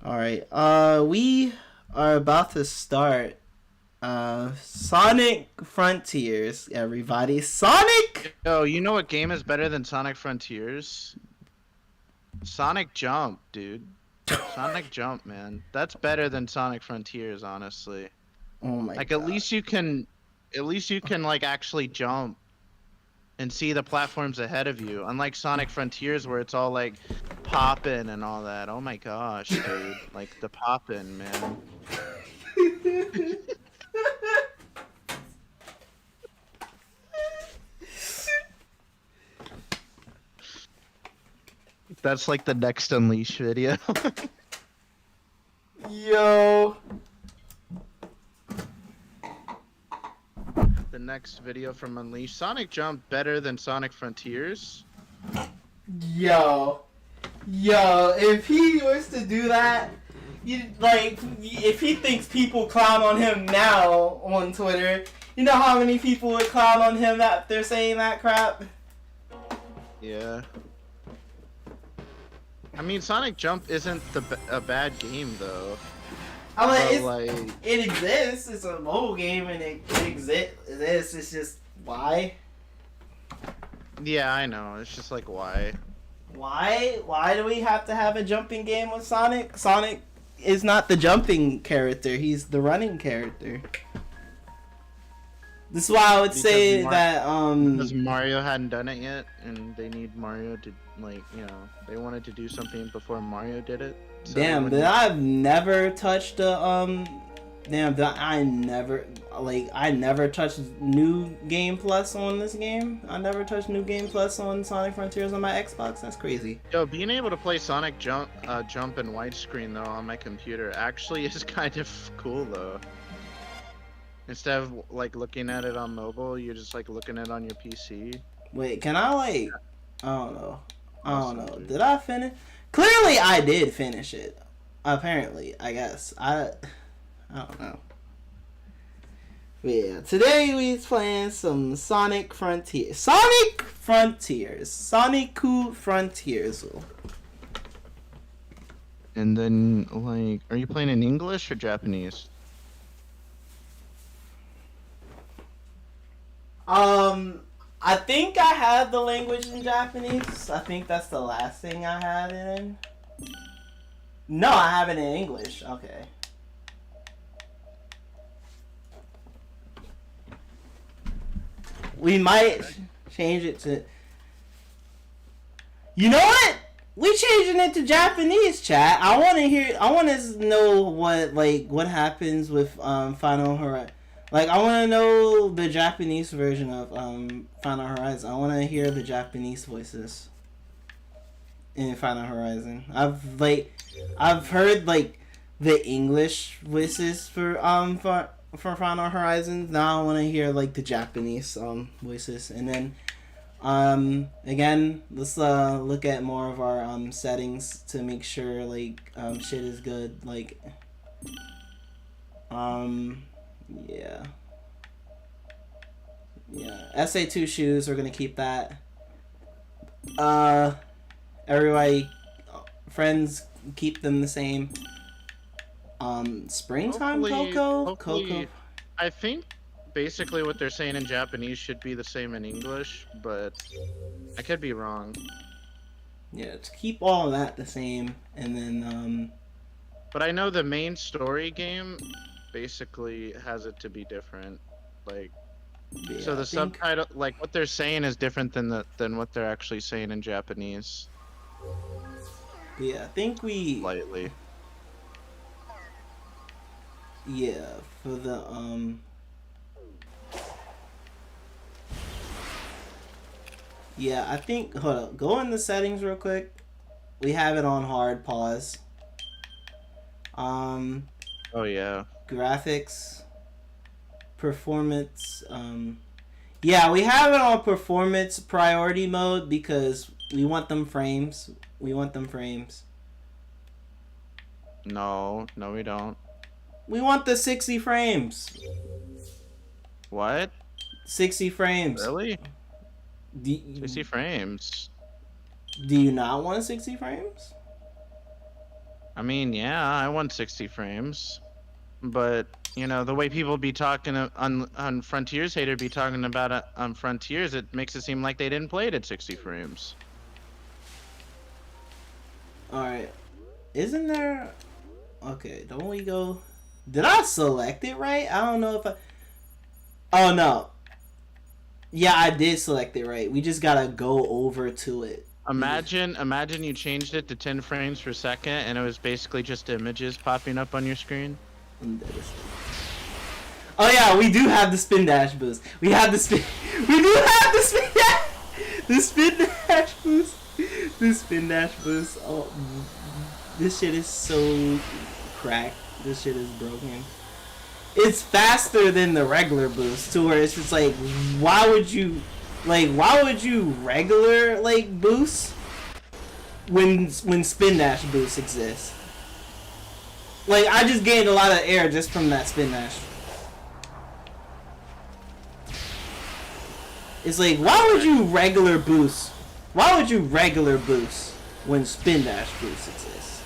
All right. We are about to start Sonic Frontiers, everybody. Sonic! Yo, you know what game is better than Sonic Frontiers? Sonic Jump, dude. Sonic Jump, man. That's better than Sonic Frontiers, honestly. Oh my Like god. at least you can like actually jump and see the platforms ahead of you. Unlike Sonic Frontiers where it's all like popping and all that. Oh my gosh, dude. Like the popping, man. That's like the next Unleash video. Yo. The next video from Unleash. Sonic Jump better than Sonic Frontiers? Yo. Yo, if he was to do that, if he thinks people clown on him now on Twitter, you know how many people would clown on him that they're saying that crap? Yeah. I mean, Sonic Jump isn't a bad game though. I mean, Like, it exists. It's a mobile game, and it exists. It's just why? yeah, I know. It's just like why? Why do we have to have a jumping game with Sonic? Sonic is not the jumping character. He's the running character. This is why I would say that because Mario hadn't done it yet, and they need Mario to they wanted to do something before Mario did it. So damn, that I've never touched a damn, that I never touched New Game Plus on this game. I never touched New Game Plus on Sonic Frontiers on my Xbox. That's crazy. Yo, being able to play Sonic Jump in widescreen though on my computer actually is kind of cool though. Instead of like looking at it on mobile, you're just like looking at it on your PC. Wait, can I I don't know. I don't know. Did I finish? Clearly, I did finish it. Apparently, I guess. I don't know. But yeah, today we playing some Sonic Frontiers. Sonic Frontiers. Sonic Frontiers. And then, like, are you playing in English or Japanese? I think I had the language in Japanese. I think that's the last thing I had it in. No, I have it in English. Okay. We might change it to... You know what? We changing it to Japanese, chat. I want to know what happens with Final Horizon. Like, I want to know the Japanese version of Final Horizon. I want to hear the Japanese voices in Final Horizon. I've heard like the English voices for Final Horizon. Now I want to hear like the Japanese voices, and then again, let's look at more of our settings to make sure like shit is good. Like yeah. SA2 shoes, we're gonna keep that. Everybody, friends, keep them the same. Springtime Coco. I think basically what they're saying in Japanese should be the same in English, but I could be wrong. Yeah, to keep all of that the same, and then But I know the main story game basically has it to be different, like yeah, so the subtitle, like what they're saying is different than what they're actually saying in Japanese. Yeah, I think we Slightly. Yeah, for the yeah, I think hold up, go in the settings real quick. We have it on hard pause. Oh yeah. Graphics, performance, yeah, we have it on performance priority mode because we want them frames. No, we don't. We want the 60 frames. What? 60 frames. Really? 60 frames. Do you not want 60 frames? I mean, yeah, I want 60 frames, but you know the way people be talking on Frontiers, hater be talking about it on Frontiers, it makes it seem like they didn't play it at 60 frames. All right, isn't there? Okay, don't we go? Did I select it right? I don't know if I. Oh no. Yeah, I did select it right. We just gotta go over to it. Imagine you changed it to 10 frames per second, and it was basically just images popping up on your screen. Oh yeah, we do have the spin dash boost. We have the spin. We do have the spin dash. The spin dash boost. The spin dash boost. Oh, this shit is so cracked. This shit is broken. It's faster than the regular boost, to where it's just like, why would you regular like boost when spin dash boost exists? Like, I just gained a lot of air just from that spin dash. It's like, why would you regular boost? Why would you regular boost when spin dash boost exists?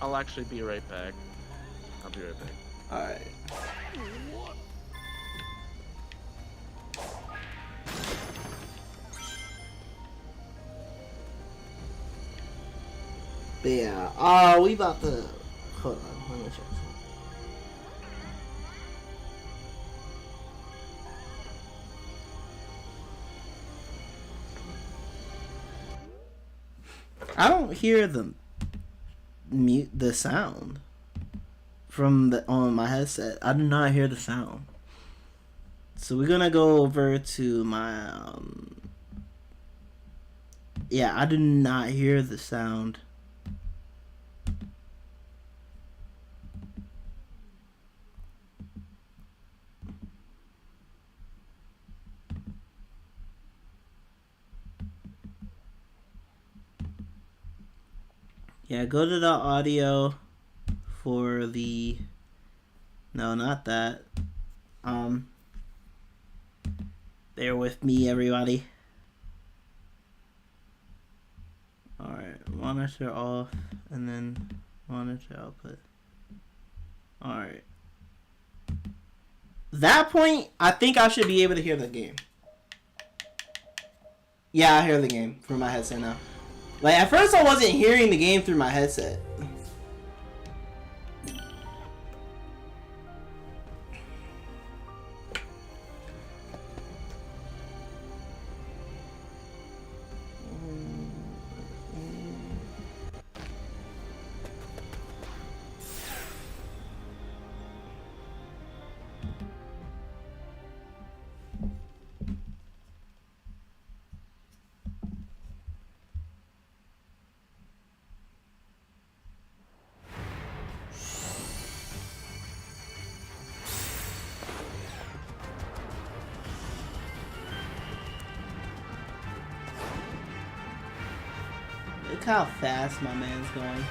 I'll actually be right back. I'll be right back. Alright. But yeah, we about to... Hold on, let me check something. I don't hear the sound from the on my headset. I do not hear the sound. So we're gonna go over to my yeah, I do not hear the sound. Yeah, go to the audio for the... No, not that. Bear with me, everybody. Alright, monitor off, and then monitor output. Alright. That point, I think I should be able to hear the game. Yeah, I hear the game from my headset now. Like, at first I wasn't hearing the game through my headset. Look how fast my man's going.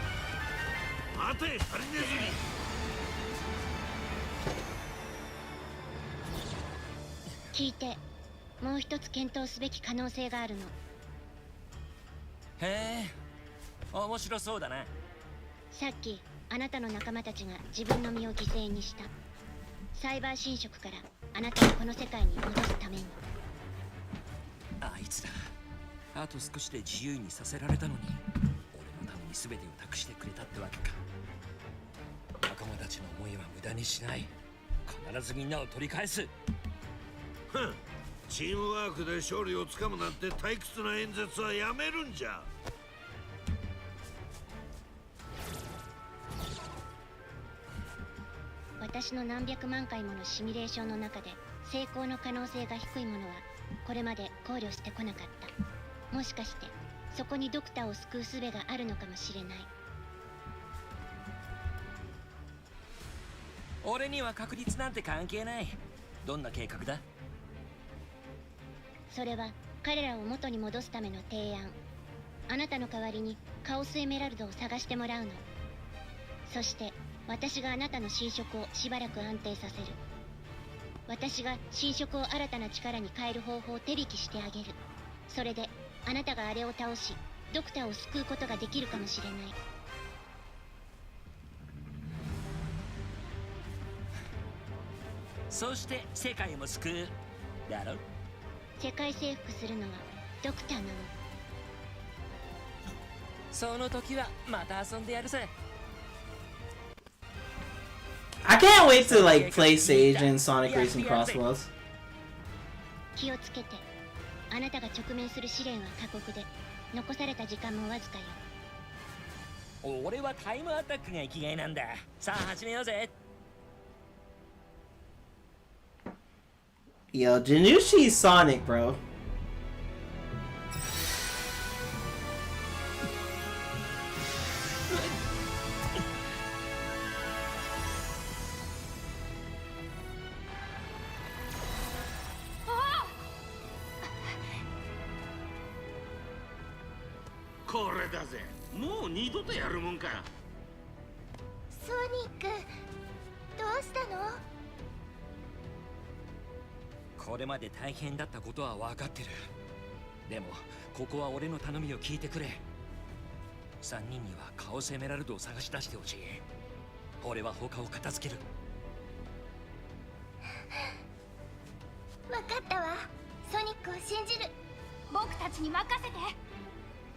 聞いて、もう一つ検討すべき可能性があるの。へえ、面白そうだな。さっきあなたの仲間たちが自分の身を犠牲にした。サイバー侵食からあなたをこの世界に戻すために。あいつだ。あと少しで自由にさせられたのに、俺のために全てを託してくれたってわけか。仲間たちの思いは無駄にしない。必ずみんなを取り返す。チームワークで勝利をつかむなんて退屈な演説はやめるんじゃ。私の何百万回ものシミュレーションの中で成功の可能性が低いものはこれまで考慮してこなかった。もしかしてそこにドクターを救う術があるのかもしれない。俺には確率なんて関係ない。どんな計画だ？それは彼らを元に戻すための提案。あなたの代わりにカオスエメラルドを探してもらうの。そして私があなたの侵食をしばらく安定させる。私が侵食を新たな力に変える方法を手引きしてあげる。それであなたがあれを倒しドクターを救うことができるかもしれない。そして世界も救うだろ。世界征服するのはドクターなの。その時はまた遊んでやるぜ。 I can't wait to like play Sage and Sonic Racing Cross Worlds. 気をつけて。あなたが直面する試練は過酷で、残された時間もわずかよ。俺はタイムアタックが生きがいなんだ。さあ始めようぜ。 Yo, Janushi's Sonic, bro. これだぜ。もう二度とやるもんか。ソニック、どうしたの？これまで大変だったことは分かってる。でもここは俺の頼みを聞いてくれ。3人にはカオスエメラルドを探し出してほしい。俺は他を片付ける。分かったわ。ソニックを信じる。僕たちに任せて。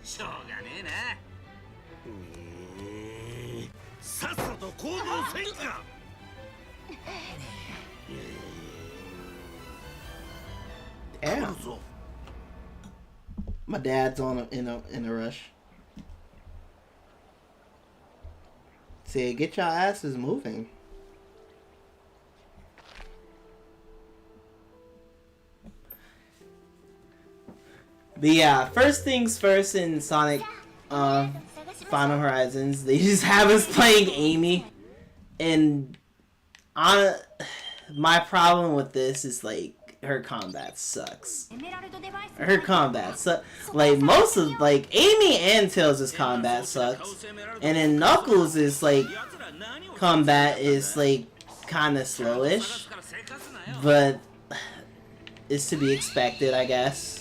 しょうがねえな。さっさと行動せんか。Damn. My dad's in a rush. Say, get your asses moving. But yeah, first things first in Sonic Final Horizons, they just have us playing Amy, and my problem with this is like her combat sucks. Her combat sucks. Like most of Amy and Tails' combat sucks, and then Knuckles is like combat is like kind of slowish, but it's to be expected, I guess.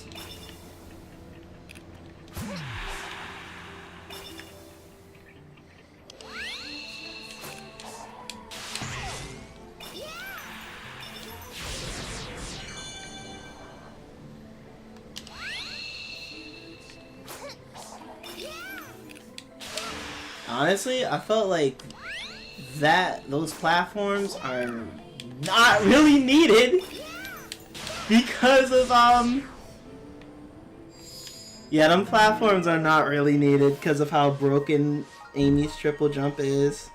Honestly, I felt like those platforms are not really needed because of yeah, them platforms are not really needed because of how broken Amy's triple jump is.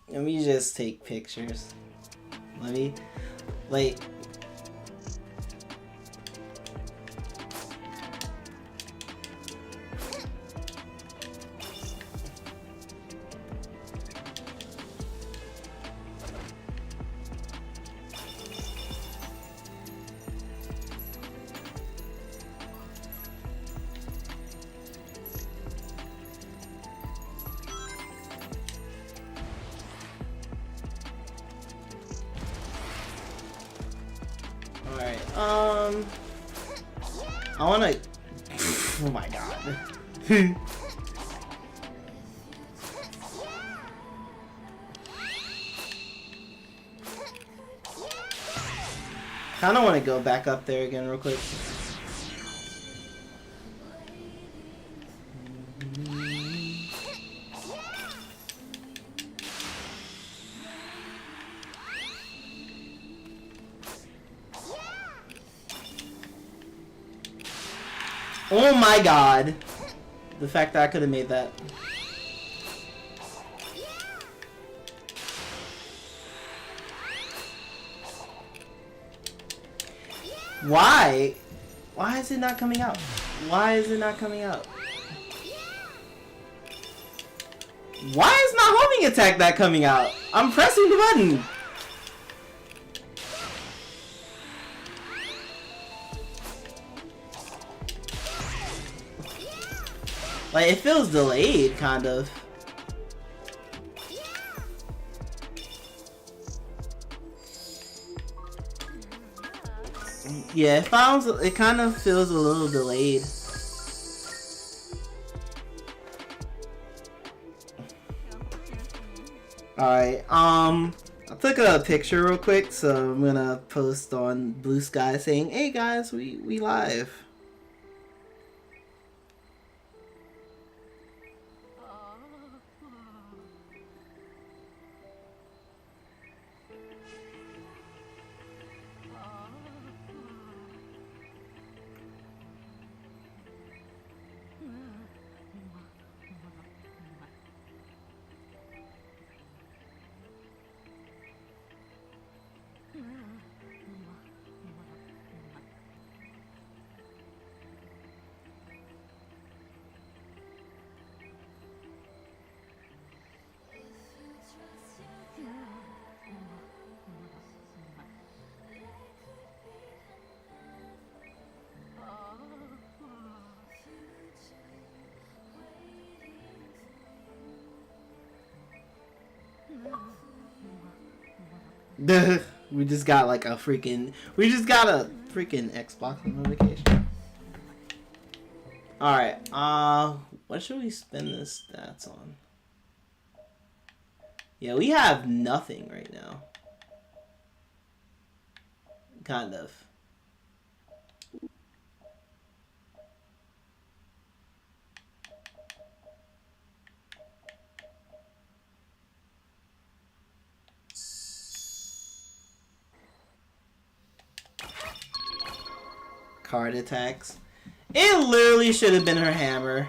Let me just take pictures. Let me, like... I wanna... Oh my god. Kinda wanna go back up there again real quick. Oh my god. The fact that I could have made that. Why? Why is it not coming out? Why is it not coming out? Why is my homing attack not coming out? I'm pressing the button. Like, it feels delayed, kind of. Yeah, it kind of feels a little delayed. Alright, I took a picture real quick, so I'm gonna post on Blue Sky saying, hey guys, we live. We just got like a freaking Xbox notification. Alright, what should we spend the stats on? Yeah, we have nothing right now. Kind of. Card attacks. It literally should have been her hammer.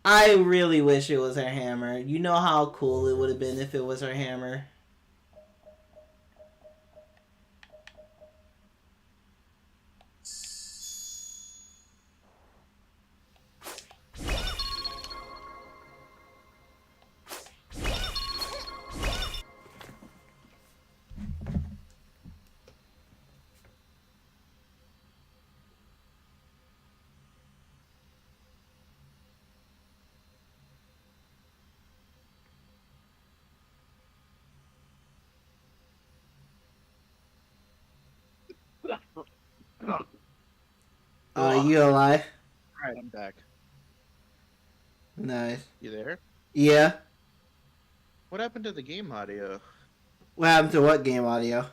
I really wish it was her hammer. You know how cool it would have been if it was her hammer. Oh, you alive? Alright, I'm back. Nice. You there? Yeah. What happened to the game audio? What happened to what game audio?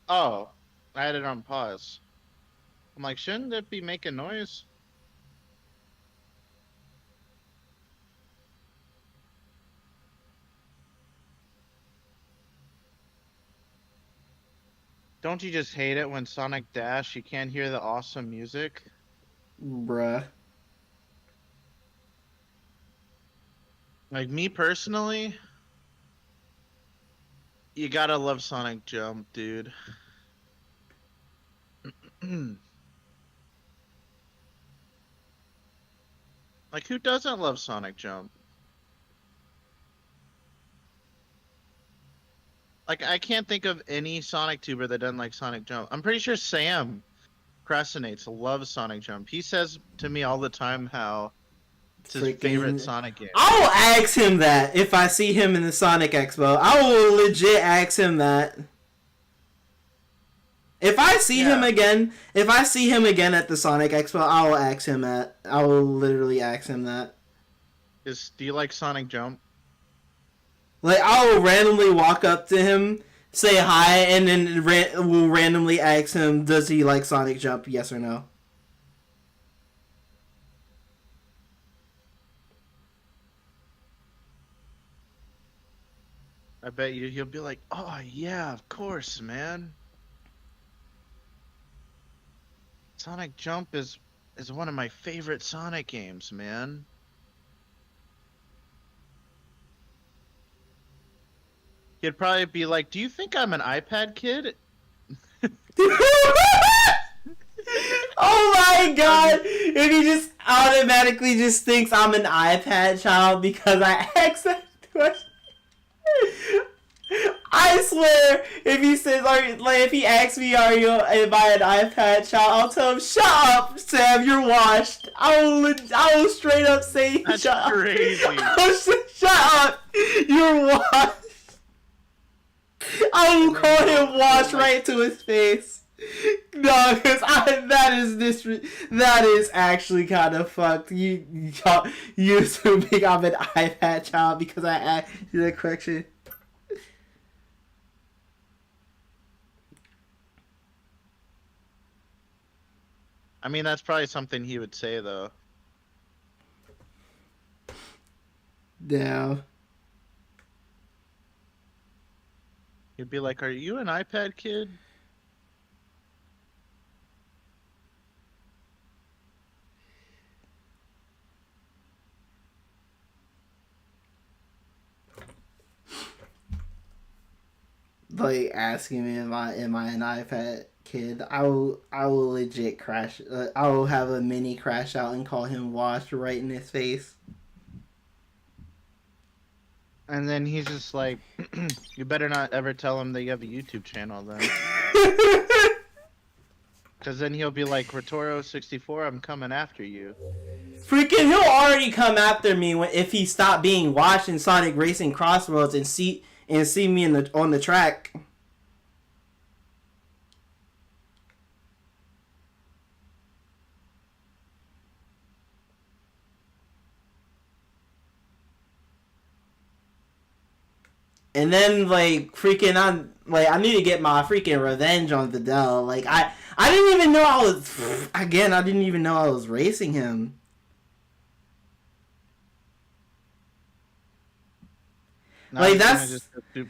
Oh, I had it on pause. I'm like, shouldn't it be making noise? Don't you just hate it when Sonic Dash, you can't hear the awesome music? Bruh. Like, me personally, you gotta love Sonic Jump, dude. Like, who doesn't love Sonic Jump? Like, I can't think of any Sonic tuber that doesn't like Sonic Jump. I'm pretty sure Sam Procrastinates loves Sonic Jump. He says to me all the time how it's his favorite Sonic game. I will ask him that if I see him in the Sonic Expo. I will legit ask him that. If I see him again at the Sonic Expo, I will ask him that. I will literally ask him that. Do you like Sonic Jump? Like, I will randomly walk up to him, say hi, and then we'll randomly ask him, does he like Sonic Jump, yes or no? I bet you he'll be like, oh yeah, of course, man. Sonic Jump is one of my favorite Sonic games, man. He'd probably be like, do you think I'm an iPad kid? Oh my god! If he just automatically just thinks I'm an iPad child because I asked that question. I swear, if he says, like, if he asks me, "Are you by an iPad child?" I'll tell him, "Shut up, Sam. You're washed." I will straight up say, That's "Shut crazy. up." I'll say, "Shut up. You're washed." I will call him washed right to his face. No, because that is actually kind of fucked. You assuming I'm an iPad child because I asked you the correction. I mean, that's probably something he would say, though. Yeah. He'd be like, "Are you an iPad kid?" Like asking me, am I an iPad kid? I will legit crash. I will have a mini crash out and call him washed right in his face. And then he's just like, "You better not ever tell him that you have a YouTube channel, then." Because then he'll be like, "Retoro64, I'm coming after you." Freaking, he'll already come after me if he stopped being watched in Sonic Racing Crossroads and see me on the track. And then like freaking I need to get my freaking revenge on Vidal. Like I didn't even know I was racing him. Now Like, he's gonna that's- just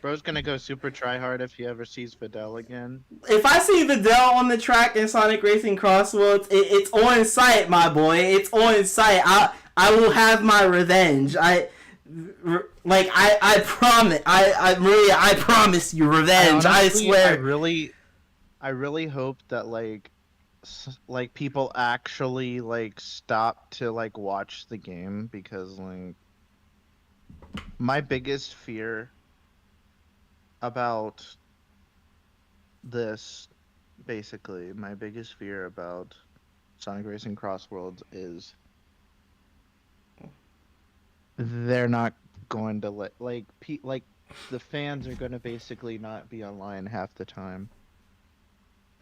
bro's gonna go super try hard if he ever sees Vidal again. If I see Vidal on the track in Sonic Racing Crossroads, it's on sight, my boy. It's on sight. I will have my revenge. I promise. I promise you revenge. I swear. I really hope that like people actually like stop to like watch the game, because like my biggest fear about this, basically my biggest fear about Sonic Racing Crossworlds is they're not going to let like the fans are going to basically not be online half the time.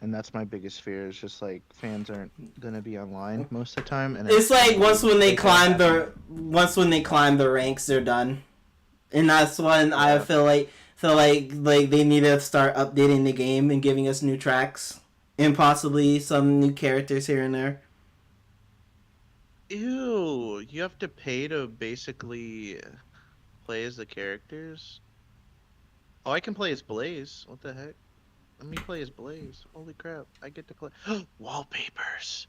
And that's my biggest fear, is just like fans aren't gonna be online most of the time, and It's like once when they climb the ranks, they're done, and that's when I feel like they need to start updating the game and giving us new tracks and possibly some new characters here and there. Ew, you have to pay to basically play as the characters? Oh, I can play as Blaze. What the heck? Let me play as Blaze. Holy crap, I get to play. Wallpapers.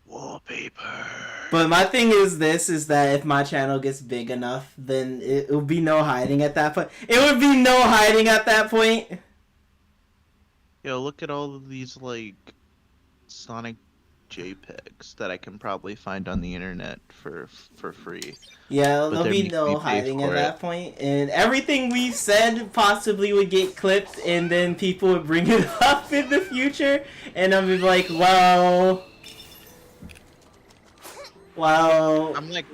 Wallpaper. But my thing is that if my channel gets big enough, then it will be no hiding at that point. It would be no hiding at that point. Yo, look at all of these like Sonic JPEGs that I can probably find on the internet for free. Yeah, But there'll there be needs to no be paid hiding at for that it. point, and everything we said possibly would get clipped, and then people would bring it up in the future, and I'll be like, well, I'm like,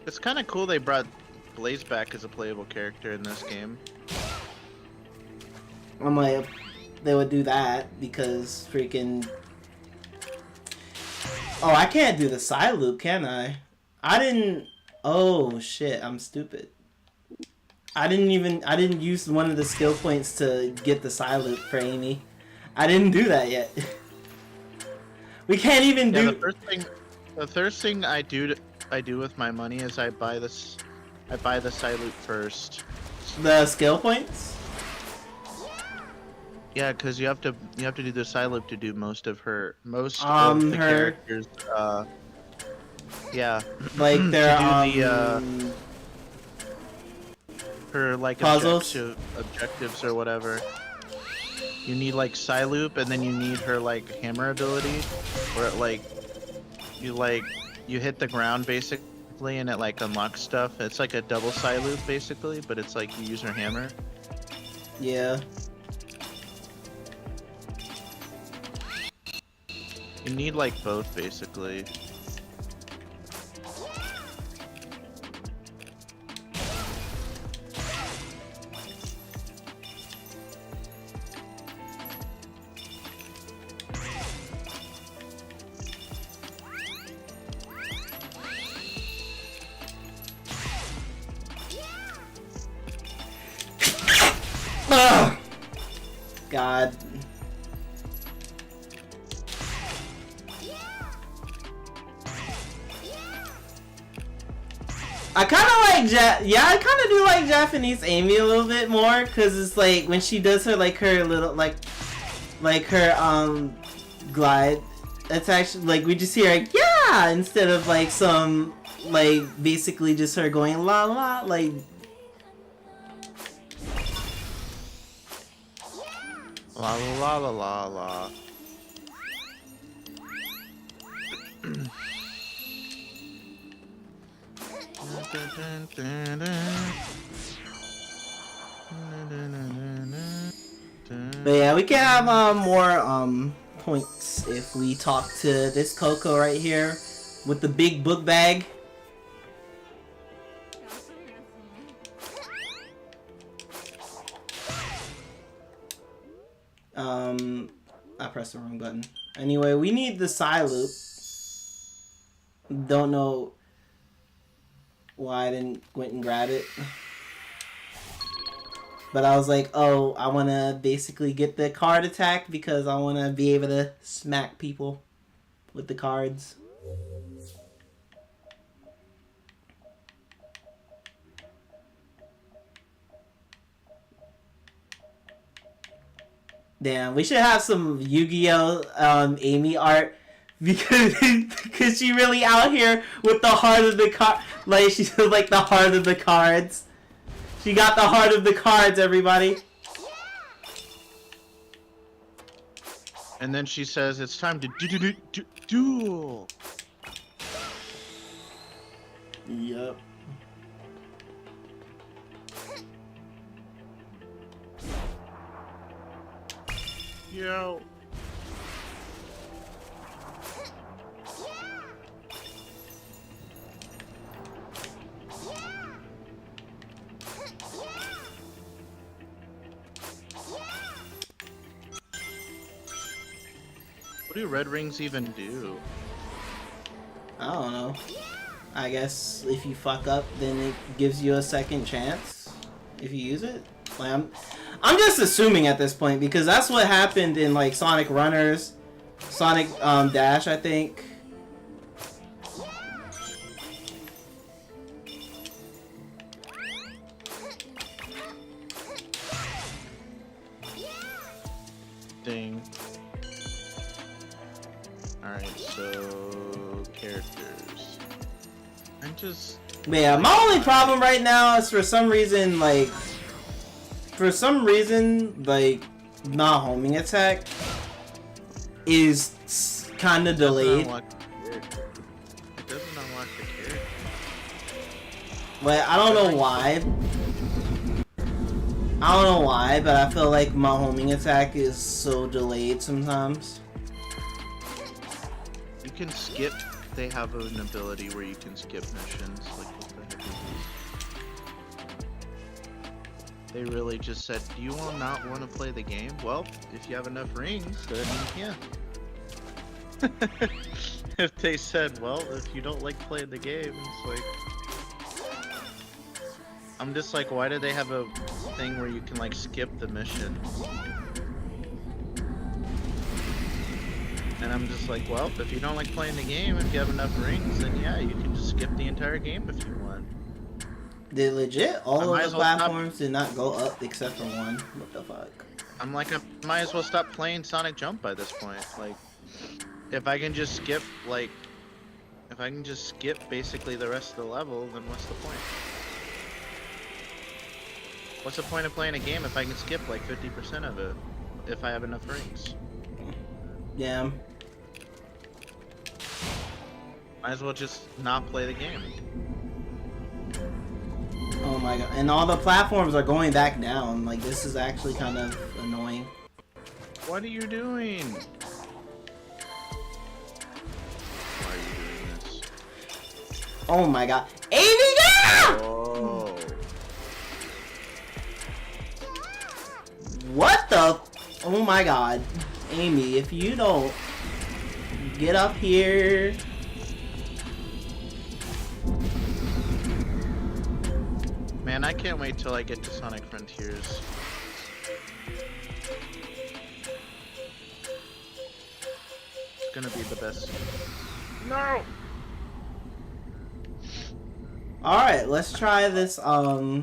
it's kind of cool they brought Blaze back as a playable character in this game. I'm like, they would do that because freaking. Oh, I can't do the side loop, can I? I didn't. Oh shit, I'm stupid. I didn't use one of the skill points to get the side loop for Amy. I didn't do that yet. We can't even do. The first thing I do with my money is I buy the side loop first. The skill points. Yeah, because you have to do the side loop to do most of the characters. Yeah. Like their her like puzzles? objectives or whatever. You need like side loop, and then you need her like hammer ability, where it like you hit the ground basically basically, and it like unlocks stuff. It's like a double side loop basically, but it's like you use her hammer. Yeah. You need like both basically. Ugh. God. I kind of like I kind of do like Japanese Amy a little bit more, because it's like when she does her like her little like her glide, it's actually like we just hear like yeah instead of like some like basically just her going la la like. La la la la la. But yeah, we can have more points if we talk to this Coco right here with the big book bag. I pressed the wrong button. Anyway, we need the side loop. Don't know why I didn't went and grab it. But I was like, oh, I want to basically get the card attack because I want to be able to smack people with the cards. Damn, we should have some Yu-Gi-Oh! Amy art because she really out here with the heart of the card. Like she's like the heart of the cards. She got the heart of the cards, everybody. And then she says it's time to duel. Yep. Yo. What do red rings even do? I don't know. I guess if you fuck up, then it gives you a second chance if you use it. Like I'm just assuming at this point because that's what happened in like Sonic Runners, Sonic Dash, I think. Ding. Alright, so characters. But yeah, my only problem right now is for some reason, like not homing attack is kind of delayed. It doesn't unlock the character. But I don't know why. I don't know why, but I feel like my homing attack is so delayed sometimes. You can skip. They have an ability where you can skip missions. Like what the heck is this? They really just said, "Do you not want to play the game?" Well, if you have enough rings, then yeah. If they said, "Well, if you don't like playing the game," it's like. I'm just like, why do they have a thing where you can like skip the mission? And I'm just like, well, if you don't like playing the game, if you have enough rings, then yeah, you can just skip the entire game if you want. Did legit all might of as the well platforms did not go up except for one? What the fuck? I'm like, I might as well stop playing Sonic Jump by this point. Like, if I can just skip, like, if I can just skip basically the rest of the level, then what's the point? What's the point of playing a game if I can skip like 50% of it, if I have enough rings? Yeah. Might as well just not play the game. Oh my god. And all the platforms are going back down. Like, this is actually kind of annoying. What are you doing? Why are you doing this? Oh my god. Amy, yeah! Oh. What the? Oh my god. Amy, if you don't get up here. Man, I can't wait till I get to Sonic Frontiers. It's gonna be the best. No! Alright, let's try this, I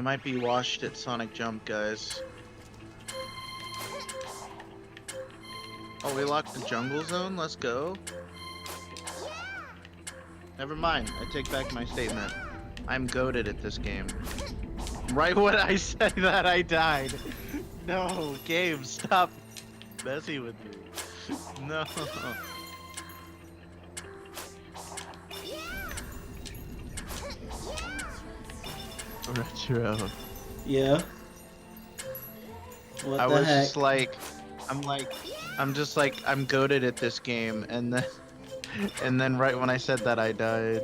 might be washed at Sonic Jump, guys. Oh, we locked the jungle zone? Let's go. Never mind, I take back my statement. I'm goated at this game. Right when I said that, I died. No, game, stop messing with me. No. Retro. yeah. What I the was heck? just like, I'm just like, I'm goated at this game, and then right when I said that, I died.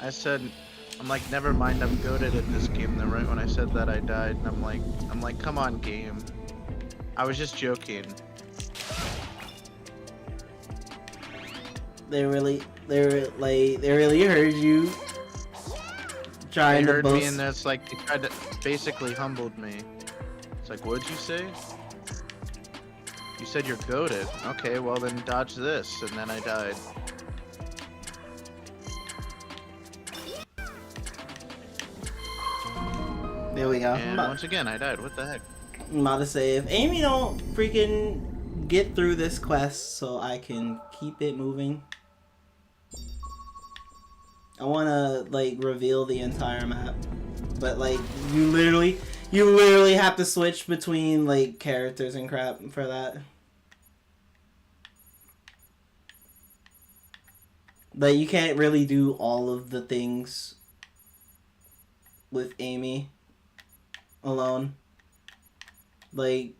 I said, I'm like, never mind, I'm goated at this game. Then right when I said that, I died, and I'm like, come on, game. I was just joking. They really heard you They trying to heard boast. me, and that's like, they tried to basically humbled me. It's like, what'd you say? You said you're goated. Okay, well then dodge this, and then I died. There we go. And once again, I died. What the heck? I'm about to say, if Amy don't freaking get through this quest so I can keep it moving. I want to, like, reveal the entire map. But, like, you literally have to switch between, like, characters and crap for that. Like, you can't really do all of the things with Amy alone. Like,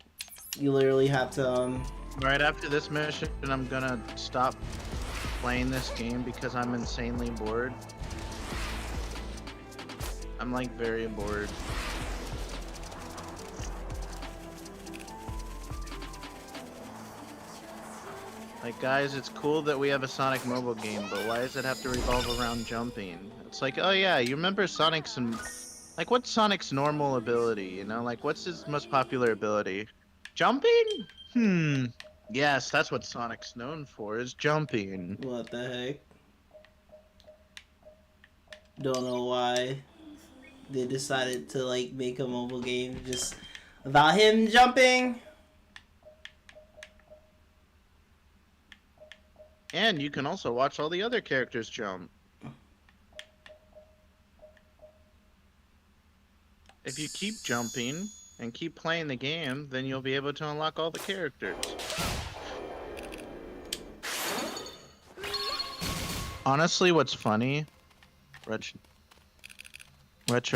you literally have to, Right after this mission, I'm gonna stop playing this game because I'm insanely bored. I'm like very bored. Like, guys, it's cool that we have a Sonic mobile game, but why does it have to revolve around jumping? It's like, oh yeah, you remember Sonic's like, what's Sonic's normal ability, you know? Like, what's his most popular ability? Jumping? Yes, that's what Sonic's known for, is jumping. what the heck? Don't know why they decided to, like, make a mobile game just about him jumping. And you can also watch all the other characters jump. If you keep jumping and keep playing the game, then you'll be able to unlock all the characters. Honestly, what's funny? Retro,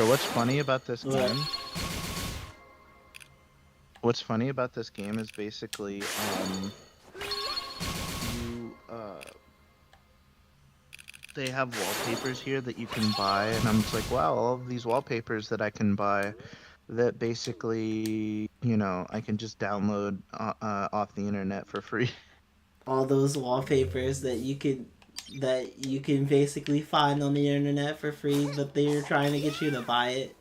what's funny about this What? game? What's funny about this game is basically, they have wallpapers here that you can buy, and I'm just like, wow, all of these wallpapers that I can buy that basically, you know, I can just download off the internet for free. All those wallpapers that you can basically find on the internet for free, but they're trying to get you to buy it.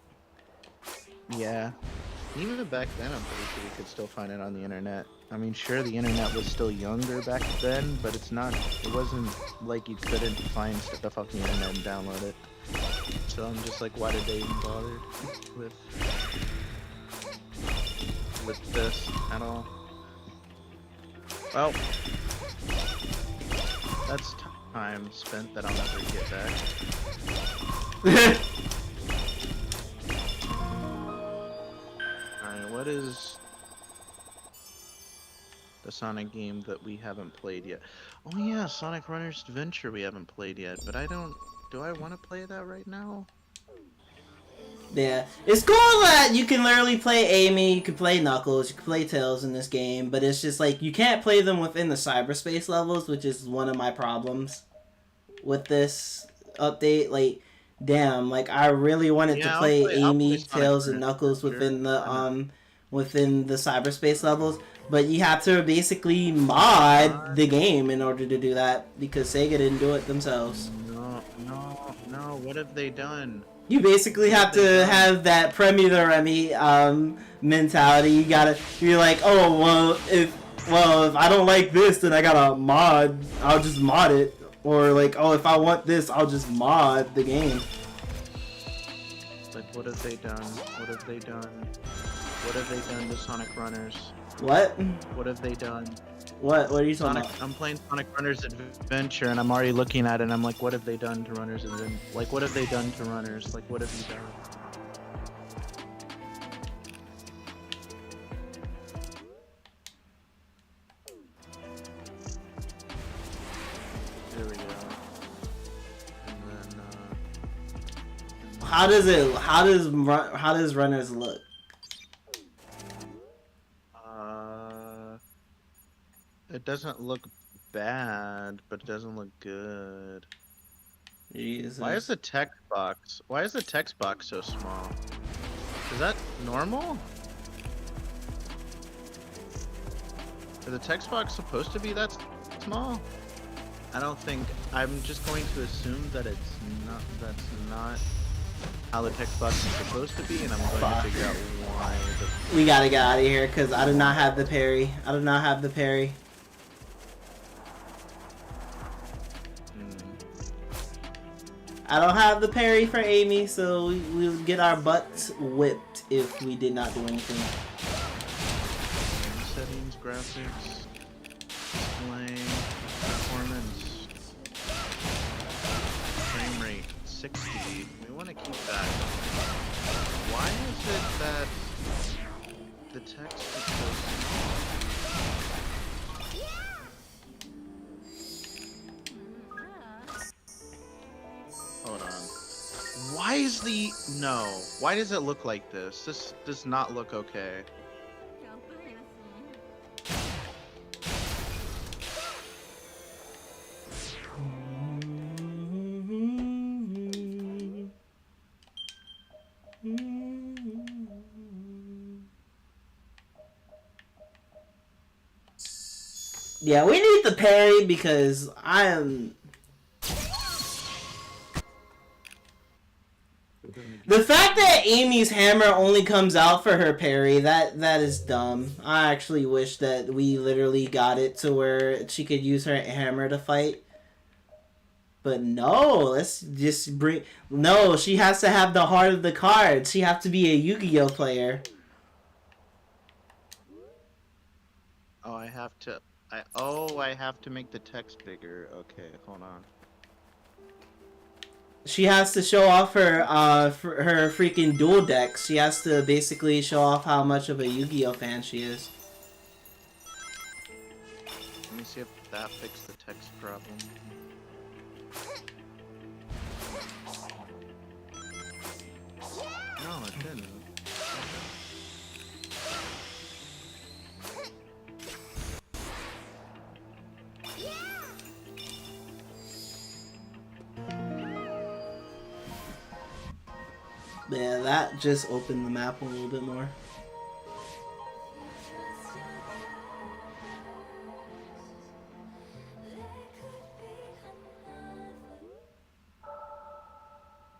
Yeah. Even back then, I'm pretty sure you could still find it on the internet. I mean, sure, the internet was still younger back then, but it wasn't like you couldn't find stuff off the internet and download it. So I'm just like, why did they even bother with this at all? Well, that's time spent that I'll never get back. Alright, what is... Sonic game that we haven't played yet. Oh yeah, Sonic Runners Adventure we haven't played yet, but I don't. Do I want to play that right now? Yeah, it's cool that you can literally play Amy, you can play Knuckles, you can play Tails in this game, but it's just like you can't play them within the cyberspace levels, which is one of my problems with this update. Like, damn, like I really wanted to play Amy, Tails, and Knuckles within the cyberspace levels, but you have to basically mod the game in order to do that because Sega didn't do it themselves. No. What have they done? You basically have to have that Premier the Remy mentality. You're like, oh well, if I don't like this, then I gotta mod. I'll just mod it. Or like, oh, if I want this, I'll just mod the game. Like, what have they done? What have they done? What have they done to Sonic Runners? What? What have they done? What are you talking about? I'm playing Sonic Runners Adventure, and I'm already looking at it, and I'm like, what have they done to Runners? Like, what have they done to Runners? Like, what have you done? There we go. And then, How does Runners look? It doesn't look bad, but it doesn't look good. Jesus. Why is the text box? Why is the text box so small? Is that normal? Is the text box supposed to be that small? I don't think. I'm just going to assume that it's not. That's not how the text box is supposed to be, and I'm going to figure out why. We gotta get out of here because I do not have the parry. I don't have the parry for Amy, so we'll get our butts whipped if we did not do anything. Settings, graphics, display, performance, frame rate, 60. We want to keep that. Why is it that the text is so small? Hold on. Why is why does it look like this? This does not look okay. Yeah, we need the parry because I am... The fact that Amy's hammer only comes out for her parry, that is dumb. I actually wish that we literally got it to where she could use her hammer to fight. But no, let's just bring... No, she has to have the heart of the cards. She has to be a Yu-Gi-Oh player. Oh, I have to make the text bigger. Okay, hold on. She has to show off her her freaking dual decks. She has to basically show off how much of a Yu-Gi-Oh fan she is. Let me see if that fixed the text problem. No, it didn't. Yeah, that just opened the map a little bit more.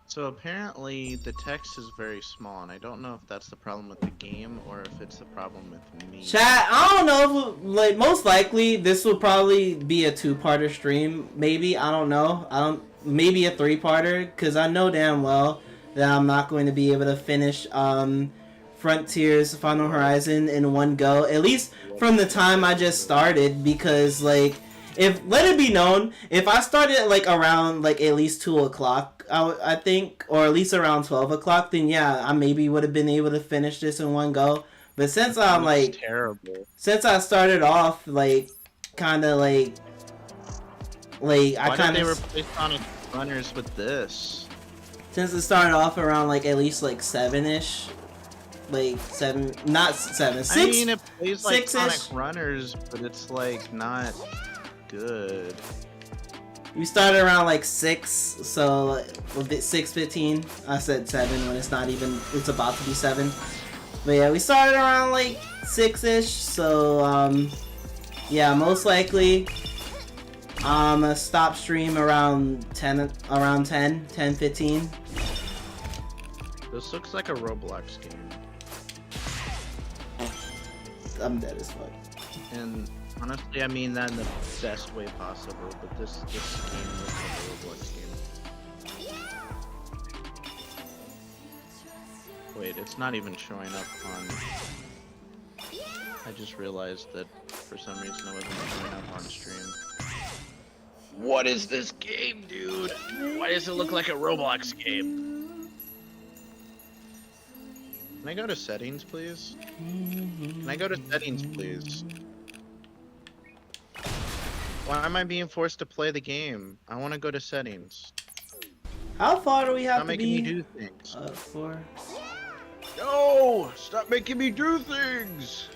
So apparently the text is very small, and I don't know if that's the problem with the game or if it's the problem with me. Chat, I don't know if, like, most likely this will probably be a 2-parter stream. Maybe, I don't know. Maybe a 3-parter, because I know damn well that I'm not going to be able to finish Frontiers Final Horizon in one go. At least from the time I just started, because, like, let it be known, if I started at, like, around, like, at least 2 o'clock, I think, or at least around 12 o'clock, then yeah, I maybe would have been able to finish this in one go. But since I'm like, terrible. since I started off like, kind of like I Why kind did they of replace Sonic Runners with this? since it started off around like at least like 7-ish, like 7, not 7, 6. I mean, it plays like 6-ish. Sonic Runners, but it's like not good. We started around like 6, so 6:15. I said 7 when it's not even. It's about to be 7. But yeah, we started around like 6-ish. So yeah, most likely stop stream around 10:15. This looks like a Roblox game. I'm dead as fuck. And honestly, I mean that in the best way possible, but this game looks like a Roblox game. Wait, it's not even showing up on... I just realized that for some reason it wasn't showing up on stream. What is this game, dude? Why does it look like a Roblox game? Can I go to settings, please? Can I go to settings, please? Why am I being forced to play the game? I want to go to settings. How far do we have Stop to making be? me do things. For No! Stop making me do things!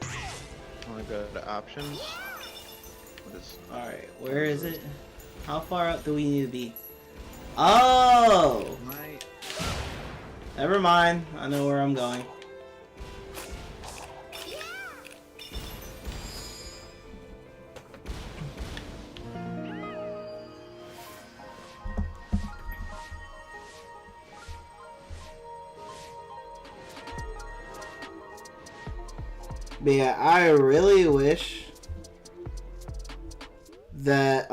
I want to go to options. What is... Alright, where is it? How far up do we need to be? Oh! My... Never mind. I know where I'm going. But yeah, I really wish that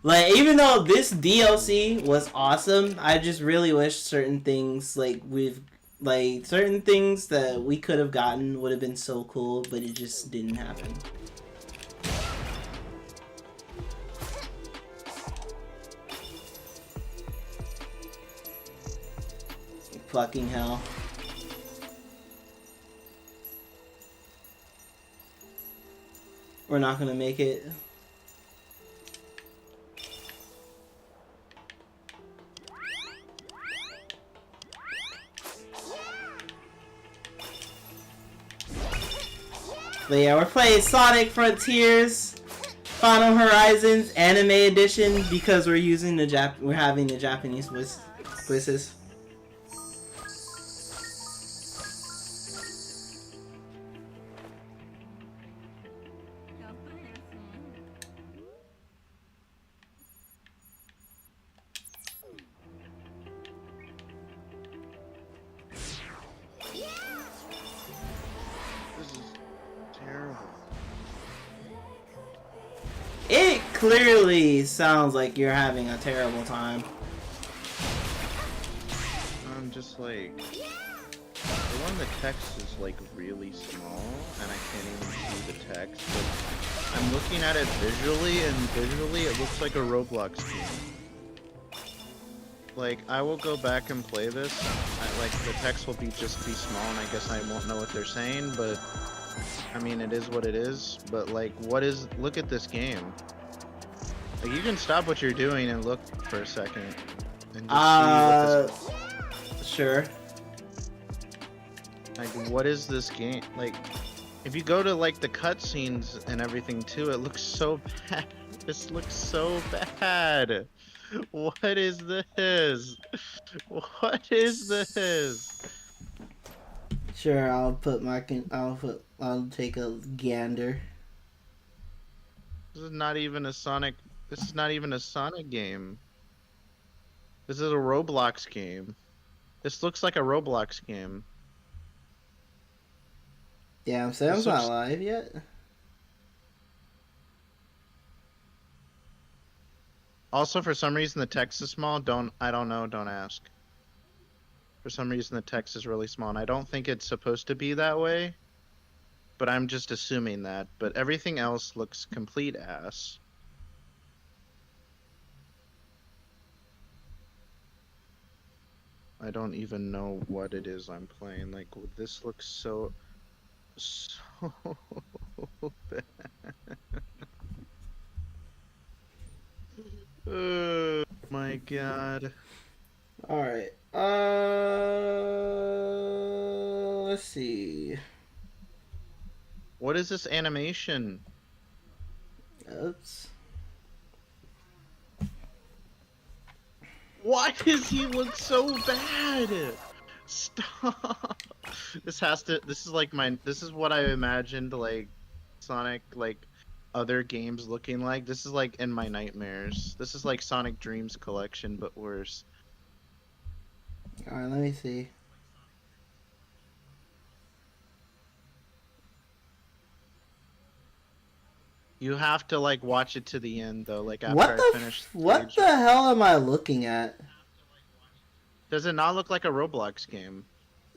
like, even though this DLC was awesome, I just really wish certain things certain things that we could have gotten would have been so cool, but it just didn't happen. Fucking hell. We're not gonna make it. But yeah, we're playing Sonic Frontiers, Final Horizons Anime Edition because we're using we're having the Japanese voices. This is terrible. It clearly sounds like you're having a terrible time. I'm just like... The one the text is like really small, and I can't even see the text, but I'm looking at it visually, and visually it looks like a Roblox game. Like, I will go back and play this, like, the text will just be small, and I guess I won't know what they're saying, but, I mean, it is what it is, but, like, look at this game. Like, you can stop what you're doing and look for a second, and just see what this... Sure. Like, what is this game? Like, if you go to, like, the cutscenes and everything, too, it looks so bad. This looks so bad. What is this? What is this? Sure, I'll take a gander. This is not even a Sonic game. This is a Roblox game. This looks like a Roblox game. Yeah, Sam's not live yet. Also, for some reason, the text is small. I don't know. Don't ask. For some reason, the text is really small, and I don't think it's supposed to be that way. But I'm just assuming that. But everything else looks complete ass. I don't even know what it is I'm playing. Like, this looks so bad. Oh my god. All right. Let's see. What is this animation? Oops. Why does he look so bad? Stop. This is what I imagined like Sonic like other games looking like. This is like in my nightmares. This is like Sonic Dreams collection but worse. All right. Let me see. You have to like watch it to the end though, like after What I finish the what stage. the hell am I looking at? Does it not look like a Roblox game?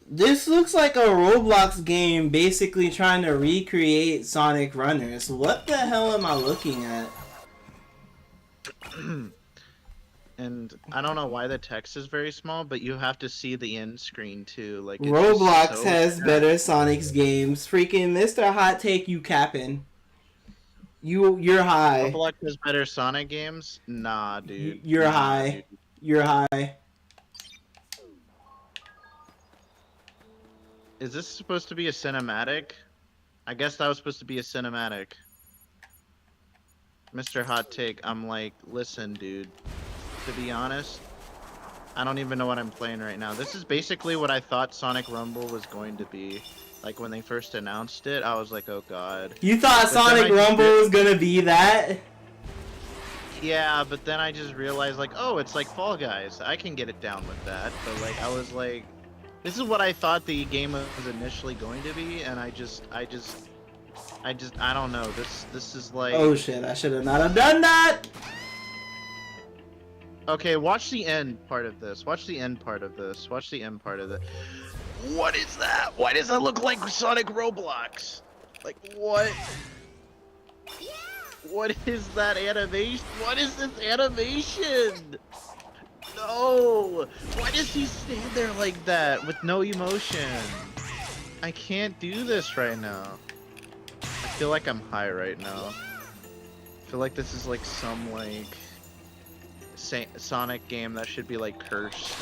This looks like a Roblox game basically trying to recreate Sonic Runners. What the hell am I looking at? And I don't know why the text is very small, but you have to see the end screen too. Like it's just Roblox so has bad. better Sonic's games. Freaking Mr. Hot Take, you capping. You're high. Roblox has better Sonic games? Nah, dude. You're Nah, high. dude. You're high. Is this supposed to be a cinematic? I guess that was supposed to be a cinematic. Mr. Hot Take, I'm like, listen, dude. To be honest, I don't even know what I'm playing right now. This is basically what I thought Sonic Rumble was going to be. Like when they first announced it, I was like, oh god. You thought But then Sonic I just Rumble was gonna be that? Yeah, but then I just realized like, oh, it's like Fall Guys. I can get it down with that. But like, I was like, this is what I thought the game was initially going to be, and I don't know. This is like. Oh shit! I should have not have done that. Okay, watch the end part of this. Watch the end part of this. Watch the end part of it. What is that? Why does that look like Sonic Roblox? Like what? What is that animation? What is this animation? No! Why does he stand there like that with no emotion? I can't do this right now. I feel like I'm high right now. I feel like this is like some like Sonic game that should be like cursed.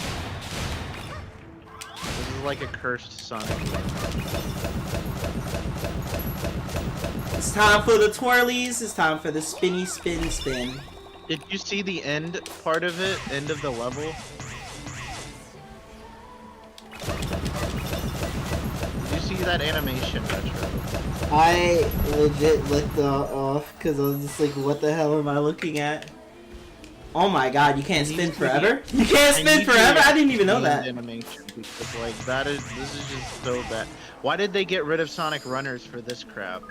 This is like a cursed Sonic game. It's time for the twirlies. It's time for the spinny spin spin. Did you see the end part of it? End of the level? Did you see that animation, Retro? I legit licked off because I was just like, what the hell am I looking at? Oh my god, you can't spin forever? You can't spin forever? I didn't even know that. Animation because like this is just so bad. Why did they get rid of Sonic Runners for this crap?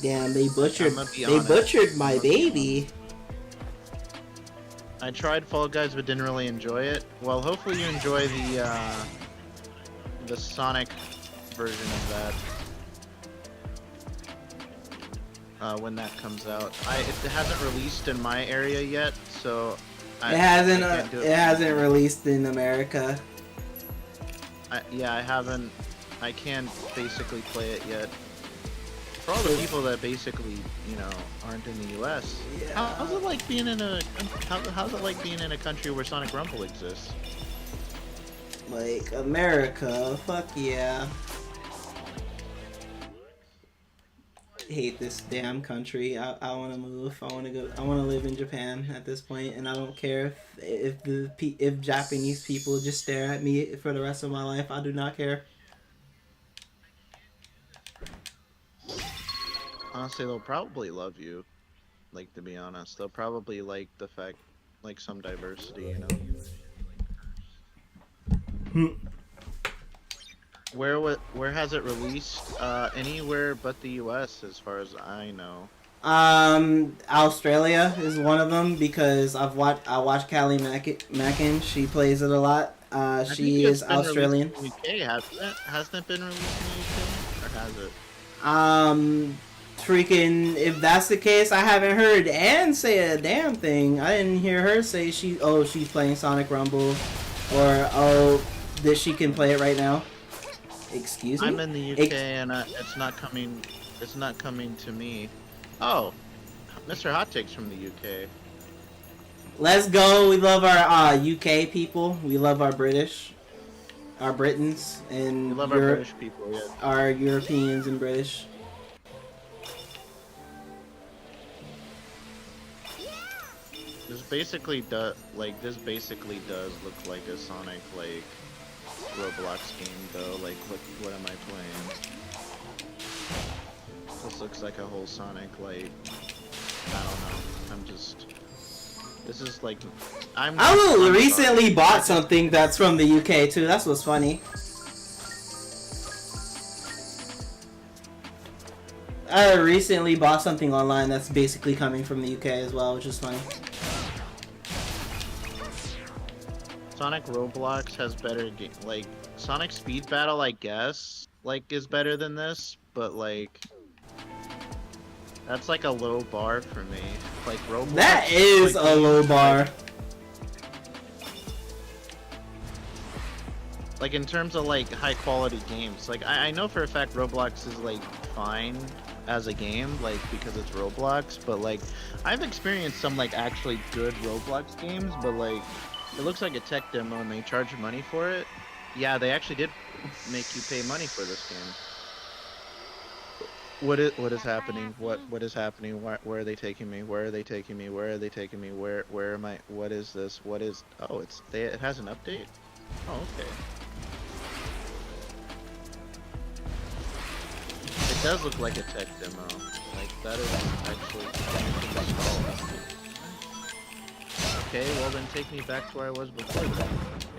Damn, they butchered I'ma be honest. my baby. I tried Fall Guys but didn't really enjoy it. Well, hopefully you enjoy the Sonic version of that. When that comes out. It hasn't released in my area yet, so It hasn't I can't do it hasn't released in America. Yeah, I haven't. I can't basically play it yet. For all the people that basically, you know, aren't in the U.S. Yeah. How's it like being in a how's it like being in a country where Sonic Rumble exists? Like America, fuck yeah. Hate this damn country. I want to move. I want to go. I want to live in Japan at this point, and I don't care if Japanese people just stare at me for the rest of my life. I do not care. Honestly, they'll probably love you. Like, to be honest, they'll probably like the fact, like some diversity, you know. Where has it released? Anywhere but the U.S. as far as I know. Australia is one of them because I watch Callie Mackin. She plays it a lot. She is Australian. UK, hasn't it? Hasn't it been released in the UK, or has it? freaking, if that's the case, I haven't heard Ann say a damn thing. I didn't hear her say she's playing Sonic Rumble, or that she can play it right now. Excuse me? I'm in the UK and it's not coming. It's not coming to me. Oh, Mr. Hot Takes from the UK. Let's go. We love our UK people. We love our British, our Britons, and We love our British people. Yeah. our Europeans and British. This basically does look like a Sonic like Roblox game though. Like what am I playing? This looks like a whole Sonic like I don't know. This is like I'm recently sorry. bought something that's from the UK too. That's what's funny. I recently bought something online that's basically coming from the UK as well, which is funny. Sonic Roblox has better like Sonic Speed Battle, I guess, like is better than this, but like that's like a low bar for me. Like Roblox. That is like, a low bar. Like in terms of like high quality games, like I know for a fact Roblox is like fine as a game, like because it's Roblox, but like I've experienced some like actually good Roblox games, but like it looks like a tech demo and they charge money for it. Yeah, they actually did make you pay money for this game. What is happening? What is happening? Where are they taking me? Where are they taking me? Where are they taking me? Where am I? What is this? What is? Oh, it has an update. Oh, okay. It does look like a tech demo. Like that is actually installed. Okay, well then take me back to where I was before then.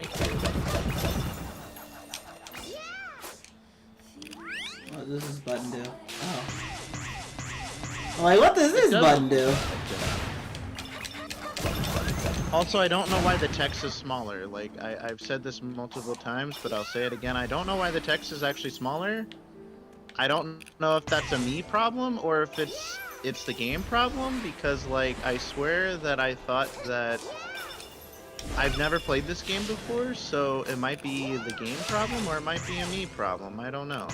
Thank you. What does this button do? Oh. I'm like, what does this button do? Also, I don't know why the text is smaller. Like, I've said this multiple times, but I'll say it again. I don't know why the text is actually smaller. I don't know if that's a me problem or if it's the game problem, because like I swear that I thought that I've never played this game before, so it might be the game problem or it might be a me problem. I don't know.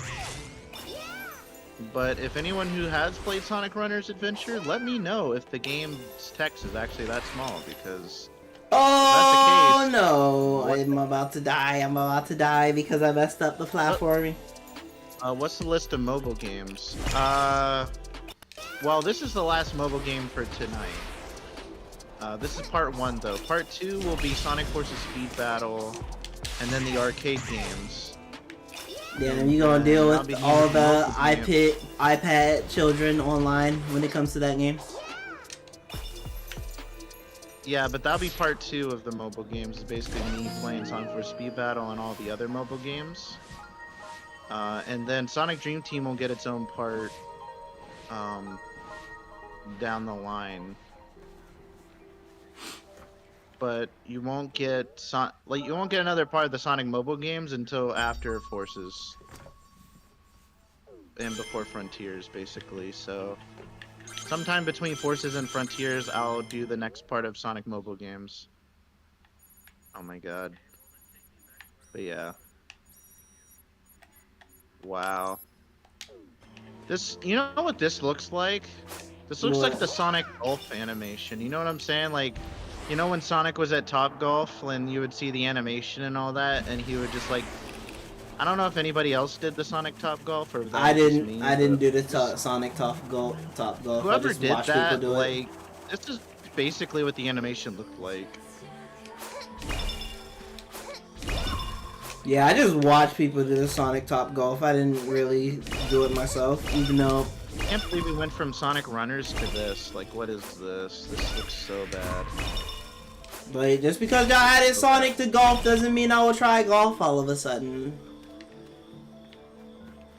But if anyone who has played Sonic Runners Adventure, let me know if the game's text is actually that small, because Oh if that's the case, no! what- I'm about to die. I'm about to die because I messed up the platforming. what's the list of mobile games? Well, this is the last mobile game for tonight. This is part 1 though. Part 2 will be Sonic Forces Speed Battle, and then the arcade games. Yeah, you gonna deal I'll with be all using the multiple iPad children online when it comes to that game. Yeah, but that'll be part 2 of the mobile games. It's basically me playing Sonic Forces Speed Battle and all the other mobile games. And then Sonic Dream Team will get its own part down the line. But you won't get you won't get another part of the Sonic mobile games until after Forces and before Frontiers, basically. So sometime between Forces and Frontiers, I'll do the next part of Sonic mobile games. Oh my god. But yeah. Wow. This, you know what this looks like? This looks like the Sonic Golf animation. You know what I'm saying? Like, you know when Sonic was at Top Golf, and you would see the animation and all that, and he would just like, I don't know if anybody else did the Sonic Top Golf or if that I was just didn't. me, I didn't but do the Sonic Top Golf. Whoever I just did watched that, people do it. like, this is basically what the animation looked like. Yeah, I just watched people do the Sonic Top Golf. I didn't really do it myself, even though. I can't believe we went from Sonic Runners to this. Like, what is this? This looks so bad. But just because y'all added Sonic to golf doesn't mean I will try golf all of a sudden.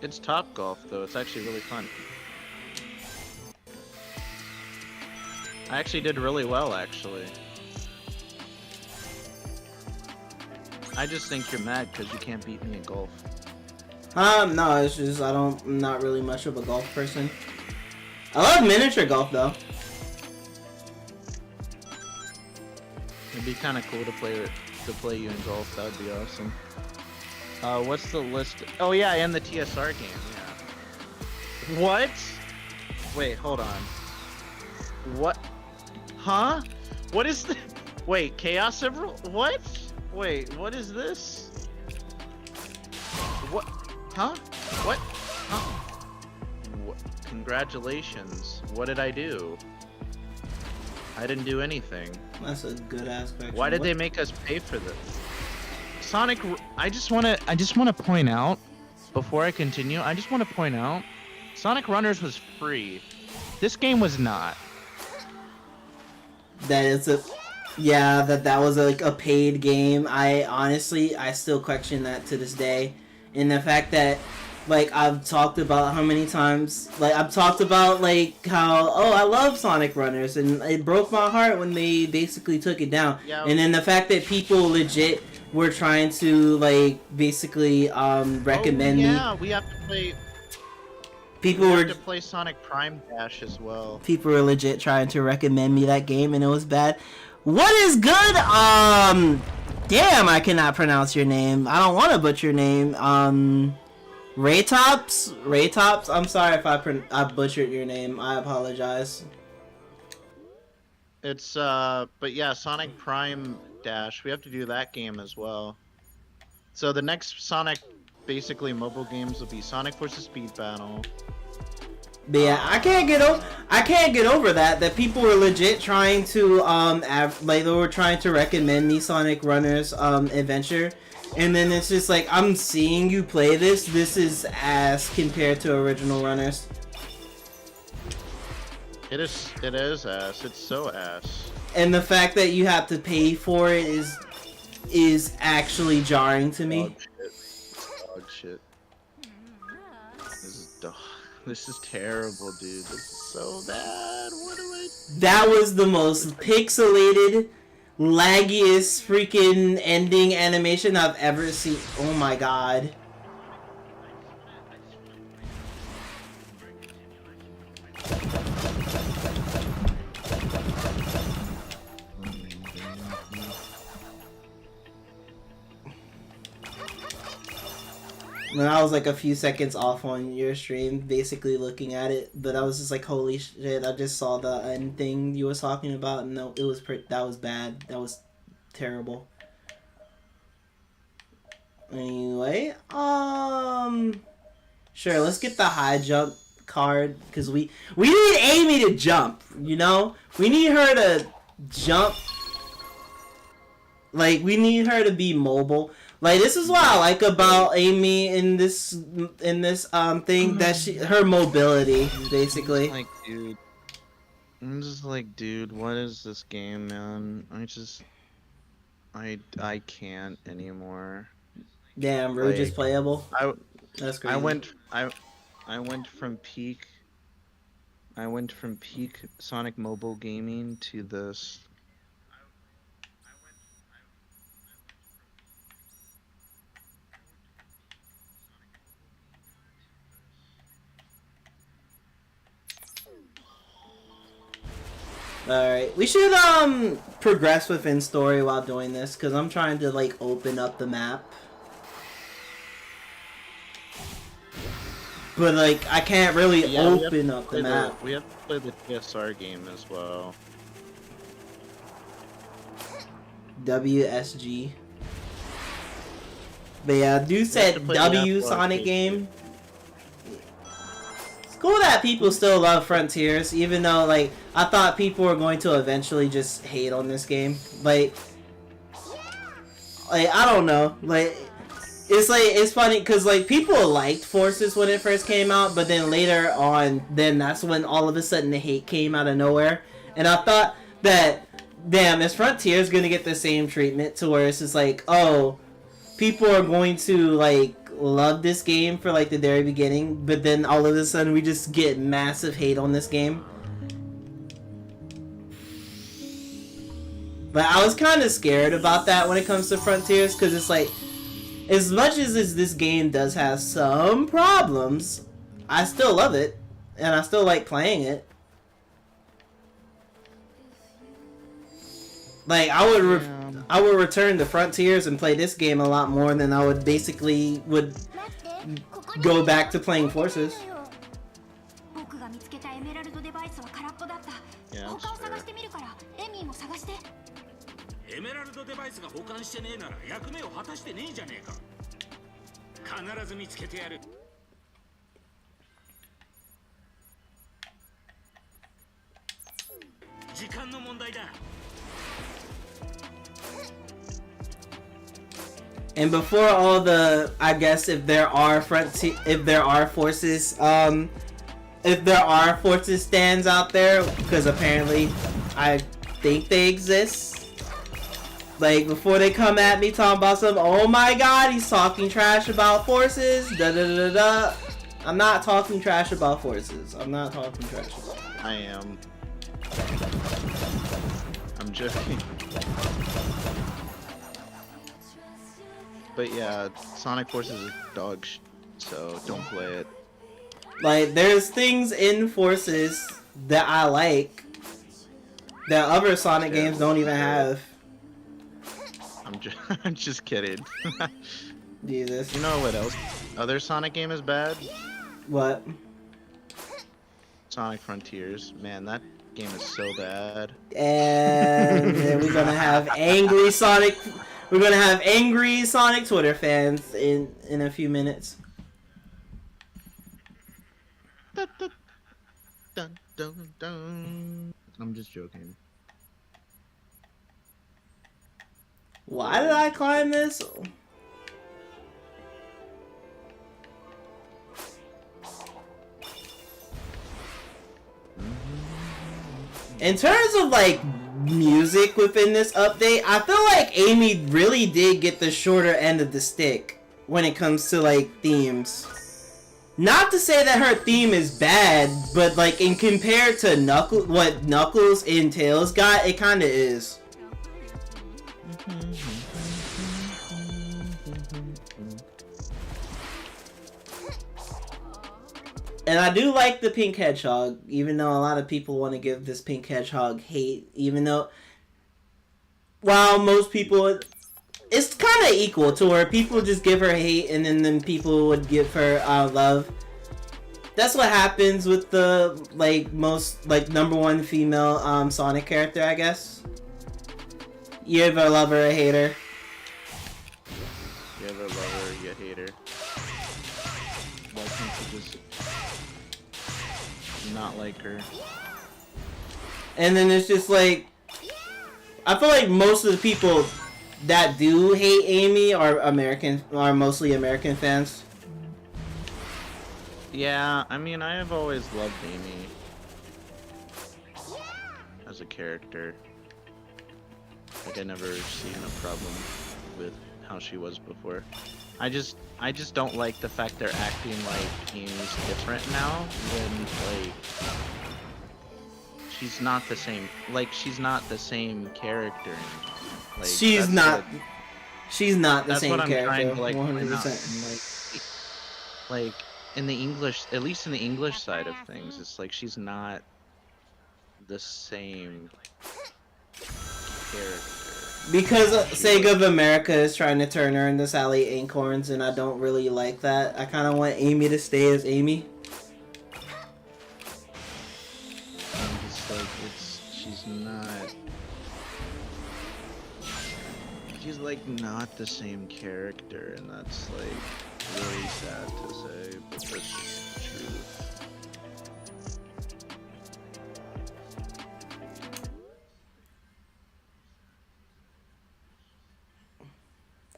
It's Top Golf, though. It's actually really fun. I actually did really well, actually. I just think you're mad because you can't beat me in golf. No, it's just I'm not really much of a golf person. I love miniature golf though. It'd be kind of cool to play you in golf. That would be awesome. What's the list? Oh yeah, and the TSR game. Yeah. What? Wait, hold on. What? Huh? What is the? Wait, Chaos Emerald? What? Wait, what is this? What? Huh? What? Huh? What? Congratulations. What did I do? I didn't do anything. That's a good ass question. Why did they make us pay for this? Sonic, I just wanna point out, before I continue, I just wanna point out, Sonic Runners was free. This game was not. That is a, yeah, that was like a paid game. I still question that to this day, and the fact that, like, I've talked about how many times, like, I've talked about, like, how, oh, I love Sonic Runners, and it broke my heart when they basically took it down. Yeah. And then the fact that people legit were trying to, like, basically, recommend me. Yeah, we have to play. People We were have to play Sonic Prime Dash as well. people were legit trying to recommend me that game, and it was bad. What is good? Damn, I cannot pronounce your name. I don't want to butcher your name. Raytops. I'm sorry if I butchered your name. I apologize. It's but yeah, Sonic Prime Dash. We have to do that game as well. So the next Sonic, basically mobile games will be Sonic vs. Speed Battle. But yeah, I can't get over that people were legit trying to like they were trying to recommend me Sonic Runners Adventure, and then it's just like, I'm seeing you play this. This is ass compared to original Runners. It is ass. It's so ass. And the fact that you have to pay for it is actually jarring to me. Dog shit. This is terrible, dude. This is so bad. What do I? That was the most pixelated, laggiest freaking ending animation I've ever seen. Oh my god. And I was like a few seconds off on your stream, basically looking at it, but I was just like, holy shit! I just saw the end thing you was talking about, and no, it was that was bad. That was terrible. Anyway, sure, let's get the high jump card, because we need Amy to jump. You know, we need her to jump. Like, we need her to be mobile. Like, this is what I like about Amy in this thing, that her mobility, basically. Like, dude. I'm just like, dude, what is this game, man? I can't anymore. Damn, Rouge is Like, playable. That's crazy. I went from peak Sonic mobile gaming to this. Alright, we should progress within story while doing this, because I'm trying to, like, open up the map. But, like, I can't really open up the map. We have to play the TSR game as well. WSG. But yeah, dude said W Sonic game. It's cool that people still love Frontiers, even though, like, I thought people were going to eventually just hate on this game. Like, I don't know. Like, it's funny because, like, people liked Forces when it first came out, but then later on, then that's when all of a sudden the hate came out of nowhere. And I thought that, damn, is Frontiers gonna get the same treatment to where it's just like, oh, people are going to, like, love this game for, like, the very beginning, but then all of a sudden we just get massive hate on this game. But I was kind of scared about that when it comes to Frontiers, because it's like, as much as this game does have some problems, I still love it. and I still like playing it. Like I would return to Frontiers and play this game a lot more than I would go back to playing Forces. Yeah, that's fair. エメラルドデバイスが保管してねえなら役目を果たしてねえじゃねえか。必ず見つけてやる。時間の問題だ。 And before all the, I guess if there are forces, if there are forces stands out there, because apparently I think they exist. Like before they come at me talking about some, oh my god, he's talking trash about forces. Da da da da. I'm not talking trash about forces. I'm not talking trash about. I am. I'm joking. But yeah, Sonic Forces is dog shit, so don't play it. Like there's things in Forces that I like that other Sonic games don't even have. I'm just kidding. Jesus. You know what else? Other Sonic game is bad? What? Sonic Frontiers. Man, that game is so bad. And then we're gonna have angry Sonic. We're gonna have angry Sonic Twitter fans in a few minutes. Dun, dun, dun, dun, dun. I'm just joking. Why did I climb this? In terms of like music within this update, I feel like Amy really did get the shorter end of the stick when it comes to like themes. Not to say that her theme is bad, but like in compared to what Knuckles and Tails got, it kind of is. And I do like the pink hedgehog, even though a lot of people want to give this pink hedgehog hate, even though, while most people, it's kind of equal to where people just give her hate and then people would give her love. That's what happens with the, like, most, like, #1 female Sonic character, I guess. You either love her or hate her. You either love her or you hate her. Why can't you just not like her? And then it's just like, I feel like most of the people that do hate Amy are mostly American fans. Yeah, I mean, I have always loved Amy as a character. Like, I never seen a problem with how she was before. I just don't like the fact they're acting like Amy's different now when, like, she's not the same. Like, she's not the same character. Like, She's not the same that's what I'm character. trying to, like, point out. 100%. Like, in the English, at least in the English side of things, it's like she's not the same character. Because Sega of America is trying to turn her into Sally Acorns, and I don't really like that. I kind of want Amy to stay as Amy. I'm just like, she's not the same character, and that's like really sad to say, but that's just the truth.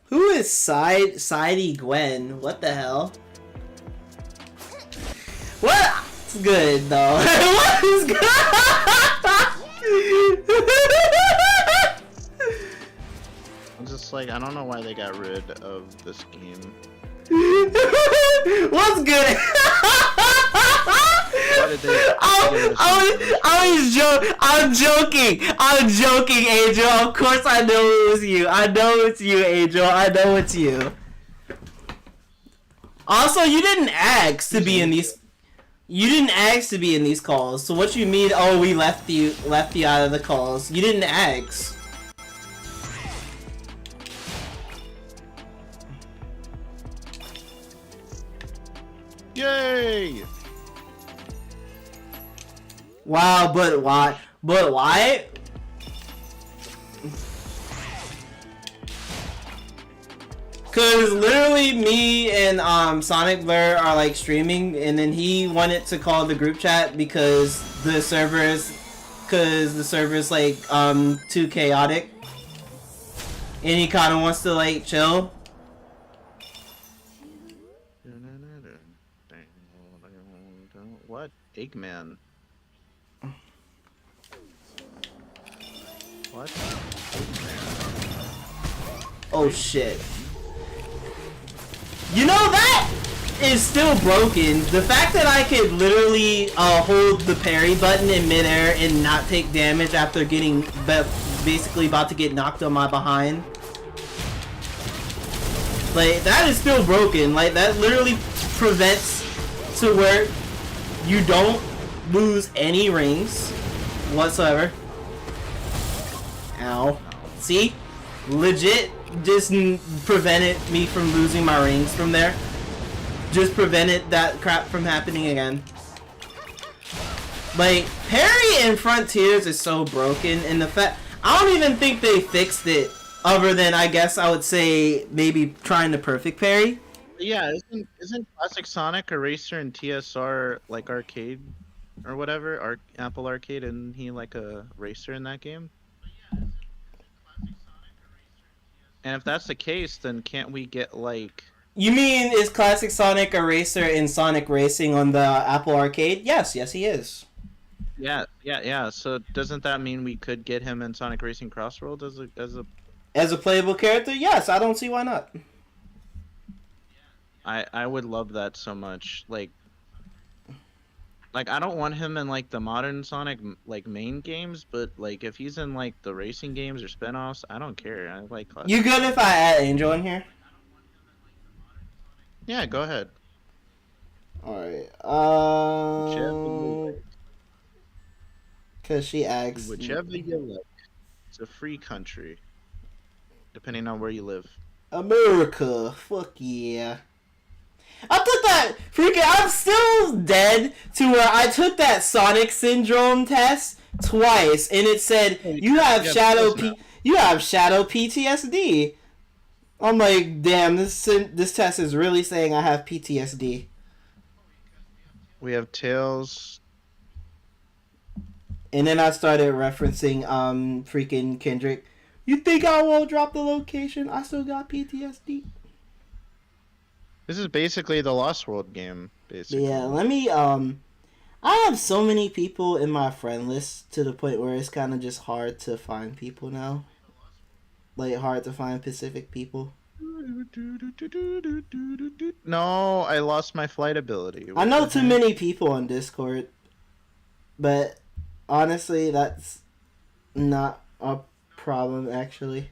Who is Sidey Gwen? What the hell? What's good though? What is good? I'm just like, I don't know why they got rid of this game. What's good? I'm joking, Angel. Of course I know it was you. I know it's you, Angel. I know it's you. Also, you didn't ask to be in these. You didn't ask to be in these calls, so what you mean? Oh, we left you out of the calls. You didn't ask. Yay! Wow, but why? But why? Cause literally me and Sonic Blur are like streaming, and then he wanted to call the group chat because the server's like too chaotic, and he kind of wants to like chill. What? Eggman. What? Oh shit. You know, that is still broken. The fact that I could literally hold the parry button in midair and not take damage after getting basically about to get knocked on my behind. Like, that is still broken. Like, that literally prevents to where you don't lose any rings whatsoever. Ow. See? Legit just prevented me from losing my rings from there. Just prevented that crap from happening again. Like, parry in Frontiers is so broken, and the fact I don't even think they fixed it, other than I guess I would say maybe trying to perfect parry. Yeah, isn't Classic Sonic a racer in TSR like arcade or whatever? Apple Arcade, and he like a racer in that game? And if that's the case, then can't we get like... You mean, is Classic Sonic a racer in Sonic Racing on the Apple Arcade? Yes, he is. Yeah. So doesn't that mean we could get him in Sonic Racing Crossroads As a playable character? Yes, I don't see why not. I would love that so much. Like I don't want him in like the modern Sonic like main games, but like if he's in like the racing games or spin-offs, I don't care. I like Classic. You good if I add Angel in here? Yeah, go ahead. Alright, cause she asks. Whichever you like. It's a free country. Depending on where you live. America, fuck yeah. I took that freaking. I'm still dead to where I took that Sonic Syndrome test twice, and it said you have shadow PTSD. I'm like, damn, this test is really saying I have PTSD. We have Tails. And then I started referencing freaking Kendrick. You think I won't drop the location? I still got PTSD. This is basically the Lost World game, basically. Yeah, let me, I have so many people in my friend list to the point where it's kind of just hard to find people now. Like, hard to find Pacific people. No, I lost my flight ability. I know too many people on Discord. But, honestly, that's not a problem, actually.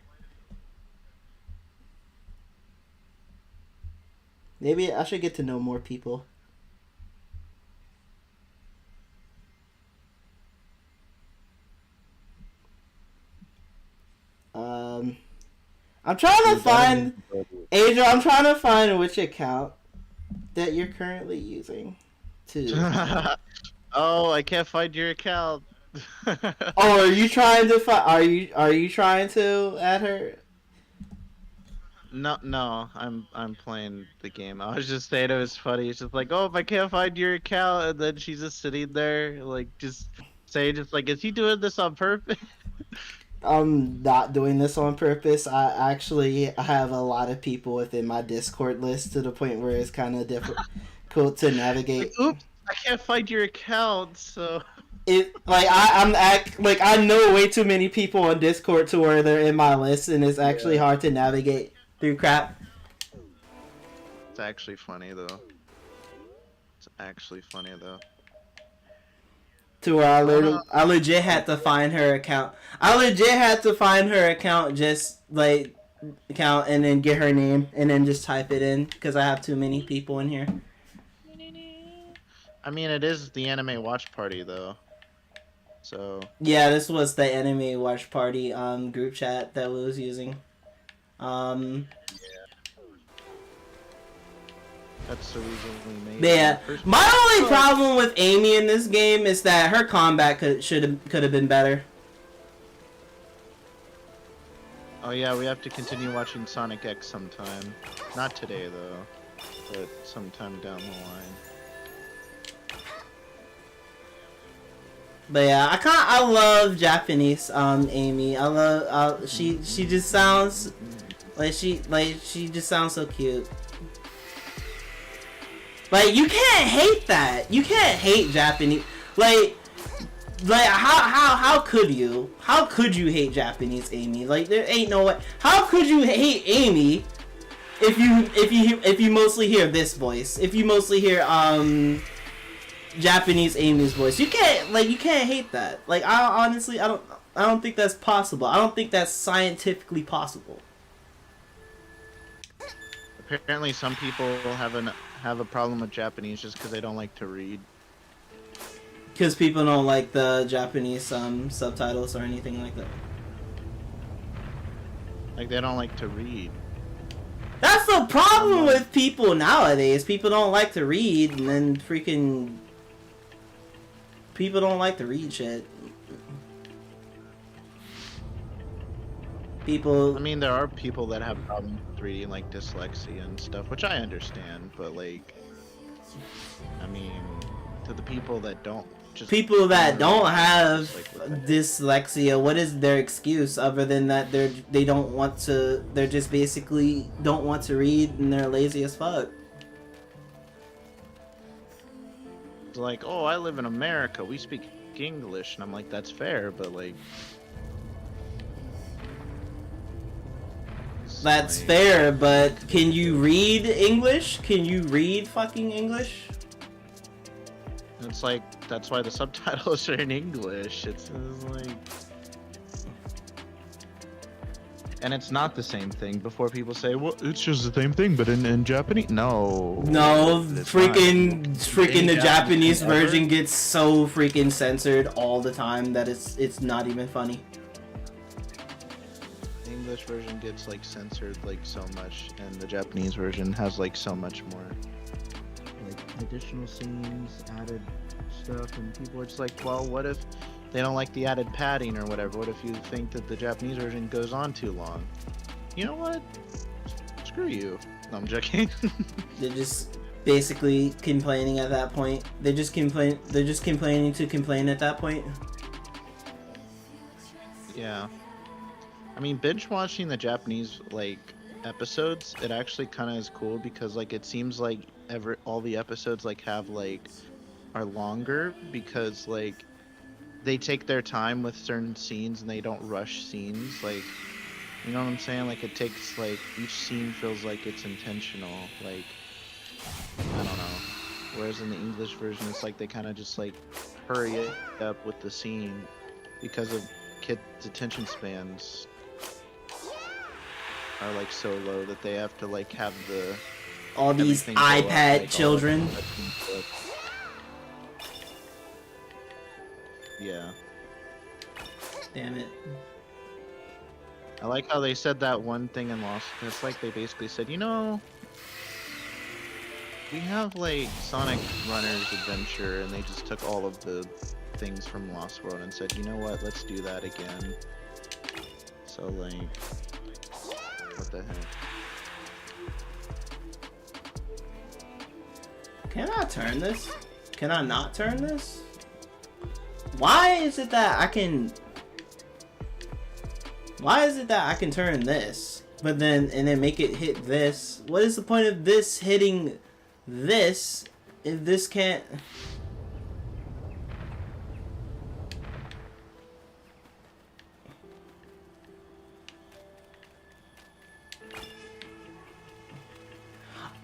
Maybe I should get to know more people. I'm trying to find... Adrian, I'm trying to find which account that you're currently using. Oh, I can't find your account. Oh, are you trying to find... Are you trying to add her? No, I'm playing the game. I was just saying it was funny. It's just like, oh, if I can't find your account, and then she's just sitting there, like, just saying, just like, is he doing this on purpose? I'm not doing this on purpose. I actually have a lot of people within my Discord list to the point where it's kind of difficult to navigate. Like, oops, I can't find your account, so... I know way too many people on Discord to where they're in my list, and it's actually hard to navigate through crap. It's actually funny though. To where I legit had to find her account. I legit had to find her account, just like account, and then get her name, and then just type it in because I have too many people in here. I mean, it is the anime watch party though. So Yeah, this was the anime watch party group chat that we was using. that's the reason we made. Yeah, my only problem with Amy in this game is that her combat could have been better. Oh yeah, we have to continue watching Sonic X sometime. Not today though, but sometime down the line. But yeah, I love Japanese Amy. I love she just sounds like she just sounds so cute. Like you can't hate that. You can't hate Japanese. Like how could you? How could you hate Japanese Amy? Like there ain't no way. How could you hate Amy if you mostly hear this voice? If you mostly hear Japanese Amy's voice, you can't hate that. Like I don't think that's possible. I don't think that's scientifically possible. Apparently, some people have a problem with Japanese just because they don't like to read. Because people don't like the Japanese subtitles or anything like that. Like they don't like to read. That's the problem with people nowadays. People don't like to read, and then freaking people don't like to read shit. People. I mean, there are people that have problems with reading, like dyslexia and stuff, which I understand. But like, I mean, to the people that don't. People that don't have dyslexia, what is their excuse other than that they don't want to, they're just basically don't want to read and they're lazy as fuck? It's like, oh, I live in America, we speak English, and I'm like, that's fair, but like that's fair, but can you read English? Can you read fucking English? It's like, that's why the subtitles are in English. It's like... And it's not the same thing. Before people say, well, it's just the same thing, but in Japanese? No. No, freaking the Japanese version gets so freaking censored all the time that it's not even funny. The English version gets like censored like so much, and the Japanese version has like so much more. Like additional scenes, added stuff, and people are just like, well, what if they don't like the added padding or whatever? What if you think that the Japanese version goes on too long? You know what? Screw you. No, I'm joking. They're just basically complaining at that point. They're just complaining to complain at that point. Yeah. I mean, binge watching the Japanese like episodes, it actually kind of is cool because like it seems like all the episodes like have like are longer because like they take their time with certain scenes and they don't rush scenes, like, you know what I'm saying? Like it takes like each scene feels like it's intentional, like I don't know. Whereas in the English version it's like they kind of just like hurry it up with the scene because of kids' attention spans are like so low that they have to like have all these iPad like, children. Yeah. Damn it. I like how they said that one thing in Lost. It's like they basically said, you know, we have like Sonic Runners Adventure, and they just took all of the things from Lost World and said, you know what, let's do that again. So like, what the heck? Can I turn this? Can I not turn this? Why is it that I can... Why is it that I can turn this, but then make it hit this? What is the point of this hitting this if this can't...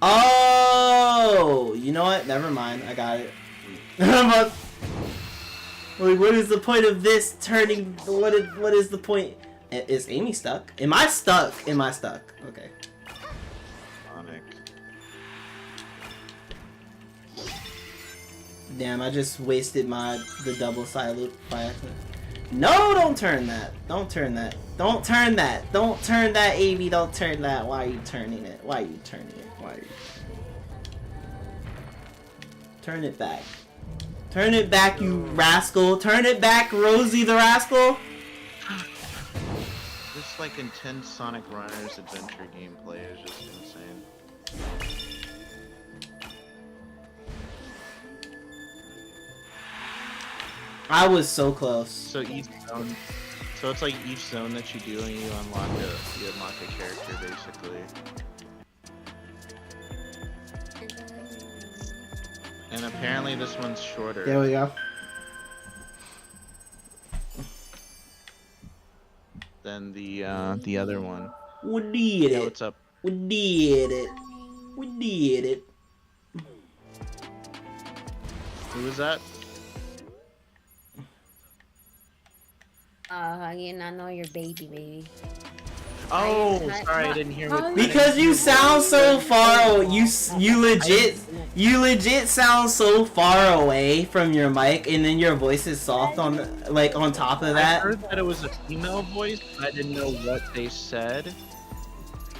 Oh, you know what? Never mind. I got it. Like, what is the point of this turning? What is the point? Is Amy stuck? Am I stuck? Am I stuck? Okay. Sonic. Damn, I just wasted the double side loop by accident. No, don't turn that. Don't turn that. Don't turn that. Don't turn that, AV. Don't turn that. Why are you turning it? Why are you turning it? Why are you... Turn it back. Turn it back, you rascal. Turn it back, Rosie the rascal. This like intense Sonic Runners adventure gameplay is just insane. I was so close. So each zone, so it's like each zone that you do and you unlock a character basically. And apparently this one's shorter. There we go. Than the other one. We did Yeah, it. what's up? We did it. We did it. Who was that? Again, I know your baby. Oh, sorry, I didn't hear what. Because you sound so far. You legit sound so far away from your mic, and then your voice is soft on top of I that. heard that it was a female voice. But I didn't know what they said.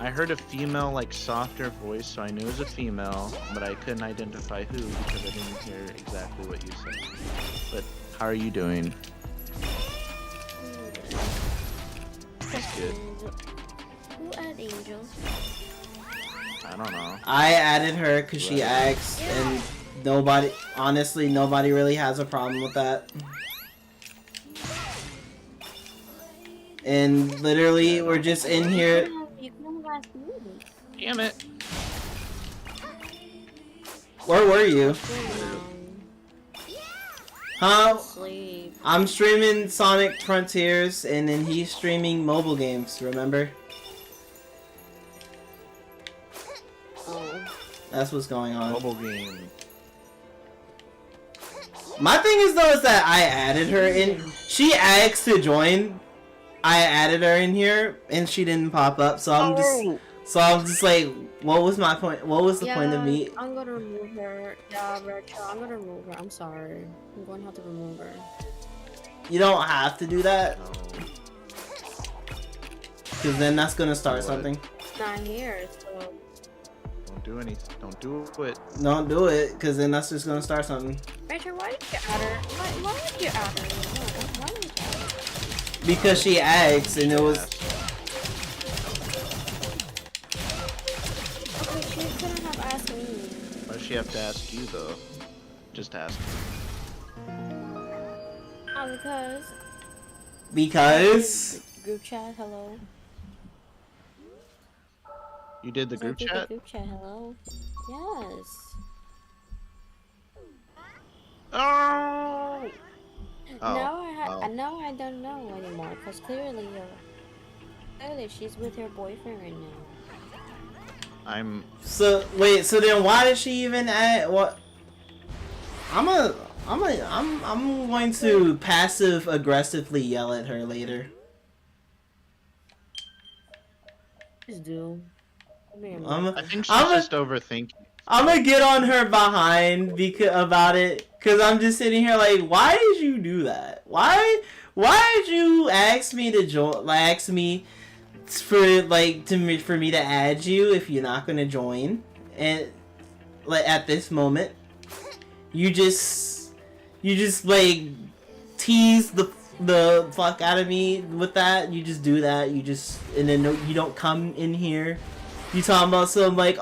I heard a female, like, softer voice, so I knew it was a female, but I couldn't identify who because I didn't hear exactly what you said. But how are you doing? That's good. Who added Angel? I don't know. I added her because she asked, and honestly, nobody really has a problem with that. And literally, we're just in here. Damn it. Where were you? Huh? Sleep. I'm streaming Sonic Frontiers, and then he's streaming mobile games, remember? Oh. That's what's going on. Mobile game. My thing is that I added her in. She asked to join. I added her in here, and she didn't pop up. So I'm just like, what was my point? What was the point of me? I'm gonna remove her. Yeah, Retro, I'm gonna remove her. I'm sorry. I'm going to have to remove her. You don't have to do that, because then that's gonna start something. It's not here, so. Don't do anything. Don't do it. Don't do it, because then that's just gonna start something. Retro, why did you add her? Why did you add her? Why did you add her? Because she asked, and it was. Okay, she couldn't have asked me. Why does she have to ask you though? Just ask. Oh, Because. Group chat, hello. You did the So I group did chat? The group chat, hello. Yes. Oh! Now I don't know anymore because clearly she's with her boyfriend right now. So wait. So then, why did she even add what? I'm going to passive aggressively yell at her later. Just do. I think she's just overthinking. I'm gonna get on her behind about it, cause I'm just sitting here like, why did you do that? Why did you ask me to join? Ask me for me to add you if you're not gonna join? And like at this moment, you just like tease the fuck out of me with that. You just do that. And then you don't come in here. You talking about something like,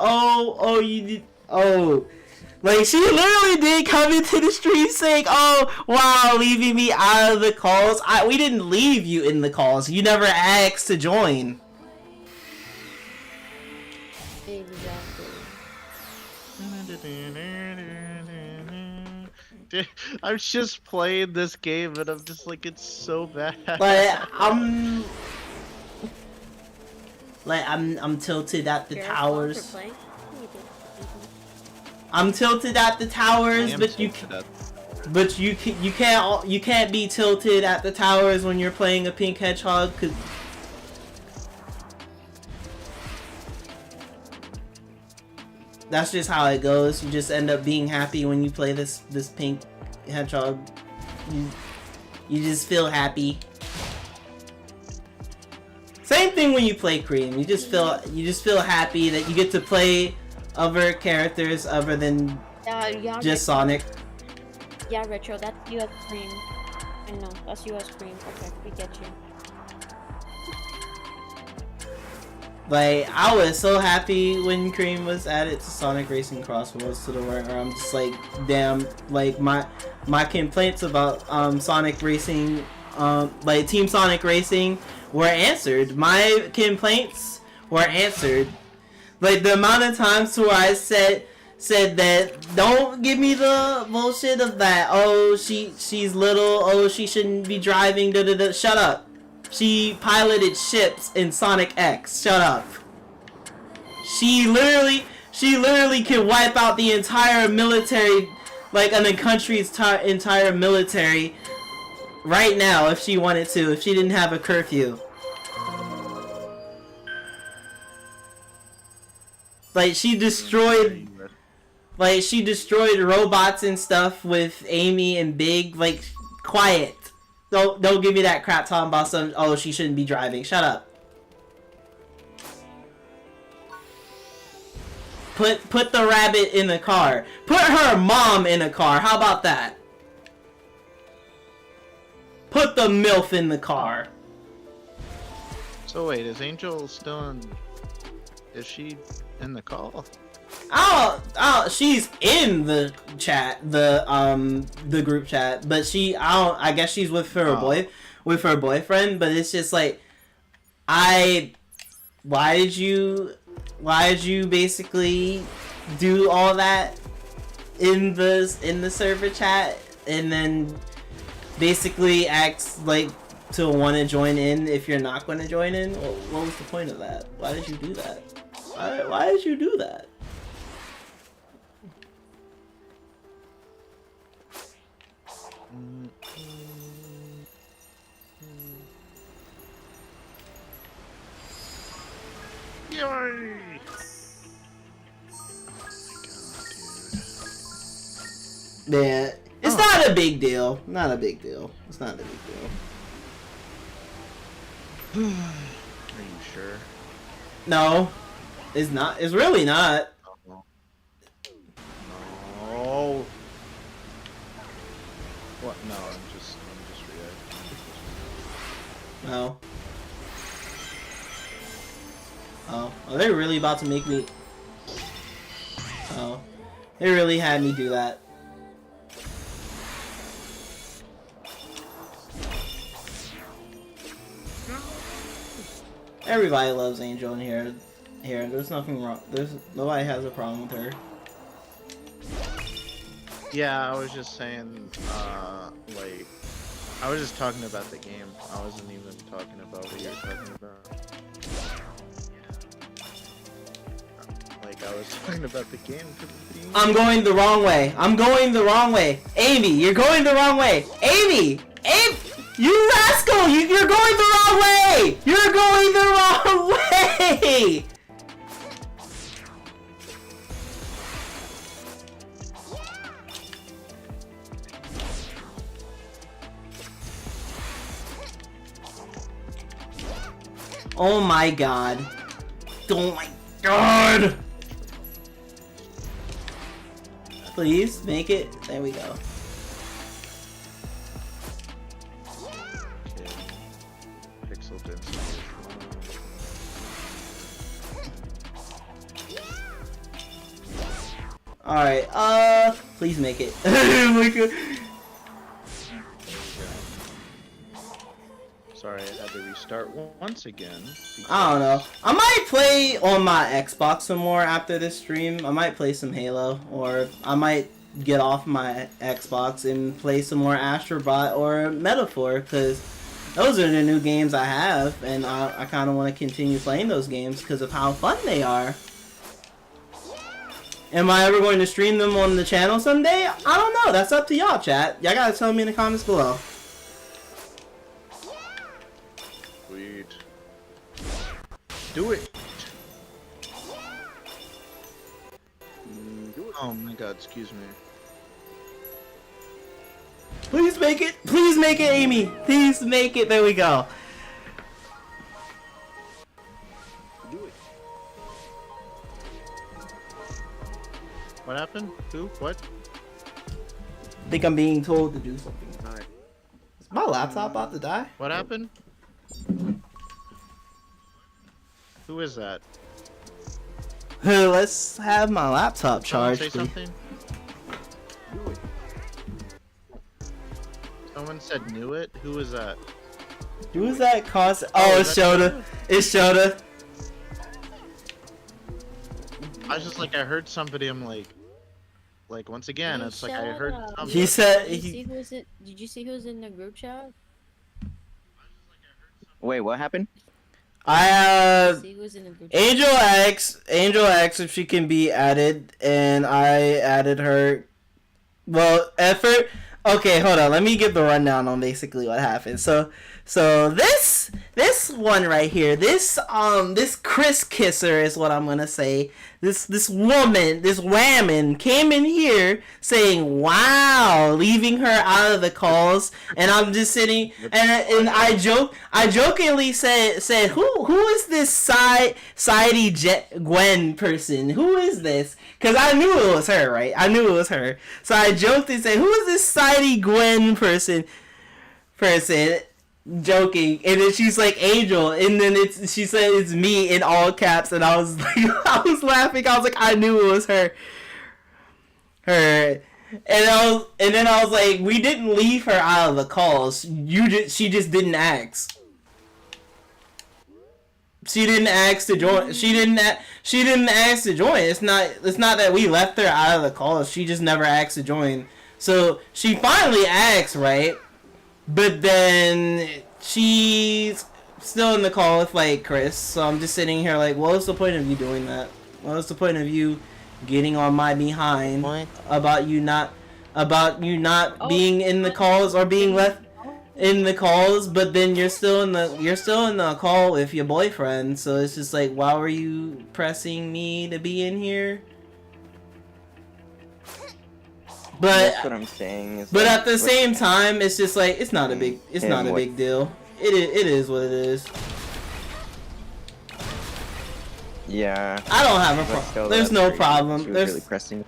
like she literally did come into the stream saying, "Oh, wow, leaving me out of the calls." We didn't leave you in the calls. You never asked to join. Exactly. Dude, I've just played this game and I'm just like, it's so bad. But I'm tilted at the towers. I'm tilted at the towers, but you can't be tilted at the towers when you're playing a pink hedgehog. Cause that's just how it goes. You just end up being happy when you play this pink hedgehog. You just feel happy. Same thing when you play Cream. You just feel happy that you get to play other characters other than Yeah, just Sonic. Yeah, Retro, that's US Cream. I know, that's US Cream. Okay, we get you. Like, I was so happy when Cream was added to Sonic Racing Cross Worlds to the where I'm just like, damn, like my complaints about Sonic Racing, like Team Sonic Racing were answered. My complaints were answered. Like the amount of times where I said that don't give me the bullshit of that. Oh, she's little. Oh, she shouldn't be driving. Da da da. Shut up. She piloted ships in Sonic X. Shut up. She literally can wipe out the entire military, like a country's entire military, right now if she wanted to. If she didn't have a curfew. Like she destroyed robots and stuff with Amy and Big. Like, quiet. Don't give me that crap talking about some. Oh, she shouldn't be driving. Shut up. Put the rabbit in the car. Put her mom in a car. How about that? Put the MILF in the car. So wait, is Angel still in? Is she in the call? Oh, she's in the chat, the group chat, but I guess she's with her boyfriend, but it's just like, why did you basically do all that in the server chat, and then basically act like to want to join in if you're not going to join in? What was the point of that? Why did you do that? Why did you do that? Yay! Yeah, it's not a big deal. Not a big deal. It's not a big deal. Are you sure? No, it's not. It's really not. No. What? No, I'm just reacting. No. Oh, are they really about to make me? Oh, they really had me do that. Everybody loves Angel in here. There's nothing wrong. Nobody has a problem with her. Yeah, I was just saying, like, I was just talking about the game. I wasn't even talking about what you're talking about. Like, I was talking about the game. I'm going the wrong way. I'm going the wrong way. Amy, you're going the wrong way. Amy! You rascal! You're going the wrong way! You're going the wrong way! Oh my god. Oh my god! Please, make it. There we go. Okay. Pixel density. Alright, please make it. Oh my god. Sorry, I had to restart once again. I don't know. I might play on my Xbox some more after this stream. I might play some Halo, or I might get off my Xbox and play some more Astrobot or Metaphor, because those are the new games I have, and I kind of want to continue playing those games because of how fun they are. Am I ever going to stream them on the channel someday? I don't know. That's up to y'all, chat. Y'all gotta tell me in the comments below. Sweet. Do it. Oh my god, excuse me. Please make it. Please make it, Amy. Please make it. There we go. What happened? Who? What? I think I'm being told to do something. Alright. Is my laptop about to die? What happened? Who is that? Let's have my laptop Someone charged. say something? Someone said knew it? Who was that? Who is that cost? Oh, it's Shota. It's Shota. I was just like, I heard somebody, I'm like once again, Hey, it's like I heard Shota. somebody. He said Did you see who's in the group chat? Wait, what happened? I See who's in the group chat? Angel X if she can be added, and I added her. Well, effort. Okay, hold on. Let me give the rundown on basically what happened. So this one right here, this Chris Kisser is what I'm gonna say. This woman, this whammon came in here saying, "Wow," leaving her out of the calls, and I'm just sitting and I jokingly said, "Who is this Sidey Gwen person? Who is this?" Because I knew it was her, right? I knew it was her. So I joked and said, "Who is this Sidey Gwen person?" Joking, and then she's like Angel, and then she said it's me in all caps, and I was like, I was laughing. I was like, I knew it was her. And then I was like, we didn't leave her out of the calls. She just didn't ask. She didn't ask to join. She didn't ask to join. It's not that we left her out of the calls. She just never asked to join. So she finally asked, right? But then she's still in the call with like Chris, so I'm just sitting here like, what's the point of you doing that? What's the point of you getting on my behind about you not being in the calls or being left in the calls, but then you're still in the call with your boyfriend, so it's just like, why were you pressing me to be in here? But that's what I'm saying. But at the same time, it's just like it's not a big deal. It is what it is. Yeah. I don't have a problem. There's no problem. Really pressing.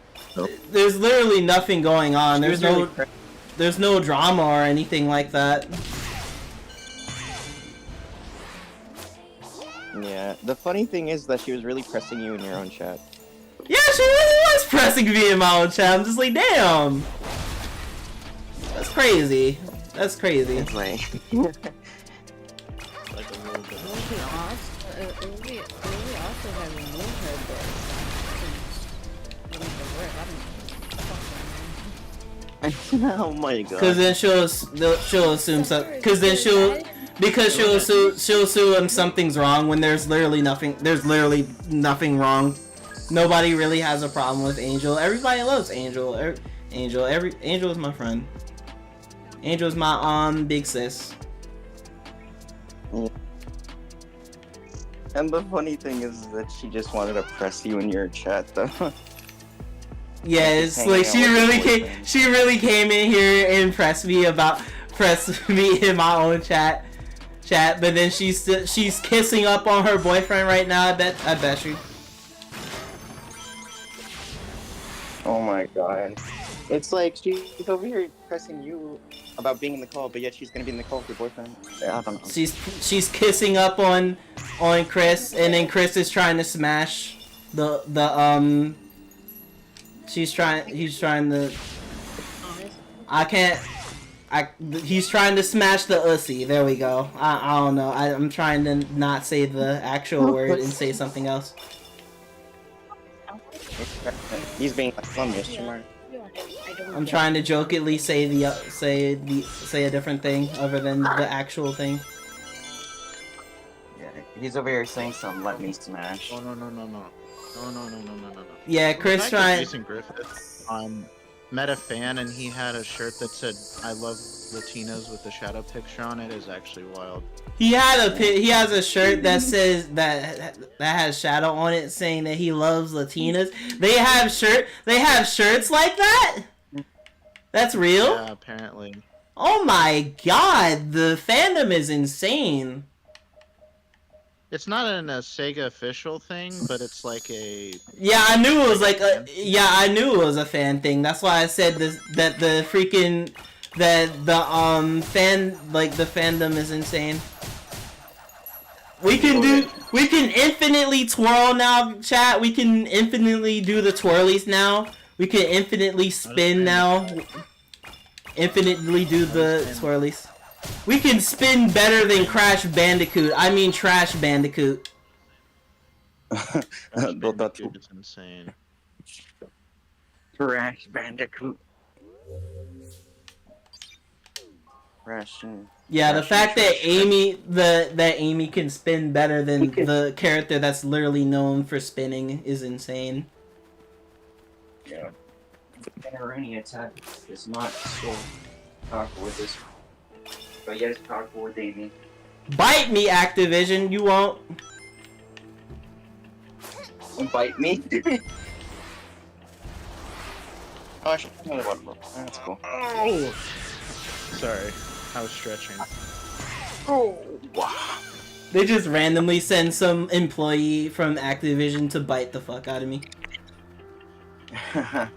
There's literally nothing going on. There's no drama or anything like that. Yeah. The funny thing is that she was really pressing you in your own chat. Yeah, she really was pressing me in my own chat. I'm just like, damn. That's crazy. That's crazy. It's like... Like a little bit. We also have removed her, but oh my god. Because then she'll assume something. Because she'll assume something's wrong when there's literally nothing wrong. Nobody really has a problem with Angel. Everybody loves Angel. Angel is my friend. Angel is my big sis. And the funny thing is that she just wanted to press you in your chat, though. Yeah, it's like she really came in here and pressed me in my own chat. But then she's kissing up on her boyfriend right now. I bet you. Oh my god. It's like she's over here pressing you about being in the call, but yet she's gonna be in the call with your boyfriend. I don't know. She's kissing up on Chris, and then Chris is trying to smash he's trying to he's trying to smash the ussy. There we go. I don't know. I'm trying to not say the actual word and say something else. He's being a missionary. I'm trying to jokingly say a different thing other than the actual thing. Yeah, he's over here saying something. Let me smash. Oh no. Yeah, Chris trying. Jason Griffith met a fan and he had a shirt that said "I love Latinos" with the shadow picture on it is actually wild. He has a shirt that says that has shadow on it saying that he loves Latinas. They have shirts like that? That's real? Yeah, apparently. Oh my god, the fandom is insane. It's not a Sega official thing, but it's like a... Yeah, I knew it was like a... Yeah, I knew it was a fan thing. That's why I said this, that the freaking... That the, fan... Like, the fandom is insane. We can infinitely twirl now, chat. We can infinitely do the twirlies now. We can infinitely spin now. Infinitely do the twirlies. We can spin better than Crash Bandicoot. I mean Trash Bandicoot. Bandicoot is insane. Crash Bandicoot. Yeah, the fact that Amy can spin better than the character that's literally known for spinning is insane. Yeah. Any attack is not so powerful with this. But yet it's powerful with Amy. Bite me, Activision, you won't. Bite me? Oh, I should put another one. That's cool. Oh! Sorry, I was stretching. Oh, wow. They just randomly send some employee from Activision to bite the fuck out of me. To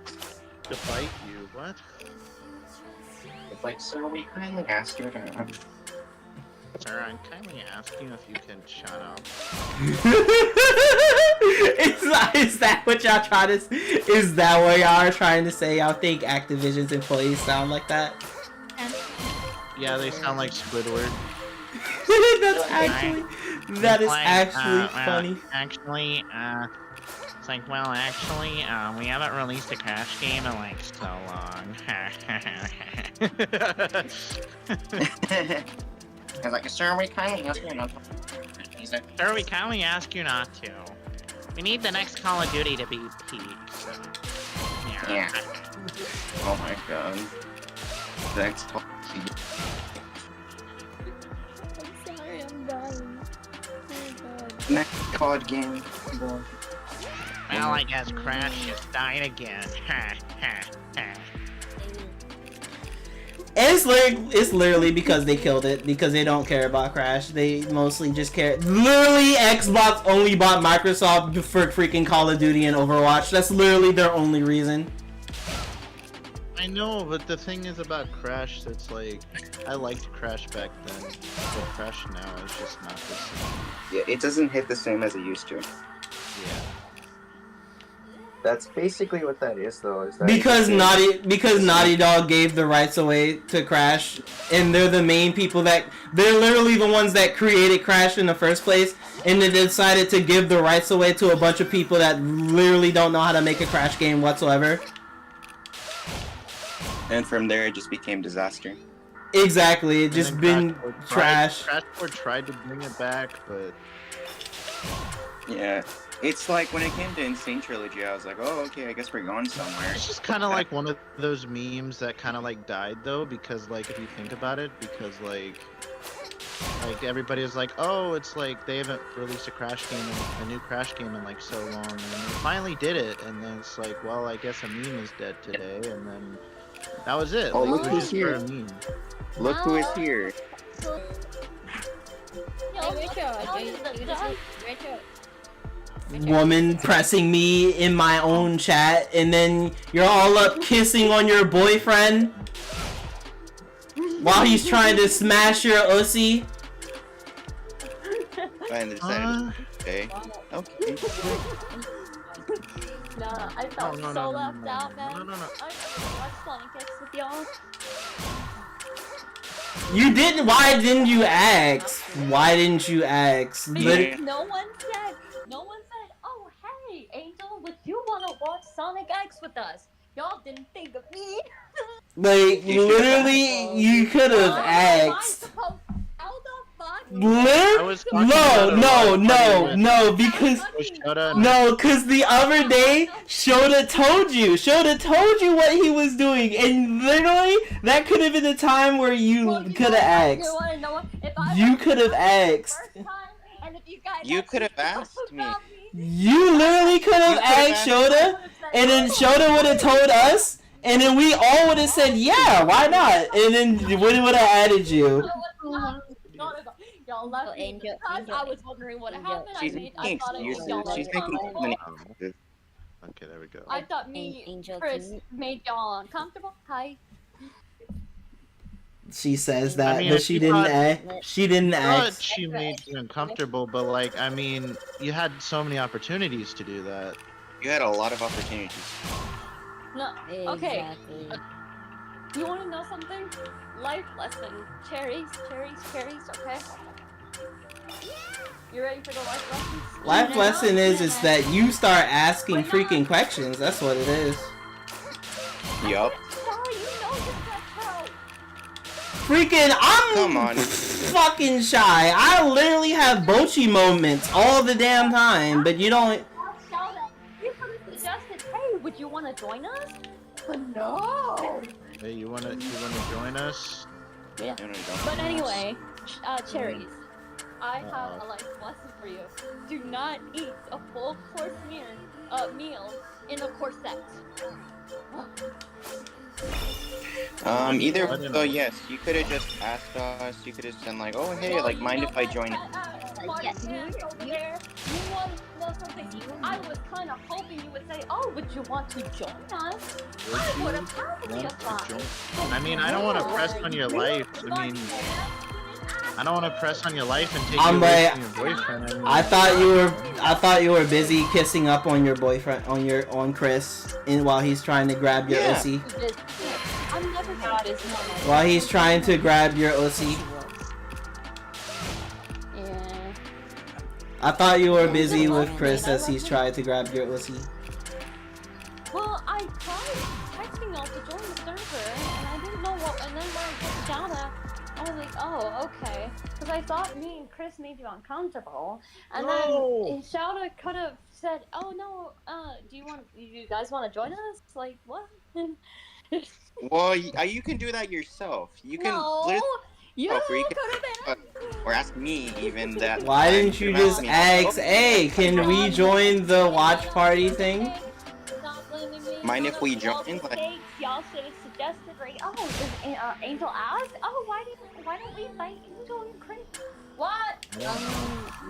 bite you? What? It's like, sir, we kindly ask you to... Sir, I'm kindly asking if you can shut up. Is that what y'all trying to... Is that what y'all are trying to say? Y'all think Activision's employees sound like that? Yeah, they sound like Squidward. That is actually funny. Actually, it's like, well, actually, we haven't released a Crash game in like so long. I was like, sir, we kindly ask you not to. He's like, Sir, we kindly ask you not to. We need the next Call of Duty to be peak, so... yeah. Oh my god. Thanks. I'm sorry, I'm dying. Oh god. Next COD game. Well, I guess Crash just died again. And it's literally because they killed it, because they don't care about Crash. They mostly just care. Literally, Xbox only bought Microsoft for freaking Call of Duty and Overwatch. That's literally their only reason. I know, but the thing is about Crash, it's like, I liked Crash back then, but Crash now is just not the same. Yeah, it doesn't hit the same as it used to. Yeah. That's basically what that is, though. Is that Because Naughty Dog gave the rights away to Crash, and they're the main people they're literally the ones that created Crash in the first place, and they decided to give the rights away to a bunch of people that literally don't know how to make a Crash game whatsoever. And from there, it just became disaster. Exactly, it just been trash. Crash 4 tried to bring it back, but... Yeah. It's like when it came to Insane Trilogy, I was like, oh, okay, I guess we're going somewhere. It's just kind of like one of those memes that kind of like died though, because like if you think about it, because like everybody is like, oh, it's like they haven't released a new Crash game in like so long, and they finally did it, and then it's like, well, I guess a meme is dead today, and then that was it. Oh, like, look it was who's just here! for a meme. Look who is here! Woman pressing me in my own chat, and then you're all up kissing on your boyfriend while he's trying to smash your ussy. I decided okay. Okay. Nah, I felt so left out, man. No. I watched Sonic X with y'all. You didn't. Why didn't you ask? Why didn't you ask? Because no one said, oh hey, Angel, would you wanna watch Sonic X with us? Y'all didn't think of me. Like, literally, you could have asked. How the fuck was talking about a No, party with- because with Shota and- no, because the other day Shota told you what he was doing, and literally that could have been the time where you Well, could have asked. You wanna know what? If I You was could have asked. first time, and if you guys You actually could have spoke asked me. about You literally could have You could've asked asked- Shota, and then Shota would have told us, and then we all would have said, yeah, why not? And then we would have added you. Y'all left me Angel, because Angel, I was wondering what Angel. happened. She's I making thought it was excuses. y'all. She's making too many excuses. Okay, there we go. I thought me, Angel, Chris, can you- made y'all uncomfortable. Hi. She says that, I mean, but if she you didn't thought- ask. She didn't I thought ask. she made you uncomfortable, but like, I mean, you had so many opportunities to do that. You had a lot of opportunities. No. Okay. Exactly. You want to know something? Life lesson. Cherries. Okay. You ready for the life lessons? Life lesson is that you start asking freaking questions. That's what it is. Yup. Sorry, you know this retro. Freaking, I'm Come on. fucking shy. I literally have Bochi moments all the damn time, but you don't. You could have suggested, hey, would you want to join us? But no. Hey, you wanna join us? Yeah. No, no, don't. But anyway, cherries. I have a life lesson for you. Do not eat a full course meal in a corset. Either so yes, you could have just asked us. You could have said like, oh hey, like mind if I join? Yes, you want to know something? I was kind of hoping you would say, oh, would you want to join us? I would have happily applied. I mean, I don't want to press on your life. I mean, I don't want to press on your life and take you away from your boyfriend. I mean, I thought you were busy kissing up on your boyfriend, on Chris, while he's trying to grab your Yeah. ussy. I'm never been busy. While he's trying to grab your ussy. Yeah. I thought you were busy with Chris as he's trying to grab your ussy. Well, I tried texting y'all to join the server, and I didn't know what. And then when I put down that, I was like, oh, okay, because I thought me and Chris made you uncomfortable, and then Shouta could have said, oh no, do you guys want to join us? Like what? Well, you can do that yourself. You can. No, you Oh, freak. could have been. Or ask me even that. Why didn't you just me. ask, hey, can we join the watch party thing? Stop blaming me. Mind if we Y'all join? Like, mistakes, y'all should have suggested, right? Oh, does Angel ask? Oh, why don't we invite Angel and Chris? What?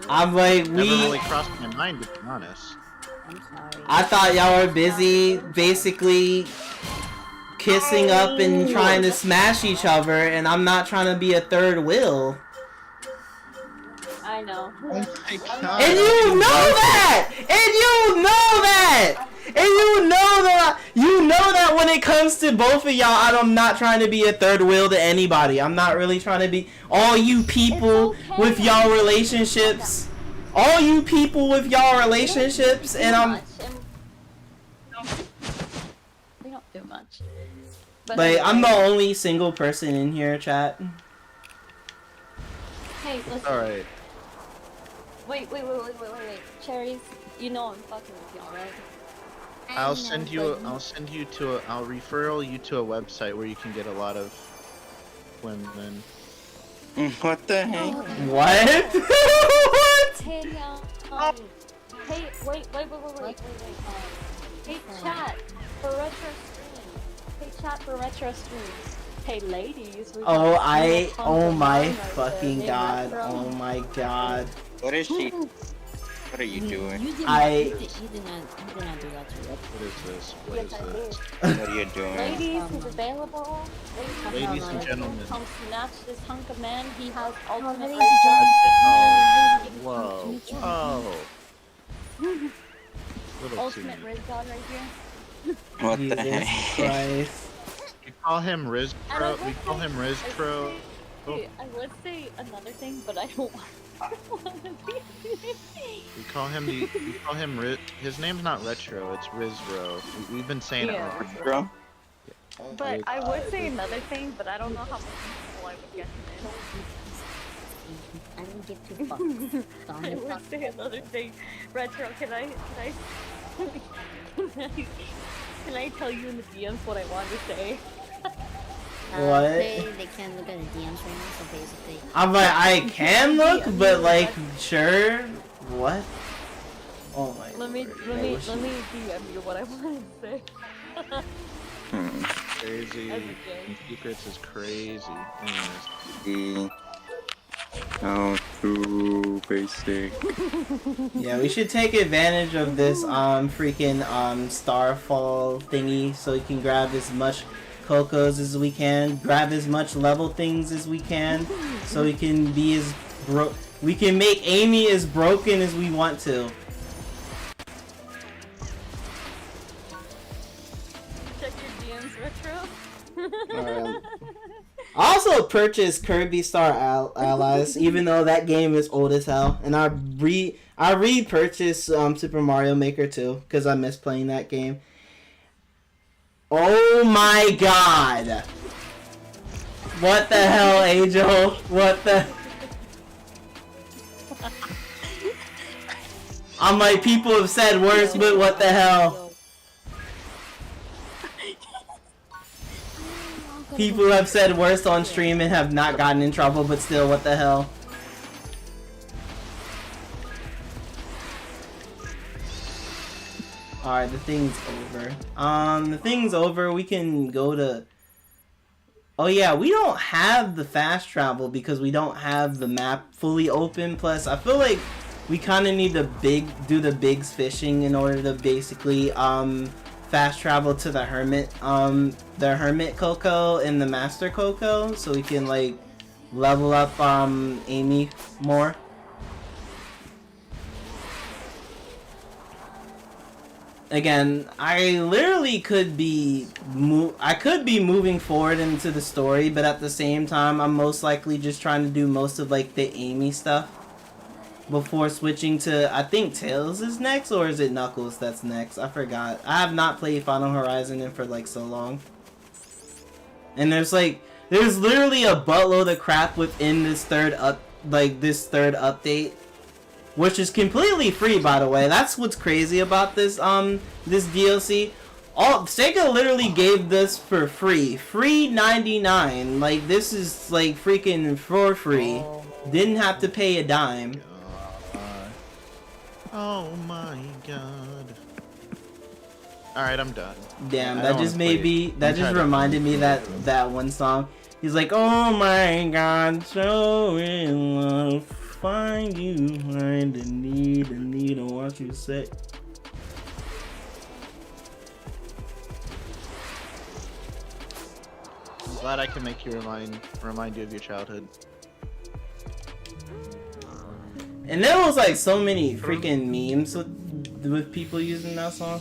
I'm like, never really crossed my mind, to be honest. I'm sorry. I thought y'all were busy basically kissing up and trying to smash each other, and I'm not trying to be a third wheel. I know. Oh my god. And you know that! And you know that! And you know that when it comes to both of y'all, I'm not trying to be a third wheel to anybody. I'm not really trying to be all you people with y'all relationships. All you people with y'all relationships, and I'm We don't do much. But like, I'm the anyway. only single person in here, chat. Hey, listen. Alright. Wait. Cherries, you know I'm fucking with y'all, right? I'll refer you to a website where you can get a lot of women. what the heck? What? What? Hey, hey, wait. Hey, chat for retro streams. Hey, chat for retro streams. Hey, ladies. we Oh, got some oh my right there. fucking Hey, god. retro. Oh my god. What is she? What are you doing? You did I- not do that to us. What is this? What Yes, is I this? What are you doing? Ladies, he's available. Ladies and gentlemen. Come snatch this hunk of man. He has ultimate ladies red Oh, whoa. Oh. Little too ultimate many. red god right here. What the Jesus heck? Christ. We call him And I Rizpro. We would call say- him Rizpro. I would say another thing, but I don't want to be. We call him his name's not Retro, it's Rizro. We've been saying Yeah. it wrong. Bro? But I would say another thing, but I don't know how much people I would get give two fucks. I would say another thing. Retro, can I can I tell you in the DMs what I want to say? What? They can't look at the DMs right now, so basically. I'm like, I can look, but like, sure. What? Oh my. Let me DM you what I want to say. Crazy. As a game. Secrets is crazy. The how to basic. Yeah, we should take advantage of this freaking starfall thingy so we can grab as much Cocos as we can, grab as much level things as we can, so we can be as we can make Amy as broken as we want to. Check your DMs, Retro. I also purchased Kirby Star Allies, even though that game is old as hell, and I repurchased Super Mario Maker 2 because I miss playing that game. Oh my god! What the hell, Angel? What the? I'm like, people have said worse, but what the hell? People have said worse on stream and have not gotten in trouble, but still, what the hell? Alright, the thing's over. The thing's over. We can go to... Oh yeah, we don't have the fast travel because we don't have the map fully open. Plus, I feel like we kind of need to do the bigs fishing in order to basically fast travel to the hermit Coco and the master Coco, so we can like level up Amy more. Again, I literally could be moving forward into the story, but at the same time, I'm most likely just trying to do most of like the Amy stuff before switching to, I think Tails is next, or is it Knuckles that's next? I forgot. I have not played Final Horizon in for like so long. And there's literally a buttload of crap within this third update, which is completely free, by the way. That's what's crazy about this this DLC. Sega literally gave this for free 99. Like, this is like freaking for free. Didn't have to pay a dime. Oh my god. Alright, I'm done. Damn, that just reminded me that one song. He's like, oh my god, so in love, find you, find the need of what you say. I'm glad I can make you remind you of your childhood. And there was like so many freaking memes with people using that song.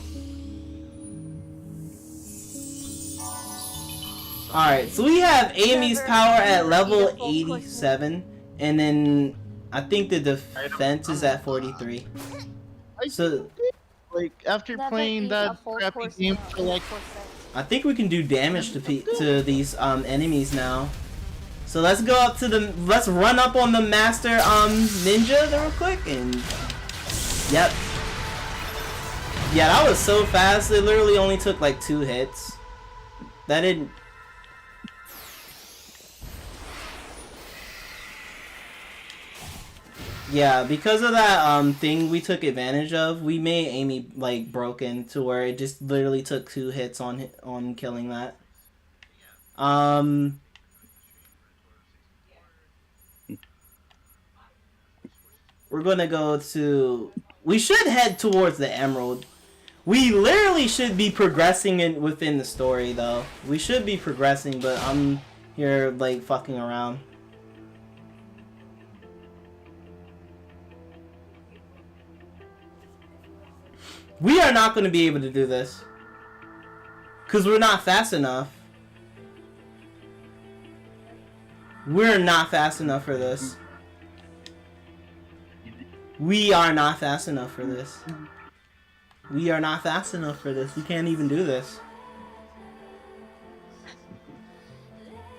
Alright, so we have Amy's power at level 87, and then I think the defense is at 43. So, like, after playing that crappy game for like... I think we can do damage to these enemies now. So let's go up to let's run up on the master ninja real quick, and yep. Yeah, that was so fast. It literally only took like 2 hits. That didn't... Yeah, because of that thing we took advantage of, we made Amy like broken to where it just literally took 2 hits on killing that. We're gonna go to... We should head towards the Emerald. We literally should be progressing within the story, though. We should be progressing, but I'm here, like, fucking around. We are not gonna be able to do this. Because we're not fast enough. We're not fast enough for this. We are not fast enough for this. We are not fast enough for this. We can't even do this.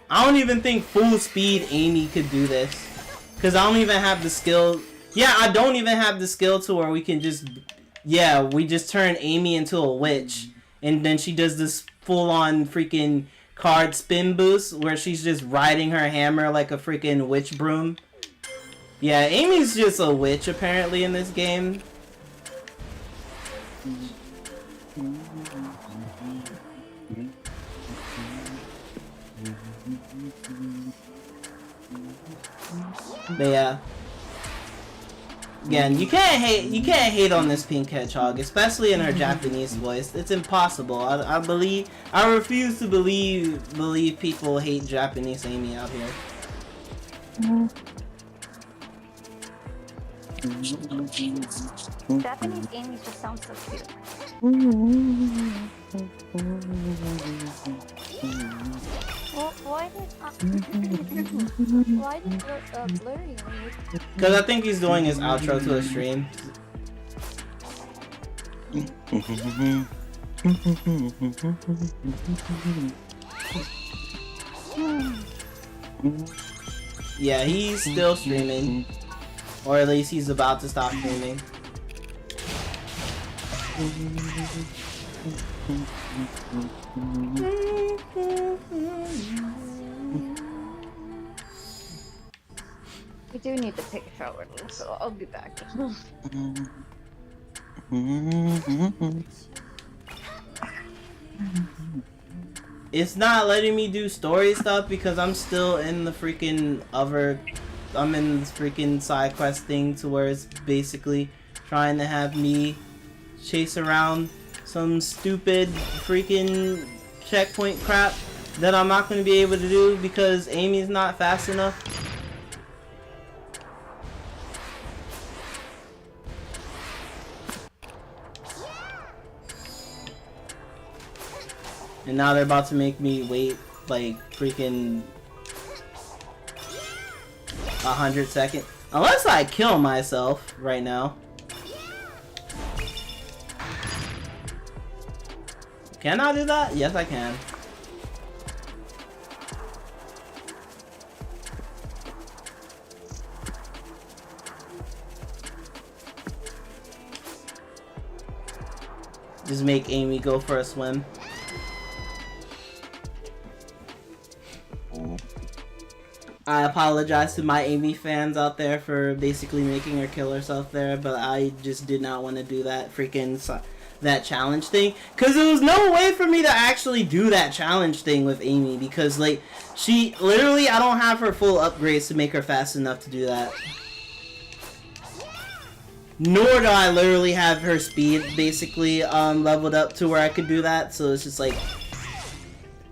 I don't even think full speed Amy could do this. Because I don't even have the skill. Yeah, I don't even have the skill to where we can just... Yeah, we just turn Amy into a witch. And then she does this full-on freaking card spin boost where she's just riding her hammer like a freaking witch broom. Yeah, Amy's just a witch apparently in this game. But yeah. Again, you can't hate on this pink hedgehog, especially in her Japanese voice. It's impossible. I refuse to believe people hate Japanese Amy out here. Japanese Amy just sounds so cute. Well, why did Blurry leave? Because I think he's doing his outro to a stream. Yeah, he's still streaming. Or at least he's about to stop streaming. We do need to take a shower, so I'll be back. It's not letting me do story stuff because I'm still in the freaking I'm in this freaking side quest thing to where it's basically trying to have me chase around some stupid freaking checkpoint crap that I'm not going to be able to do because Amy's not fast enough. And now they're about to make me wait like freaking 100 seconds. Unless I kill myself right now. Can I do that? Yes, I can. Just make Amy go for a swim. I apologize to my Amy fans out there for basically making her kill herself there, but I just did not want to do that that challenge thing, because there was no way for me to actually do that challenge thing with Amy, because like she literally, I don't have her full upgrades to make her fast enough to do that. Nor do I literally have her speed basically leveled up to where I could do that, so it's just like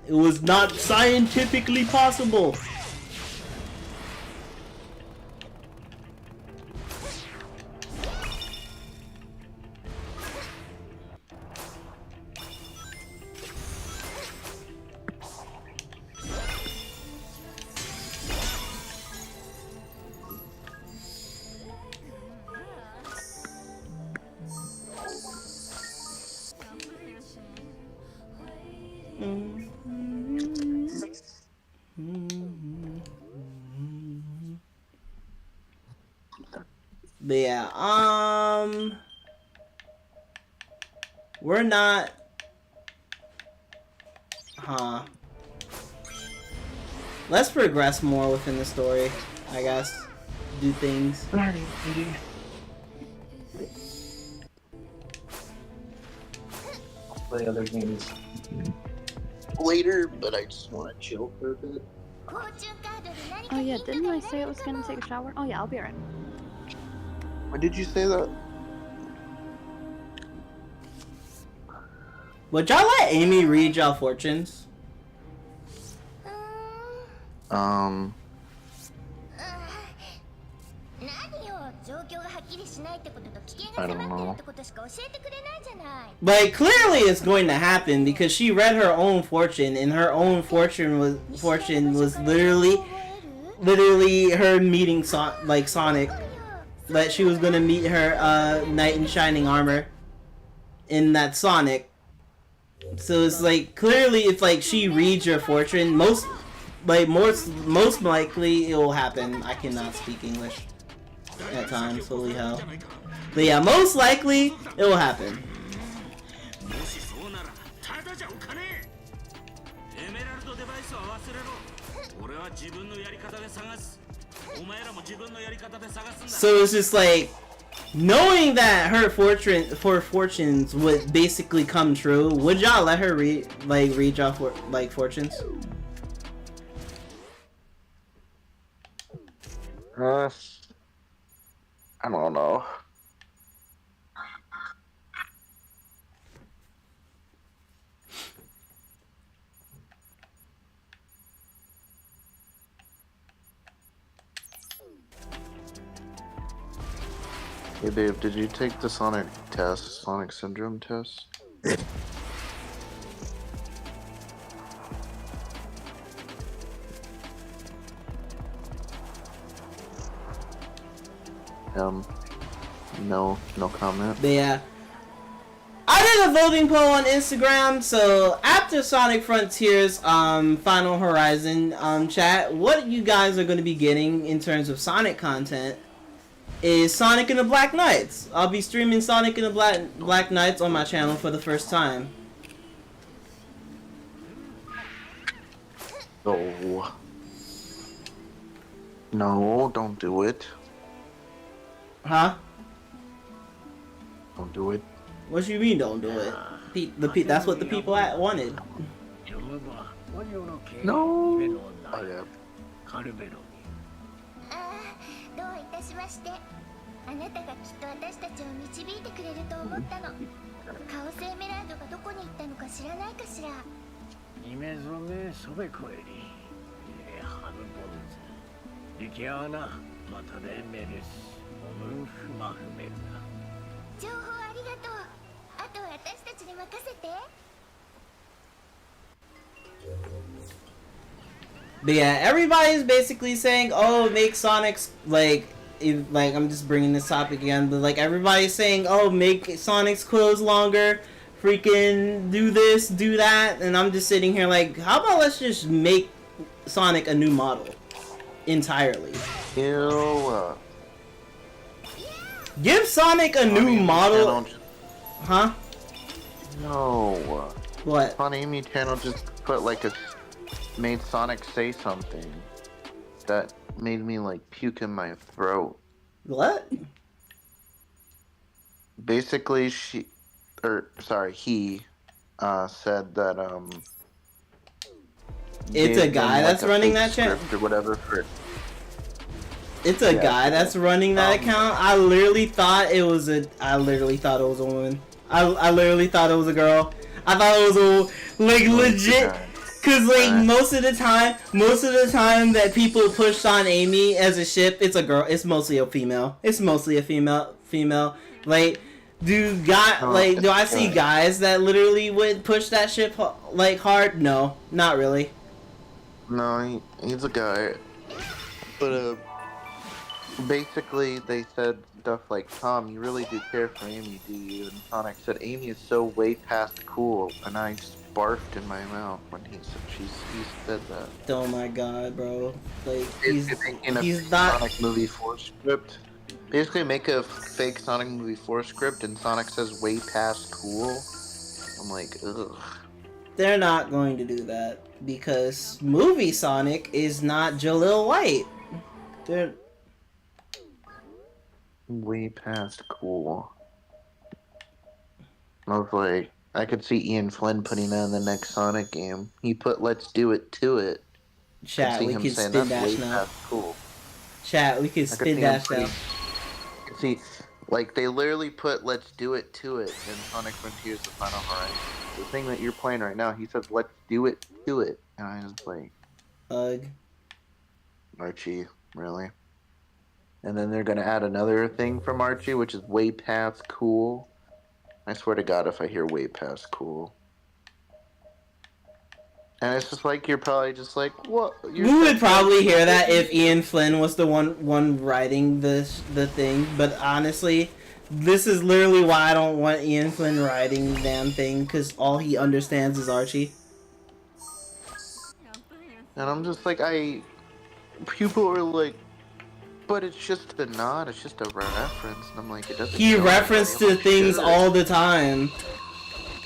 it was not scientifically possible. But yeah, we're not, let's progress more within the story, I guess, do things. Play other games later, but I just want to chill for a bit. Oh yeah, didn't I say I was gonna take a shower? Oh yeah, I'll be right. When did you say that? Would y'all let Amy read y'all fortunes? I don't know. But clearly it's going to happen because she read her own fortune, and her own fortune was literally her meeting Sonic. That she was gonna meet her knight in shining armor in that Sonic. So it's like clearly if like she reads your fortune, most like most likely it will happen. I cannot speak English at times, holy hell. But yeah, most likely it will happen. もしそうならただじゃおかねえ。エメラルドデバイスは忘れろ。俺は自分のやり方で探す。お前らも自分のやり方で探すんだ。 So it's just like knowing that her fortunes would basically come true. Would y'all let her read y'all fortunes? I don't know. Hey Dave, did you take the Sonic test, Sonic Syndrome test? No comment. But yeah, I did a voting poll on Instagram. So after Sonic Frontiers, Final Horizon, chat, what you guys are going to be getting in terms of Sonic content is Sonic and the Black Knights. I'll be streaming Sonic and the Black Knights on my channel for the first time. Oh. No, don't do it. Huh? Don't do it. What you mean don't do it? That's what the people wanted. No. Oh yeah. どういたしまして。あなたがきっと私たちを導いてくれると思ったの。カオスエメラルドがどこに行ったのか知らないかしら。イメゾメソベコエリ。ハムボルズ。リキアーナ、またでメルス。オムフマフメルナ。情報ありがとう。あとは私たちに任せて。 But yeah, everybody's basically saying, "Oh, make Sonic's like I'm just bringing this topic again." But like everybody's saying, "Oh, make Sonic's quills longer, freaking do this, do that," and I'm just sitting here like, "How about let's just make Sonic a new model entirely? Ew. Give Sonic a new model, huh?" No. What? On Amy channel just put like made Sonic say something that made me like puke in my throat. What? Basically he said that it's a guy that's running that channel or whatever for It's a guy that's running that account. I literally thought it was a woman. I literally thought it was a girl. I thought it was a legit. Cause most of the time that people push on Amy as a ship, it's a girl. It's mostly a female. It's mostly a female. Like, do I see guys that literally would push that ship like hard? No, not really. No, he's a guy. But basically they said stuff like, "Tom, you really do care for Amy, do you?" And Sonic said, "Amy is so way past cool," and I barfed in my mouth when he said that. Oh my god, bro! Like he's not Sonic movie 4 script. Basically, make a fake Sonic movie 4 script, and Sonic says way past cool. I'm like, ugh. They're not going to do that because movie Sonic is not Jalil White. They're way past cool. I was like, I could see Ian Flynn putting that in the next Sonic game. He put "Let's do it to it." Chat, we can spin dash now. Cool. Chat, we can spin dash now. See, like they literally put "Let's do it to it" in Sonic Frontiers: The Final Horizon. The thing that you're playing right now, he says "Let's do it to it," and I was like, "Ugh." Archie, really? And then they're gonna add another thing from Archie, which is way past cool. I swear to God, if I hear way past cool. And it's just like, you're probably just like, what? You would probably hear that if Ian Flynn was the one writing the thing, but honestly, this is literally why I don't want Ian Flynn writing the damn thing, because all he understands is Archie. And I'm just like, people are like, but it's just a nod, it's just a reference. And I'm like, it doesn't. He referenced to things all the time.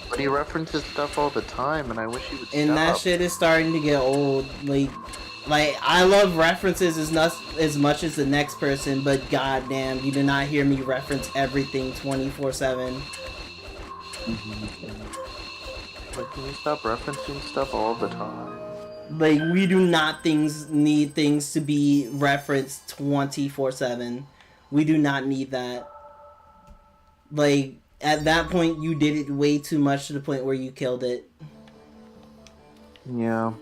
But he references stuff all the time, and I wish he would and stop. that shit is starting to get old. Like I love references as much as the next person, but goddamn, you do not hear me reference everything 24/7. Like, can you stop referencing stuff all the time? Like, we do not need things to be referenced 24/7. We do not need that. Like, at that point, you did it way too much to the point where you killed it. Yeah.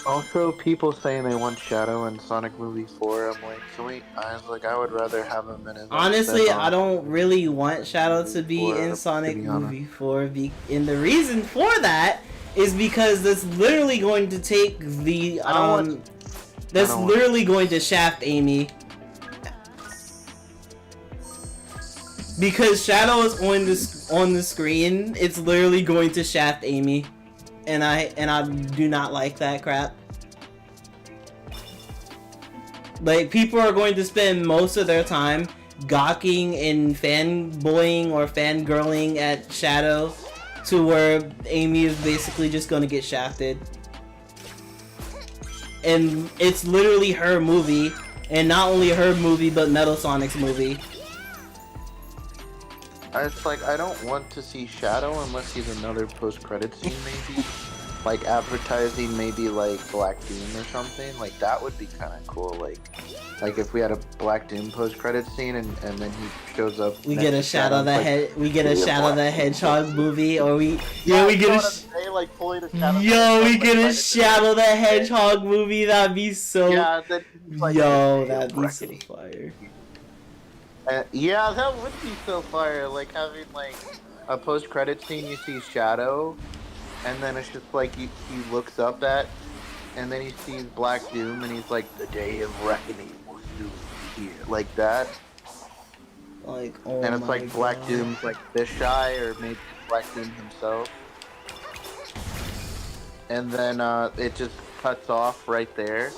Also, people saying they want Shadow in Sonic Movie 4. I'm like, sweet. I would rather have him in his. Honestly, I don't really want Shadow to be in Sonic Movie 4. And the reason for that is because that's literally going to take the that's literally going to shaft Amy. Because Shadow is on the screen, it's literally going to shaft Amy. And I do not like that crap. Like, people are going to spend most of their time gawking and fanboying or fangirling at Shadow to where Amy is basically just going to get shafted. And it's literally her movie, and not only her movie, but Metal Sonic's movie. It's like, I don't want to see Shadow unless he's another post-credit scene, maybe. Like, advertising maybe, like, Black Doom or something. Like, that would be kind of cool. Like if we had a Black Doom post-credit scene and then he shows up. We get a Shadow the Hedgehog movie, or we get a Shadow the Hedgehog movie. That'd be so. Yeah, that'd be so fire. Yeah, that would be so fire. Like having like a post-credit scene, you see Shadow, and then it's just like he looks up at, and then he sees Black Doom, and he's like, "The day of reckoning will soon be here," like that. Like, oh and it's like God. Black Doom's like this shy, or maybe Black Doom himself. And then it just cuts off right there.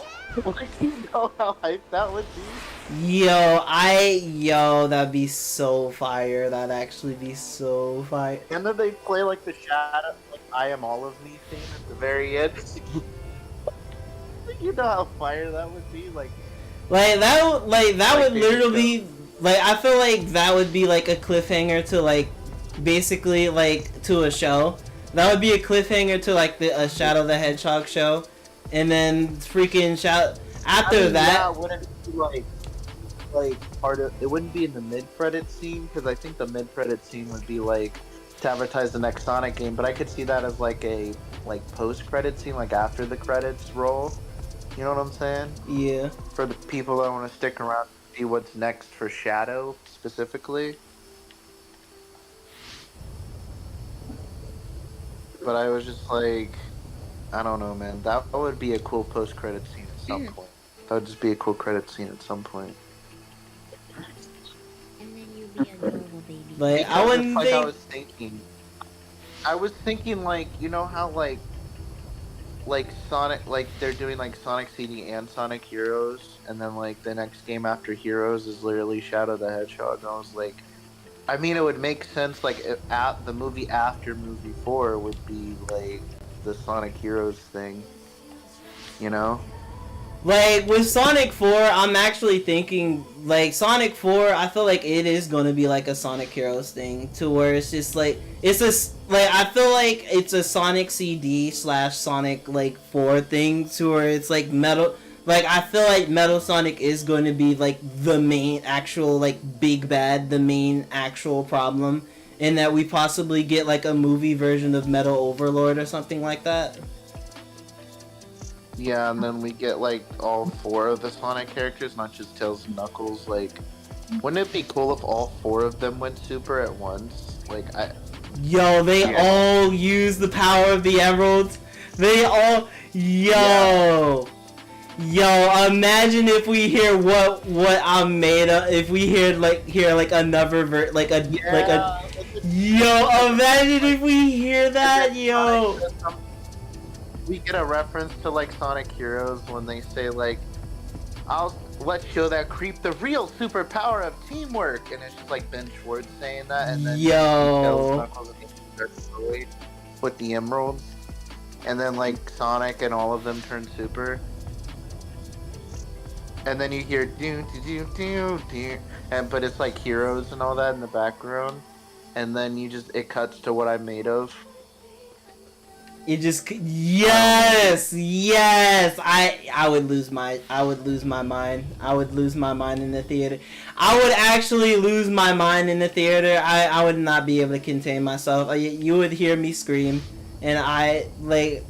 Like, you know how hype that would be? Yo, that'd be so fire. That'd actually be so fire. And then they play like the Shadow, like I Am All of Me theme at the very end. You know how fire that would be? That would literally, like, I feel like that would be like a cliffhanger to like, basically like to a show. That would be a cliffhanger to like a Shadow the Hedgehog show. And then freaking after that. Yeah, wouldn't it be like part of it? Wouldn't be in the mid-credit scene, because I think the mid-credit scene would be like to advertise the next Sonic game. But I could see that as like a post-credit scene, like after the credits roll. You know what I'm saying? Yeah. For the people that want to stick around to see what's next for Shadow specifically. But I was just like, I don't know, man. That would be a cool post-credit scene at some point. That would just be a cool credit scene at some point. And then you be a normal baby. Like, Because I wouldn't like think. I was thinking like, you know how like Sonic, like they're doing like Sonic CD and Sonic Heroes, and then like the next game after Heroes is literally Shadow the Hedgehog. And I was like, I mean, it would make sense like if the movie after movie 4 would be like the Sonic Heroes thing, you know? Like, with Sonic 4, I'm actually thinking, like, Sonic 4, I feel like it is going to be, like, a Sonic Heroes thing, to where it's just, like, I feel like it's a Sonic CD / Sonic, like, 4 thing, to where it's, like, I feel like Metal Sonic is going to be, like, the main actual, like, big bad, the main actual problem, and that we possibly get, like, a movie version of Metal Overlord or something like that. Yeah, and then we get like all 4 of the Sonic characters, not just Tails and Knuckles. Like, wouldn't it be cool if all 4 of them went super at once? Like, They all use the power of the emeralds. They all, Yo, imagine if we hear what I'm made of. If we hear another Yo, imagine if we hear that, yo. We get a reference to like Sonic Heroes when they say like, let's show that creep the real superpower of teamwork," and it's just like Ben Schwartz saying that, and then he tells Yo. Knuckles and he starts destroyed with the emeralds, and then like Sonic and all of them turn super, and then you hear do do do do do, and but it's like heroes and all that in the background, and then it cuts to what I'm made of. It just yes. I would lose my mind. I would lose my mind in the theater. I would actually lose my mind in the theater. I would not be able to contain myself. You would hear me scream, and I like,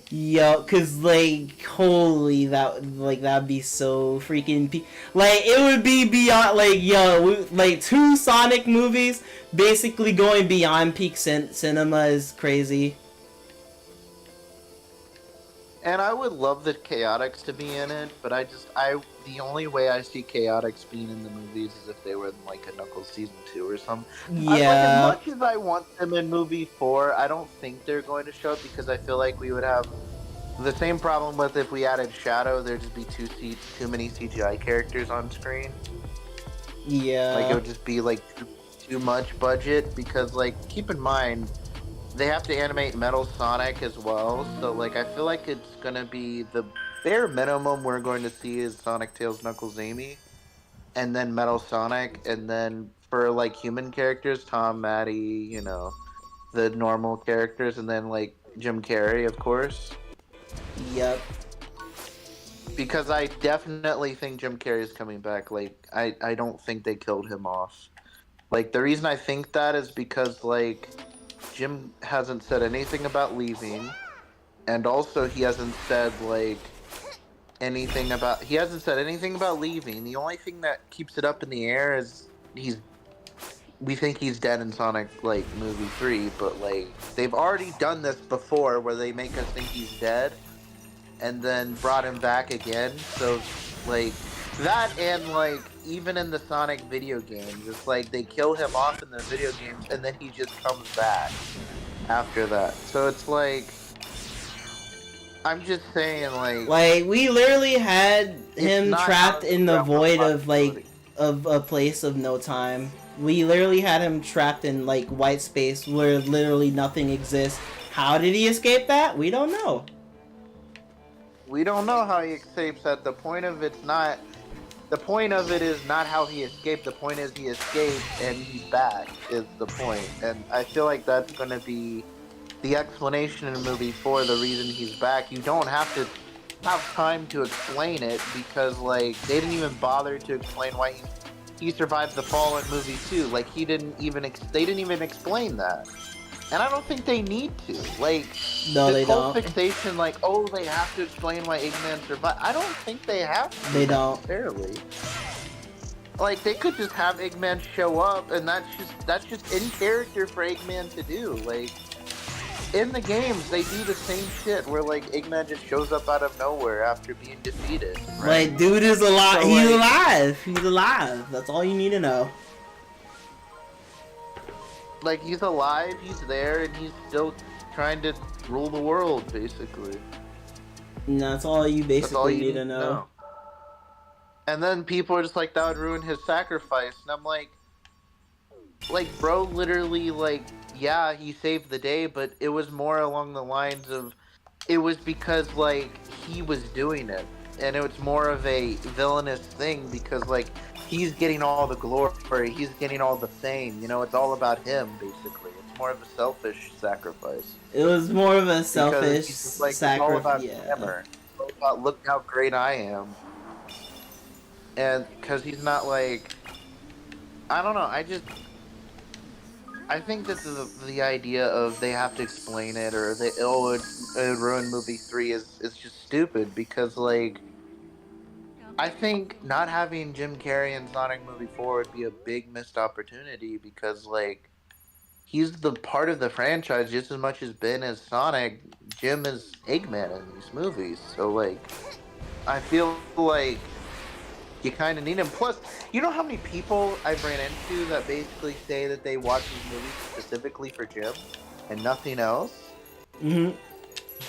yo, cause like holy that'd be so freaking like it would be beyond like yo like 2 Sonic movies basically going beyond peak cinema is crazy. And I would love the Chaotix to be in it, but the only way I see Chaotix being in the movies is if they were in like a Knuckles season 2 or something. Yeah. Like, as much as I want them in movie 4, I don't think they're going to show up because I feel like we would have the same problem with if we added Shadow. There'd just be too many CGI characters on screen. Yeah. Like it would just be like too much budget because like keep in mind, they have to animate Metal Sonic as well, so like I feel like it's gonna be the bare minimum we're going to see is Sonic, Tails, Knuckles, Amy, and then Metal Sonic, and then for like human characters, Tom, Maddie, you know, the normal characters, and then like Jim Carrey, of course. Yep. Because I definitely think Jim Carrey is coming back. Like I don't think they killed him off. Like the reason I think that is because like Jim hasn't said anything about leaving, and also he hasn't said like anything about leaving. The only thing that keeps it up in the air is we think he's dead in Sonic like movie 3, but like they've already done this before where they make us think he's dead and then brought him back again. So like that, and like even in the Sonic video games, it's like they kill him off in the video games and then he just comes back after that. So it's like, I'm just saying like we literally had him trapped in the void of like of a place of no time. We literally had him trapped in like white space where literally nothing exists. How did he escape that? We don't know. We don't know how he escapes that. The point of it is not how he escaped. The point is he escaped and he's back is the point. And I feel like that's going to be the explanation in movie 4, the reason he's back. You don't have to have time to explain it because like they didn't even bother to explain why he survived the fall in movie 2. Like they didn't even explain that. And I don't think they need to. Like, no, this they whole don't. fixation, like, oh, they have to explain why Eggman survived. I don't think they have to. They don't. Necessarily. Like, they could just have Eggman show up, and that's just in character for Eggman to do. Like, in the games, they do the same shit where, like, Eggman just shows up out of nowhere after being defeated. Right? Like, dude is alive. So, he's like, alive. He's alive. That's all you need to know. Like, he's alive, he's there, and he's still trying to rule the world, basically. And that's all you basically need to know. And then people are just like, that would ruin his sacrifice. And I'm like, bro, literally, like, yeah, he saved the day, but it was more along the lines of, it was because, like, he was doing it. And it was more of a villainous thing because, like, he's getting all the glory, he's getting all the fame, you know, it's all about him, basically. It's more of a selfish sacrifice. It was more of a selfish sacrifice. It's all about Hammer. It's all about, look how great I am. And, because he's not like, I don't know, I think that the idea of they have to explain it or it would ruin movie 3 is just stupid because, like, I think not having Jim Carrey in Sonic movie 4 would be a big missed opportunity because, like, he's the part of the franchise just as much as Ben is Sonic. Jim is Eggman in these movies. So, like, I feel like You kind of need him. Plus, you know how many people I've ran into that basically say that they watch these movies specifically for Jim and nothing else? Mhm.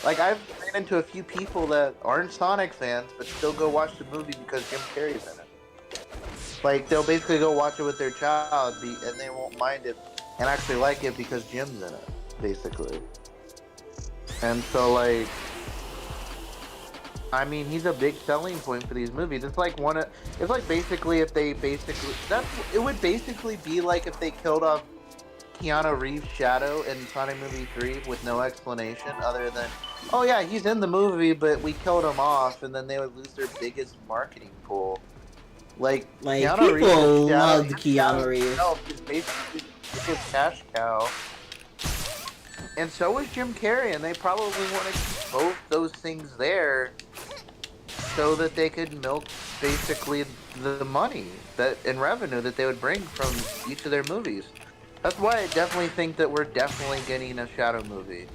Like, I've ran into a few people that aren't Sonic fans but still go watch the movie because Jim Carrey's in it. Like, they'll basically go watch it with their child and they won't mind it and actually like it because Jim's in it, basically. And so, like, I mean, he's a big selling point for these movies. It's like it's like basically if they basically, it would basically be like if they killed off Keanu Reeves' Shadow in Sonic Movie 3 with no explanation other than, oh yeah, he's in the movie, but we killed him off, and then they would lose their biggest marketing pool. Like Keanu Reeves' people Shadow, loved Keanu Reeves. itself is basically the biggest cash cow. And so was Jim Carrey, and they probably want to keep both those things there so that they could milk basically the money that in revenue that they would bring from each of their movies. That's why I definitely think that we're definitely getting a Shadow movie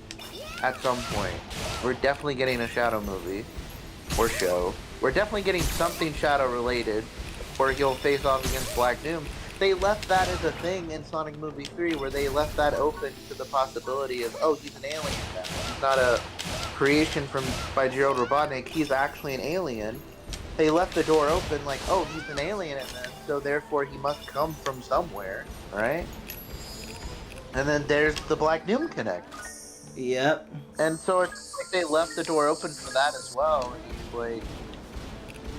at some point. We're definitely getting a Shadow movie or show. We're definitely getting something Shadow related, where he'll face off against Black Doom. They left that as a thing in Sonic Movie 3, where they left that open to the possibility of, oh, he's an alien now. He's not a creation by Gerald Robotnik. He's actually an alien. They left the door open like, oh, he's an alien in this, so therefore he must come from somewhere, right? And then there's the Black Doom Connect. Yep. And so it's like they left the door open for that as well. And it's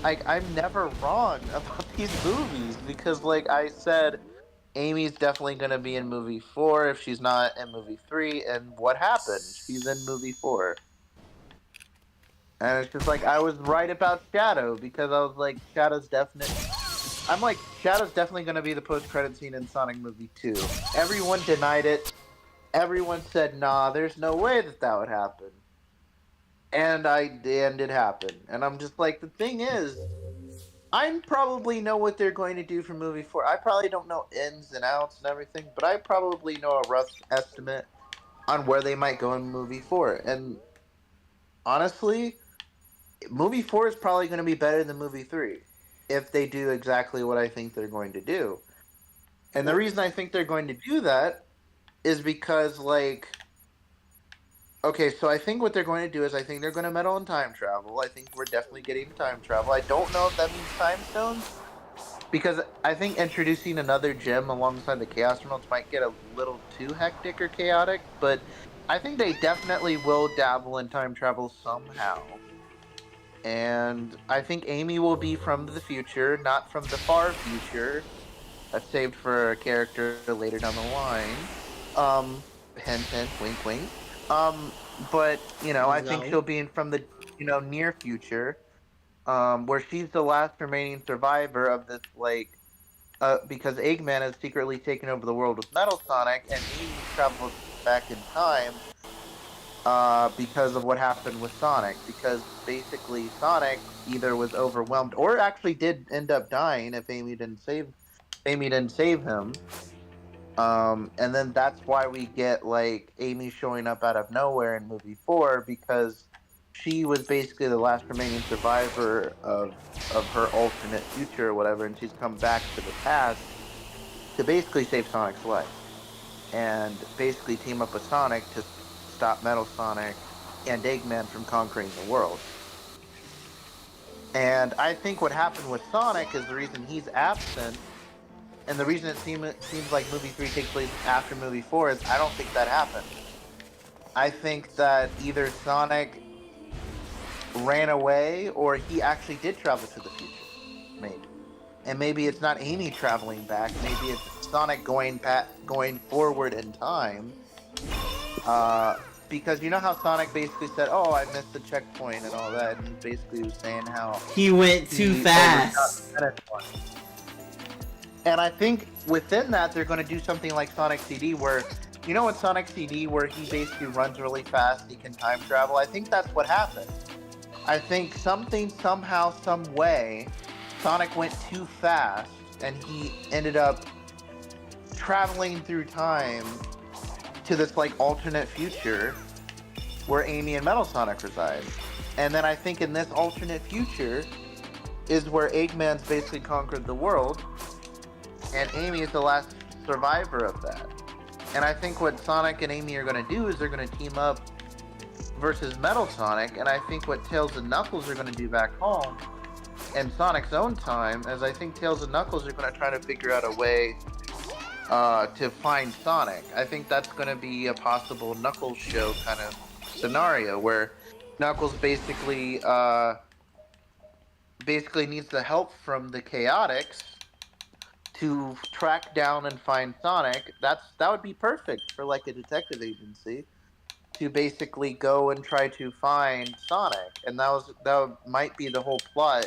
like, I'm never wrong about these movies because, like I said, Amy's definitely going to be in movie 4 if she's not in movie 3. And what happened? She's in movie 4. And it's just like, I was right about Shadow because I was like, Shadow's definitely going to be the post-credit scene in Sonic movie 2. Everyone denied it. Everyone said, nah, there's no way that would happen. And it happened. And I'm just like, the thing is, I probably know what they're going to do for movie 4. I probably don't know ins and outs and everything, but I probably know a rough estimate on where they might go in movie 4. And honestly, movie 4 is probably going to be better than movie 3 if they do exactly what I think they're going to do. And the reason I think they're going to do that is because, like, okay, so I think what they're going to do is I think they're going to meddle in time travel. I think we're definitely getting time travel. I don't know if that means time stones, because I think introducing another gem alongside the Chaos Emeralds might get a little too hectic or chaotic, but I think they definitely will dabble in time travel somehow. And I think Amy will be from the future, not from the far future. That's saved for a character later down the line. Hint, hint, wink, wink. But, you know, I think she'll be from the, near future, where she's the last remaining survivor of this, like, because Eggman has secretly taken over the world with Metal Sonic, and Amy travels back in time, because of what happened with Sonic, because basically Sonic either was overwhelmed, or actually did end up dying if Amy didn't save him. And then that's why we get, like, Amy showing up out of nowhere in movie 4, because she was basically the last remaining survivor of her alternate future or whatever, and she's come back to the past to basically save Sonic's life. And basically team up with Sonic to stop Metal Sonic and Eggman from conquering the world. And I think what happened with Sonic is the reason he's absent. And the reason it seems like movie 3 takes place after movie 4 is I don't think that happened. I think that either Sonic ran away or he actually did travel to the future. Maybe. And maybe it's not Amy traveling back. Maybe it's Sonic going forward in time. Because you know how Sonic basically said, oh, I missed the checkpoint and all that. And he basically was saying how he went too fast. And I think within that, they're going to do something like Sonic CD, where, you know, in Sonic CD, where he basically runs really fast, he can time travel. I think that's what happened. I think somehow, some way, Sonic went too fast, and he ended up traveling through time to this, like, alternate future where Amy and Metal Sonic reside. And then I think in this alternate future, is where Eggman's basically conquered the world, and Amy is the last survivor of that. And I think what Sonic and Amy are going to do is they're going to team up versus Metal Sonic, and I think what Tails and Knuckles are going to do back home in Sonic's own time is I think Tails and Knuckles are going to try to figure out a way to find Sonic. I think that's going to be a possible Knuckles show kind of scenario where Knuckles basically needs the help from the Chaotix to track down and find Sonic. That would be perfect for like a detective agency to basically go and try to find Sonic, and that might be the whole plot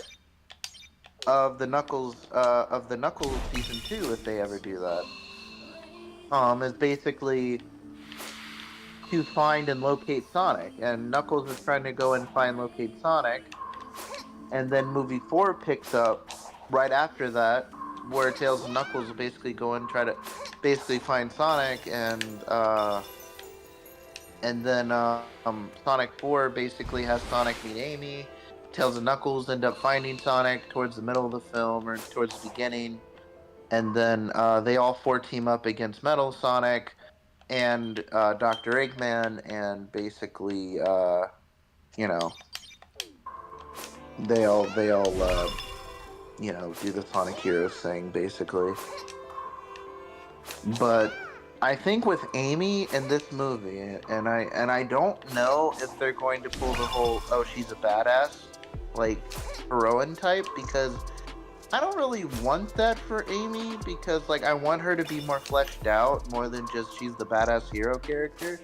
of the Knuckles season 2 if they ever do that. Is basically to find and locate Sonic, and Knuckles is trying to go and locate Sonic, and then movie 4 picks up right after that, where Tails and Knuckles will basically go and try to basically find Sonic, and then Sonic 4 basically has Sonic meet Amy. Tails and Knuckles end up finding Sonic towards the middle of the film or towards the beginning, and then they all four team up against Metal Sonic and Dr. Eggman, and basically, you know, they all you know, do the Sonic Heroes thing, basically. But I think with Amy in this movie, and I don't know if they're going to pull the whole, oh, she's a badass, like, heroine type, because I don't really want that for Amy, because, like, I want her to be more fleshed out, more than just she's the badass hero character,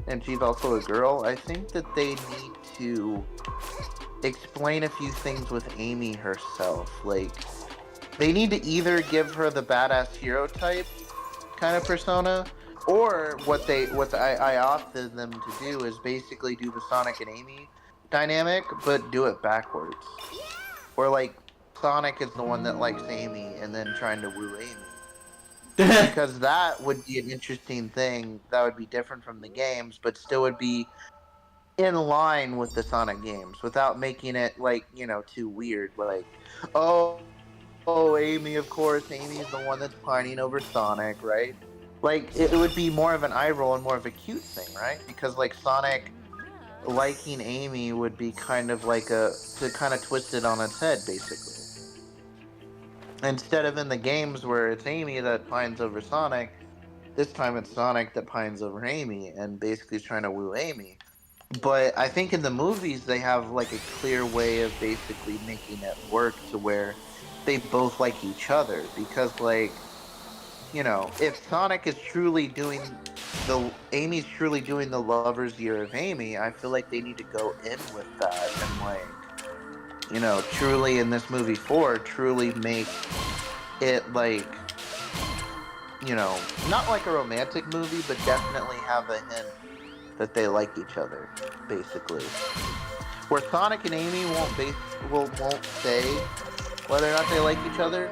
and she's also a girl. I think that they need to explain a few things with Amy herself. Like, they need to either give her the badass hero type kind of persona, or what I opted them to do is basically do the Sonic and Amy dynamic, but do it backwards. Where, like, Sonic is the one that likes Amy and then trying to woo Amy. Because that would be an interesting thing. That would be different from the games, but still would be in line with the Sonic games without making it, like, you know, too weird. Like, oh, Amy, of course, Amy's the one that's pining over Sonic, right? Like, it would be more of an eye roll and more of a cute thing, right? Because, like, Sonic liking Amy would be kind of like to kind of twist it on its head, basically. Instead of in the games where it's Amy that pines over Sonic, this time it's Sonic that pines over Amy and basically is trying to woo Amy. But I think in the movies they have like a clear way of basically making it work to where they both like each other, because, like, you know, if Sonic is truly doing Amy's truly doing the lover's year of Amy, I feel like they need to go in with that and, like, you know, truly in this movie 4, truly make it, like, you know, not like a romantic movie, but definitely have a hint that they like each other, basically. Where Sonic and Amy won't say whether or not they like each other,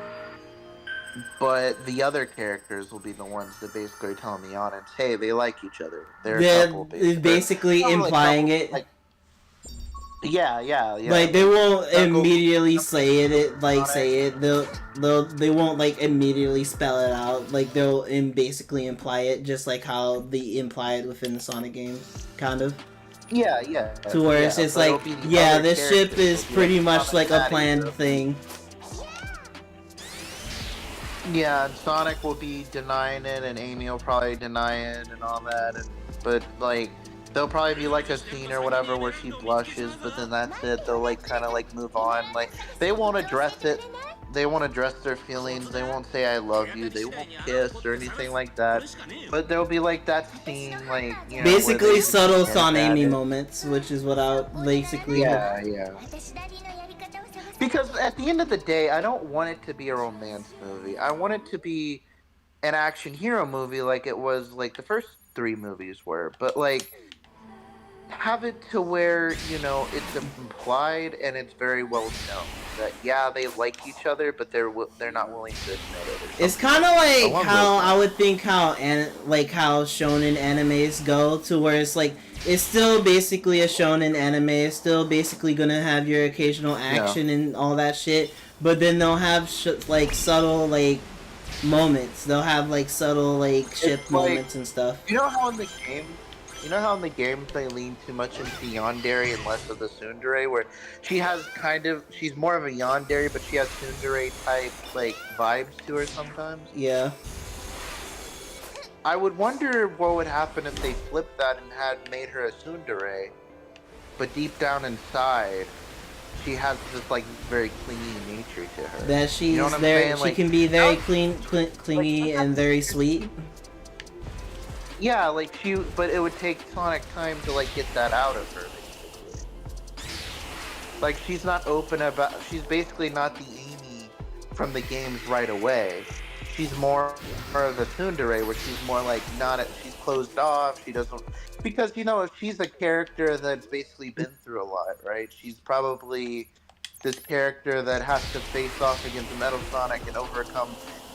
but the other characters will be the ones that basically are telling the audience, hey, they like each other. They're a couple, basically implying it. Like, yeah. Like, they won't immediately say it. They won't, like, immediately spell it out. Like, they'll basically imply it, just like how they imply it within the Sonic games, kind of. Yeah. To where it's just like, yeah, this ship is pretty much like a planned thing. Yeah, and Sonic will be denying it, and Amy will probably deny it, and all that. But, like, there'll probably be, like, a scene or whatever where she blushes, but then that's it. They'll, like, kind of, like, move on. Like, they won't address it. They won't address their feelings. They won't say I love you. They won't kiss or anything like that. But there'll be, like, that scene, like, you know, basically subtle Son Amy moments, which is what I basically... Yeah. Because at the end of the day, I don't want it to be a romance movie. I want it to be an action hero movie like it was, like, the first 3 movies were. But, like, have it to where, you know, it's implied and it's very well known that yeah, they like each other, but they're not willing to admit it. It's kind of like along how those I would think how how shonen animes go, to where it's like it's still basically a shonen anime. It's still basically gonna have your occasional action and all that shit, but then they'll have like subtle like moments. They'll have like subtle like ship moments and stuff. You know how in the game, they lean too much into yandere and less of the tsundere, where she's more of a yandere, but she has tsundere type like vibes to her sometimes. Yeah. I would wonder what would happen if they flipped that and had made her a tsundere, but deep down inside, she has this like very clingy nature to her. That she's you know what I'm very, saying? she Like, can be very clingy and very sweet. Yeah, like but it would take Sonic time to like get that out of her, basically. Like she's not she's basically not the Amy from the games right away. She's more of a tsundere, where she's more like she's closed off, she doesn't, because, you know, she's a character that's basically been through a lot, right? She's probably this character that has to face off against Metal Sonic and overcome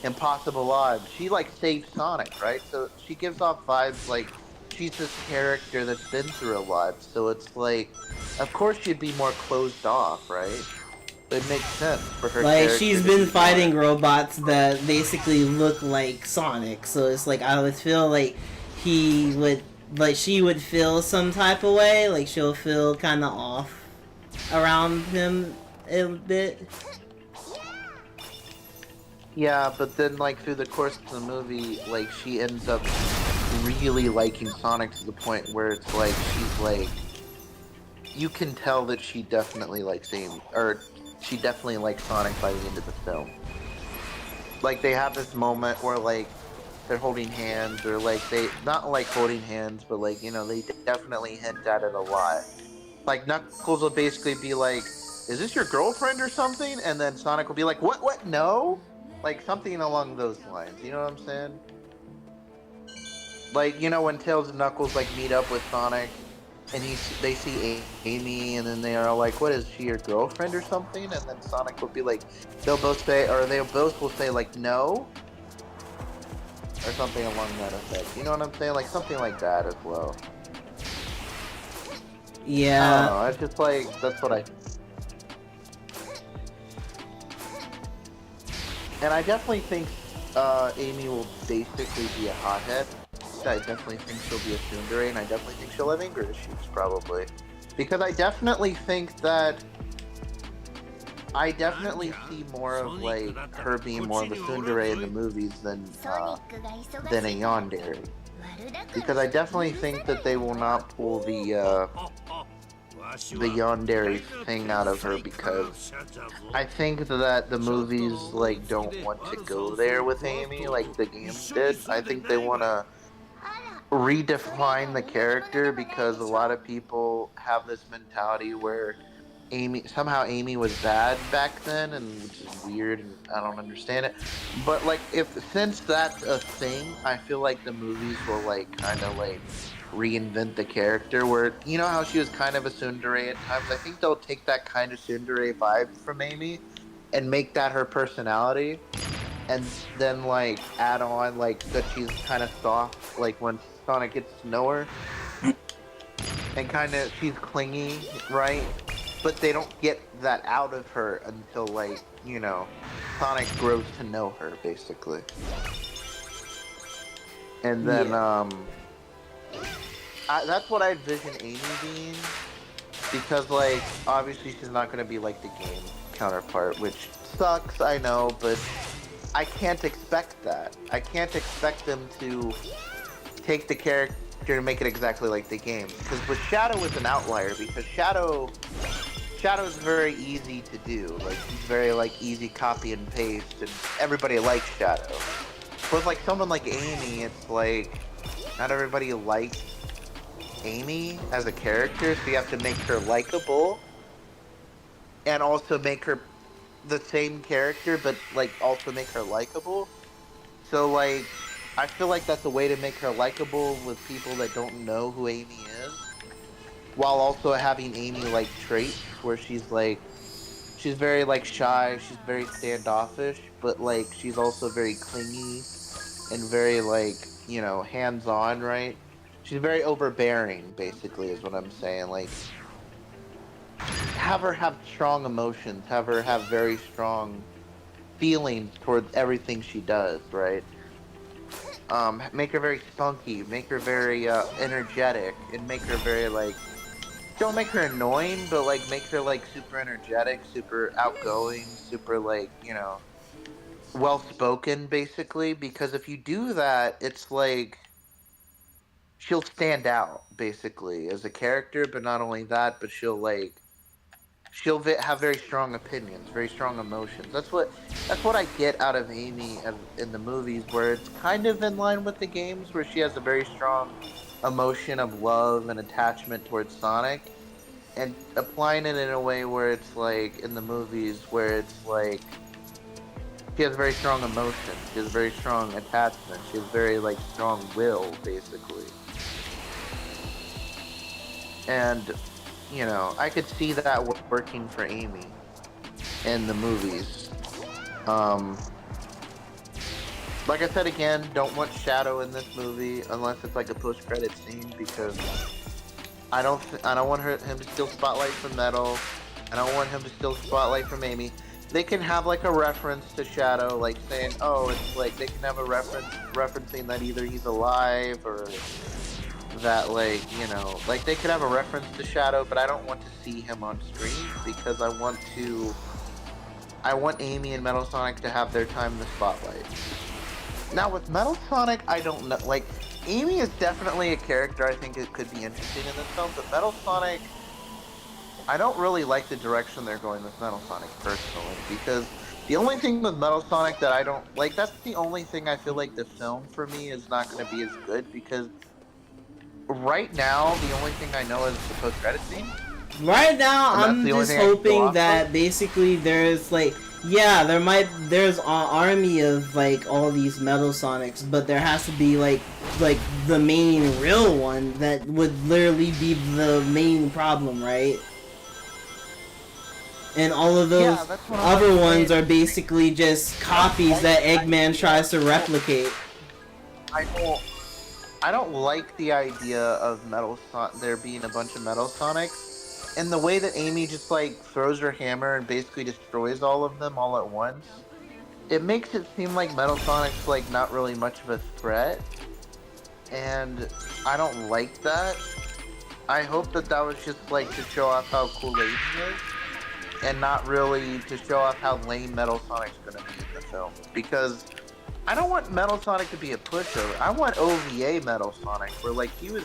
impossible odds. She like saved Sonic, right? So she gives off vibes like she's this character that's been through a lot. So it's like, of course she'd be more closed off, right? It makes sense for her. Like she's been fighting robots that basically look like Sonic, so it's like I would feel like she would feel some type of way, like she'll feel kind of off around him a bit. Yeah, but then like through the course of the movie, like she ends up really liking Sonic to the point where it's like she's like, you can tell that she definitely likes she definitely likes Sonic by the end of the film. Like they have this moment where like they're holding hands, or like they not like holding hands, but like, you know, they definitely hint at it a lot. Like Knuckles will basically be like, "Is this your girlfriend or something?" And then Sonic will be like, "What? No." Like something along those lines, you know what I'm saying? Like, you know, when Tails and Knuckles like meet up with Sonic, and they see Amy, and then they are like, "What, is she your girlfriend or something?" And then Sonic will be like, they both will say like, "No," or something along that effect. You know what I'm saying? Like something like that as well. Yeah. I don't know. It's just like that's what I. And I definitely think Amy will basically be a hothead. I definitely think she'll be a tsundere, and I definitely think she'll have anger issues, probably. Because I definitely think that... I definitely see more of, like, her being more of a tsundere in the movies than a yandere. Because I definitely think that they will not pull the yandere thing out of her, because I think that the movies like don't want to go there with Amy like the games did. I think they want to redefine the character, because a lot of people have this mentality where somehow Amy was bad back then, and which is weird, and I don't understand it. But like, since that's a thing, I feel like the movies will like kind of like reinvent the character, where, you know how she was kind of a tsundere at times. I think they'll take that kind of tsundere vibe from Amy and make that her personality, and then like add on like that she's kind of soft, like when Sonic gets to know her, and kind of she's clingy, right? But they don't get that out of her until, like, you know, Sonic grows to know her, basically. And then, that's what I envision Amy being. Because, like, obviously she's not going to be like the game counterpart, which sucks, I know, but I can't expect that. I can't expect them to take the character and make it exactly like the game. Because with Shadow it's an outlier, because Shadow's very easy to do. Like, he's very, like, easy copy and paste, and everybody likes Shadow. But with, like, someone like Amy, it's like, not everybody likes Amy as a character, so you have to make her likable, and also make her the same character, but, like, also make her likable. So, like, I feel like that's a way to make her likable with people that don't know who Amy is. while also having Amy like traits where she's very like shy, she's very standoffish, but like she's also very clingy and very like, you know, hands-on, right? She's very overbearing, basically, is what I'm saying. Like, have her have strong emotions, have her have very strong feelings towards everything she does, right? Make her very spunky, make her very energetic, and make her very like, don't make her annoying, but like make her like super energetic, super outgoing, super like, you know, well spoken, basically. Because if you do that, it's like she'll stand out basically as a character, but not only that, but have very strong opinions, very strong emotions. That's what I get out of Amy in the movies, where it's kind of in line with the games, where she has a very strong emotion of love and attachment towards Sonic, and applying it in a way where it's like in the movies, where it's like she has very strong emotion, she has very strong attachment, she has very like strong will, basically. And you know, I could see that working for Amy in the movies. Like I said again, don't want Shadow in this movie unless it's like a post-credit scene, because I don't want him to steal spotlight from Metal. I don't want him to steal spotlight from Amy. They can have like a reference to Shadow, like saying, oh, it's like they can have a referencing that either he's alive or that, like, you know, like they could have a reference to Shadow, but I don't want to see him on screen, because I want Amy and Metal Sonic to have their time in the spotlight. Now with Metal Sonic, I don't know, like, Amy is definitely a character I think it could be interesting in this film, but Metal Sonic, I don't really like the direction they're going with Metal Sonic personally, because the only thing with Metal Sonic that I don't like, that's the only thing I feel like the film for me is not going to be as good, because right now the only thing I know is the post-credit scene. Right now, I'm just hoping that basically there's like, yeah, there's an army of like all these Metal Sonics, but there has to be like the main real one that would literally be the main problem, right? And all of those other ones are basically just copies that Eggman tries to replicate. I don't like the idea of there being a bunch of Metal Sonics. And the way that Amy just like throws her hammer and basically destroys all of them all at once, it makes it seem like Metal Sonic's like not really much of a threat, and I don't like that. I hope that was just like to show off how cool Amy is, and not really to show off how lame Metal Sonic's gonna be in the film. Because I don't want Metal Sonic to be a pushover. I want OVA Metal Sonic, where like he was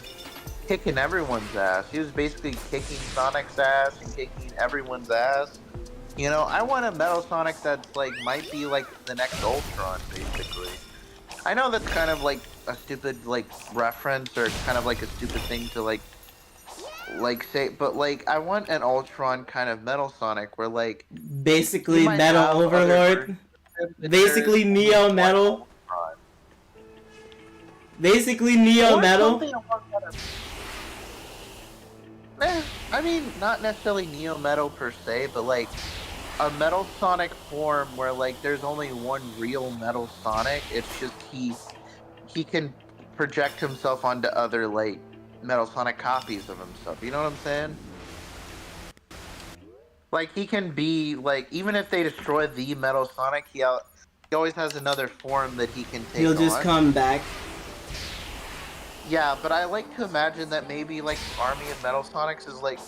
kicking everyone's ass. He was basically kicking Sonic's ass and kicking everyone's ass. You know, I want a Metal Sonic that's like might be like the next Ultron, basically. I know that's kind of like a stupid like reference, or kind of like a stupid thing to like say, but like I want an Ultron kind of Metal Sonic where like basically Metal Overlord, basically Neo Metal, basically Neo Metal. I mean, not necessarily Neo Metal per se, but like a Metal Sonic form where like there's only one real Metal Sonic. It's just he can project himself onto other like Metal Sonic copies of himself. You know what I'm saying? Like he can be like, even if they destroy the Metal Sonic, he always has another form that he can take. He'll just come back. Yeah, but I like to imagine that maybe like the army of Metal Sonics is like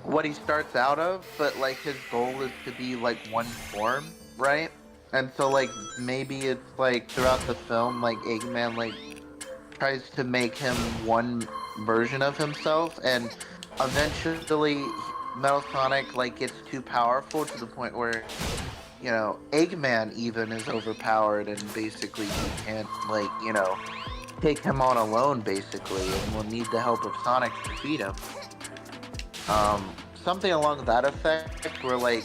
what he starts out of, but like his goal is to be like one form, right? And so like maybe it's like throughout the film, like Eggman like tries to make him one version of himself, and eventually Metal Sonic like gets too powerful to the point where, you know, Eggman even is overpowered, and basically he can't like, you know, take him on alone, basically, and will need the help of Sonic to defeat him. Something along that effect, where like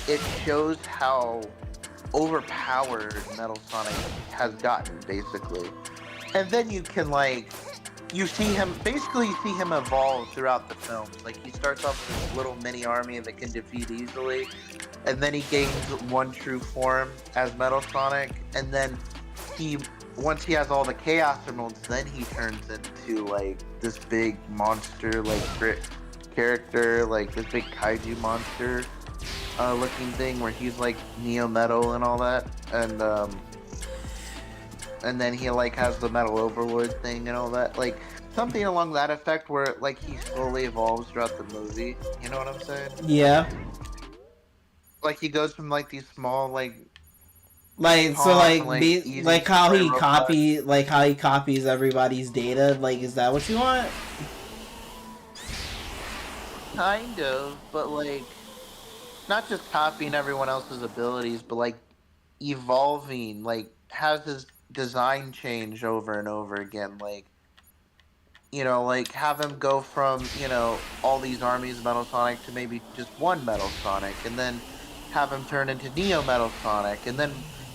it shows how overpowered Metal Sonic has gotten, basically. And then you can like you see him evolve throughout the films. Like, he starts off with this little mini army that can defeat easily, and then he gains one true form as Metal Sonic, and then once he has all the Chaos Emeralds, then he turns into like this big monster, like character, like this big kaiju monster looking thing, where he's like Neo Metal and all that, and then he like has the Metal Overlord thing and all that, like something along that effect, where like he slowly evolves throughout the movie. You know what I'm saying? Yeah. Like he goes from like these small like so like easy like how he robots. copies everybody's data. Like, is that what you want? Kind of, but like not just copying everyone else's abilities, but like evolving, like has his design change over and over again, like, you know, like have him go from, you know, all these armies of Metal Sonic to maybe just one Metal Sonic, and then have him turn into Neo Metal Sonic, and then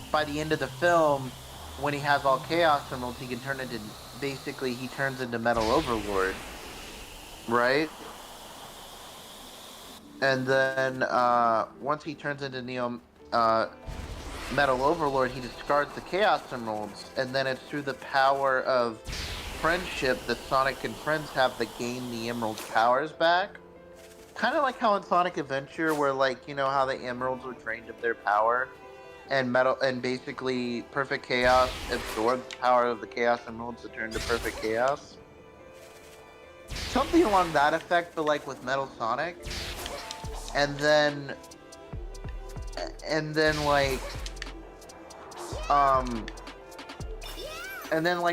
by the end of the film, when he has all Chaos Emeralds, he can turn into, basically he turns into Metal Overlord, right? And then once he turns into Metal Overlord, he discards the Chaos Emeralds, and then it's through the power of friendship that Sonic and friends have that gain the Emerald's powers back. Kind of like how in Sonic Adventure, where like, you know how the Emeralds were drained of their power, and basically Perfect Chaos absorbed the power of the Chaos Emeralds to turn to Perfect Chaos. Something along that effect, but like with Metal Sonic. And then like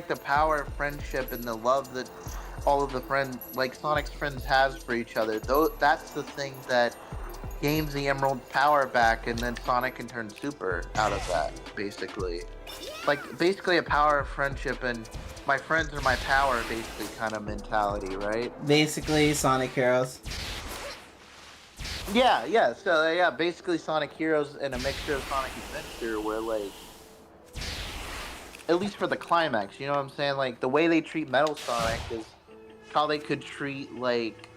the power of friendship and the love that all of the friends, like Sonic's friends, has for each other. That's the thing that gains the Emerald power back, and then Sonic can turn super out of that, basically. Like, basically a power of friendship and my friends are my power, basically, kind of mentality, right? Basically, Sonic Heroes. Yeah. So, yeah, basically Sonic Heroes and a mixture of Sonic Adventure, where, like, at least for the climax, you know what I'm saying? Like, the way they treat Metal Sonic is how they could treat, like,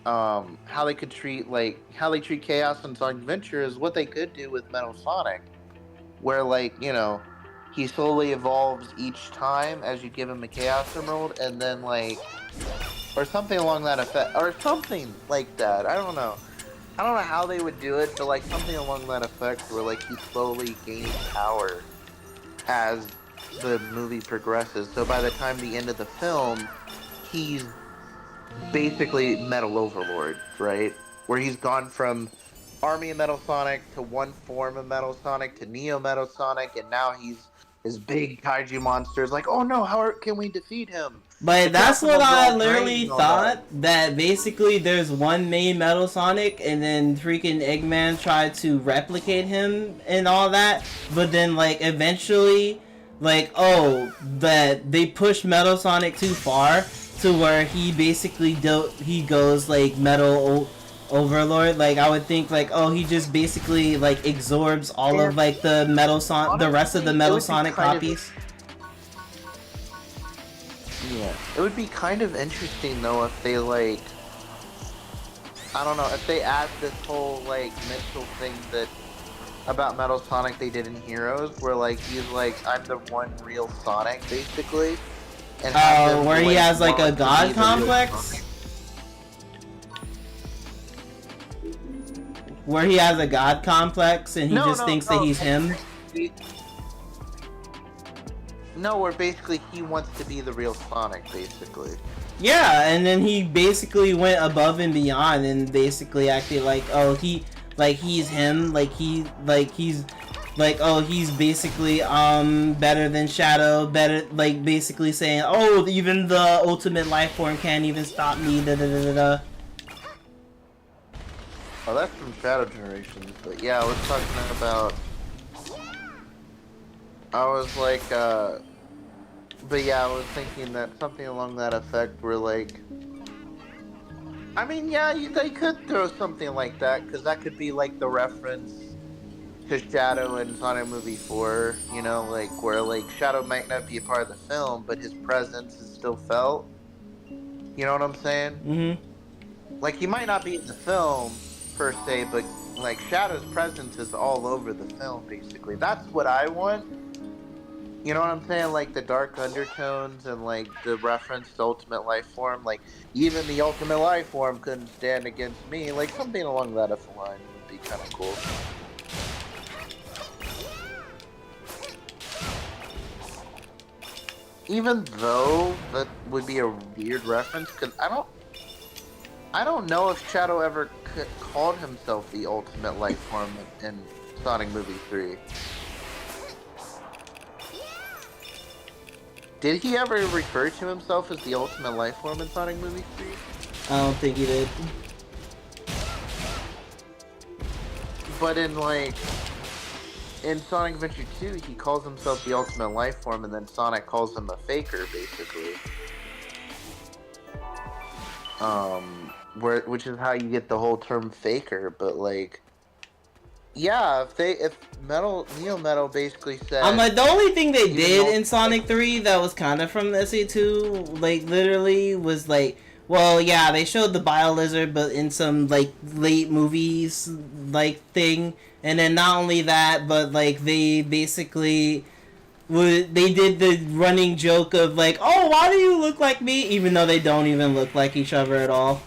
how they treat Chaos and Sonic Adventure is what they could do with Metal Sonic, where, like, you know, he slowly evolves each time as you give him a Chaos Emerald, and then, like, or something along that effect, or something like that. I don't know how they would do it, but like something along that effect, where like he slowly gains power as the movie progresses. So by the time the end of the film, he's basically Metal Overlord, right? Where he's gone from Army of Metal Sonic to one form of Metal Sonic to Neo Metal Sonic, and now he's this big kaiju monster. Is like, oh no, how can we defeat him? But that's what I literally thought, that basically there's one main Metal Sonic, and then freaking Eggman tried to replicate him and all that, but then like eventually, like, oh, that they pushed Metal Sonic too far to where he basically he goes like Metal Overlord. Like, I would think like, oh, he just basically like absorbs all of like the the rest of the Metal Sonic copies. Yeah, it would be kind of interesting though if they, like, I don't know, if they add this whole like mental thing that about Metal Sonic they did in Heroes, where like he's like, I'm the one real Sonic, basically, and where he has like a god complex. Where he has a god complex and he just thinks that he's him. No, where basically he wants to be the real Sonic, basically. Yeah, and then he basically went above and beyond and basically acted like, oh, he's him, he's basically better than Shadow, better, like, basically saying, oh, even the ultimate life form can't even stop me, da da da da da. Oh, that's from Shadow Generations, but yeah, we're talking about, I was like, but yeah, I was thinking that something along that effect where, like, I mean, yeah, they could throw something like that, because that could be, like, the reference to Shadow in Sonic Movie 4, you know, like, where, like, Shadow might not be a part of the film, but his presence is still felt, You know what I'm saying? Mm-hmm. Like, he might not be in the film per se, but like Shadow's presence is all over the film. Basically, that's what I want. You know what I'm saying? Like the dark undertones and like the reference to Ultimate Life Form. Like even the Ultimate Life Form couldn't stand against me. Like something along that line would be kind of cool. Even though that would be a weird reference, because I don't know if Shadow ever called himself the Ultimate Life Form in Sonic Movie 3. Did he ever refer to himself as the Ultimate Life Form in Sonic Movie 3? I don't think he did. But in Sonic Adventure 2, he calls himself the Ultimate Life Form, and then Sonic calls him a faker, basically. Which is how you get the whole term faker, but like, yeah, if Neo Metal basically said, I'm like, the only thing they did in Sonic 3 that was kind of from SA2, like, literally, was like, well, yeah, they showed the Bio-Lizard, but in some, like, late movies, like, thing, and then not only that, but, like, they basically, they did the running joke of, like, oh, why do you look like me, even though they don't even look like each other at all.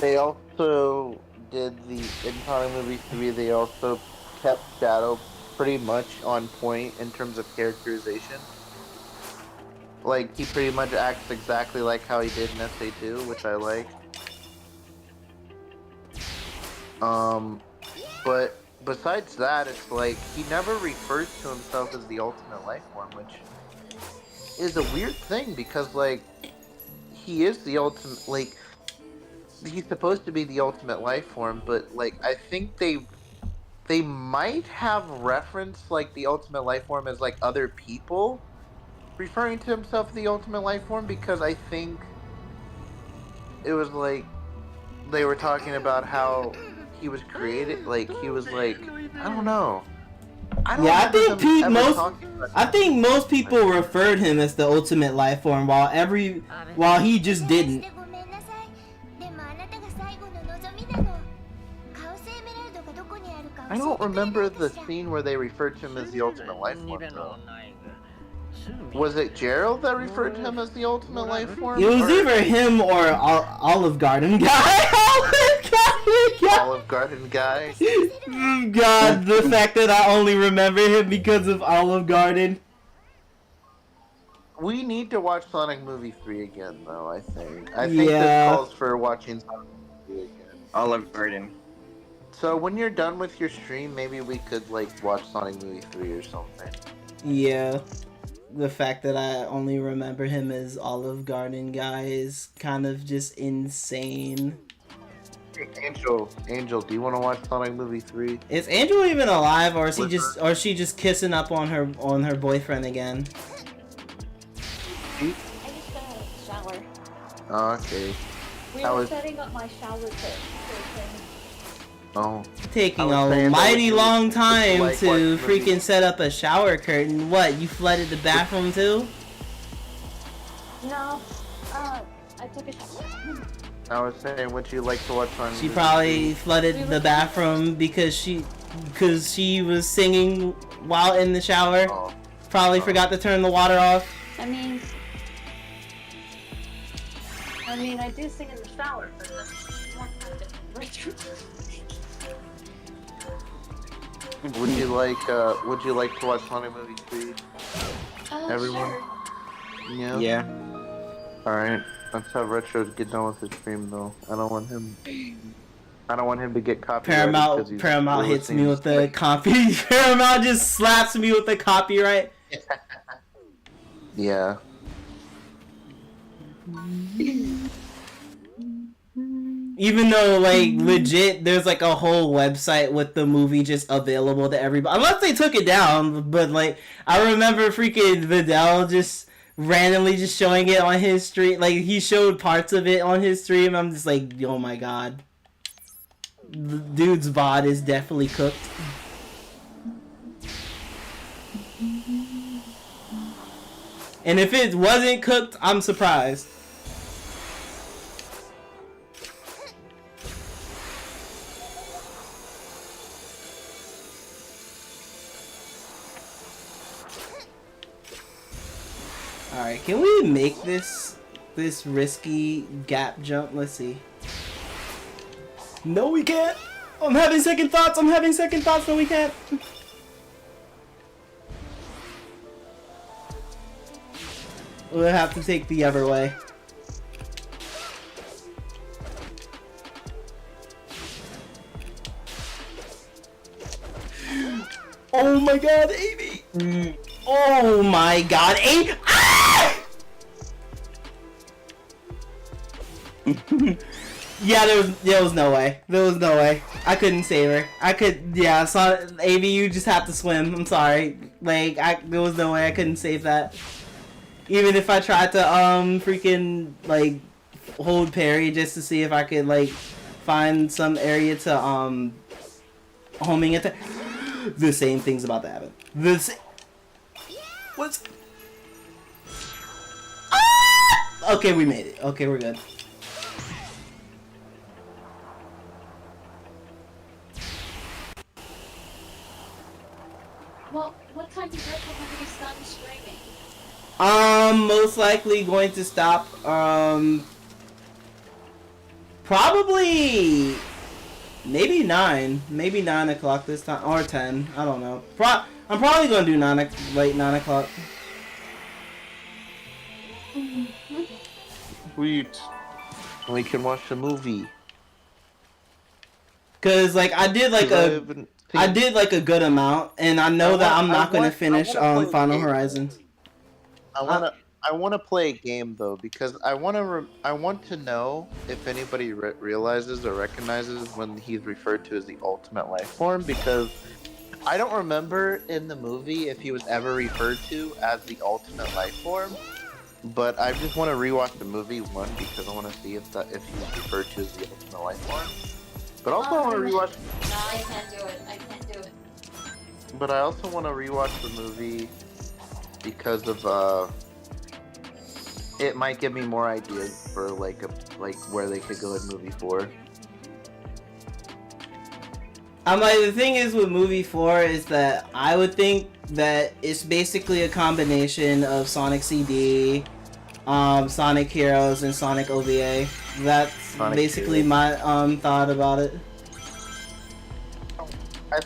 They also did in Sonic Movie 3, they also kept Shadow pretty much on point in terms of characterization. Like, he pretty much acts exactly like how he did in SA2, which I like. But besides that, it's like, he never refers to himself as the Ultimate Life Form, which is a weird thing, because, like, he is the ultimate, like, he's supposed to be the Ultimate Life Form, but like I think they might have referenced like the Ultimate Life Form as like other people referring to himself the Ultimate Life Form, because I think it was like they were talking about how he was created, like he was like, I don't know. I think most people referred him as the Ultimate Life Form, while he just didn't. I don't remember the scene where they referred to him as the Ultimate Life Form, though. Was it Gerald that referred to him as the Ultimate Life Form? It was either him or Olive Garden guy. Olive Garden guy. God, the fact that I only remember him because of Olive Garden. We need to watch Sonic Movie 3 again, though, I think. I think this calls for watching Sonic Movie 3 again. Olive Garden. So when you're done with your stream, maybe we could like watch Sonic Movie 3 or something. Yeah. The fact that I only remember him as Olive Garden guy is kind of just insane. Angel, do you want to watch Sonic Movie 3? Is Angel even alive, or is she just kissing up on her boyfriend again? I just got a shower. Oh, okay. We were setting up my shower curtain. Oh. Taking a mighty long time to freaking set up a shower curtain. What, you flooded the bathroom too? No, I took a shower. I was saying, would you like to watch on? She probably flooded the bathroom because she was singing while in the shower. Oh. Probably forgot to turn the water off. I mean, I do sing in the shower, but that's more kind of Would you like to watch Sonic Movie 3? Everyone? Sure. Yeah. Alright. Let's have Retro get done with his stream though. I don't want him to get copyrighted. Paramount hits me with the copy. Paramount just slaps me with the copyright. Yeah. Even though, like, legit, there's, like, a whole website with the movie just available to everybody. Unless they took it down, but, like, I remember freaking Vidal just randomly just showing it on his stream. Like, he showed parts of it on his stream. I'm just like, oh my god. The dude's VOD is definitely cooked. And if it wasn't cooked, I'm surprised. Alright, can we make this risky gap jump? Let's see. No, we can't. I'm having second thoughts. No, we can't. We'll have to take the other way. Oh my god, Amy! Oh my god, Amy! Ah! Yeah, there was no way. There was no way. I couldn't save her. Yeah, Amy, you just have to swim. I'm sorry. Like, there was no way I couldn't save that. Even if I tried to, freaking, like, hold parry just to see if I could, like, find some area to, homing attack. The same thing's about to happen. What's... Ah! Okay, we made it. Okay, we're good. Well, what time do you reckon we're going to start streaming? Most likely going to stop, probably, maybe 9 o'clock this time, or 10, I don't know. I'm probably gonna do late 9 o'clock. Sweet. We can watch the movie. Cause like I did like a good amount, and I know that I'm not gonna finish Final Horizons. I want to play a game though, because I want to know if anybody realizes or recognizes when he's referred to as the ultimate life form, because I don't remember in the movie if he was ever referred to as the ultimate life form. But I just want to rewatch the movie, one, because I want to see if he's referred to as the ultimate life form. But also I want to rewatch. No, I can't do it. But I also want to rewatch the movie because of it might give me more ideas for like where they could go in movie 4. I'm like, the thing is with movie 4 is that I would think that it's basically a combination of Sonic CD, Sonic Heroes, and Sonic OVA. That's Sonic basically Heroes. my thought about it. I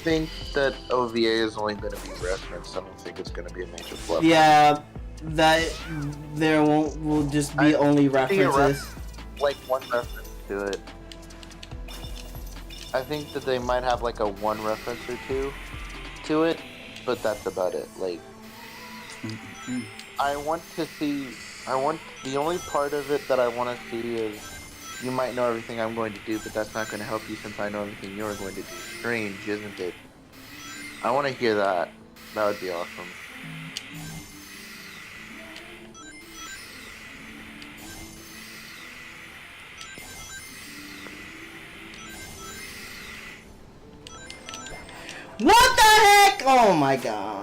think that OVA is only going to be referenced. I don't think it's going to be a major flip. Yeah, that there will just be only references. Like one reference to it. I think that they might have like a one reference or two to it, but that's about it. Like, the only part of it that I want to see is, you might know everything I'm going to do, but that's not going to help you since I know everything you're going to do. Strange, isn't it? I want to hear that. That would be awesome. What the heck? Oh my god.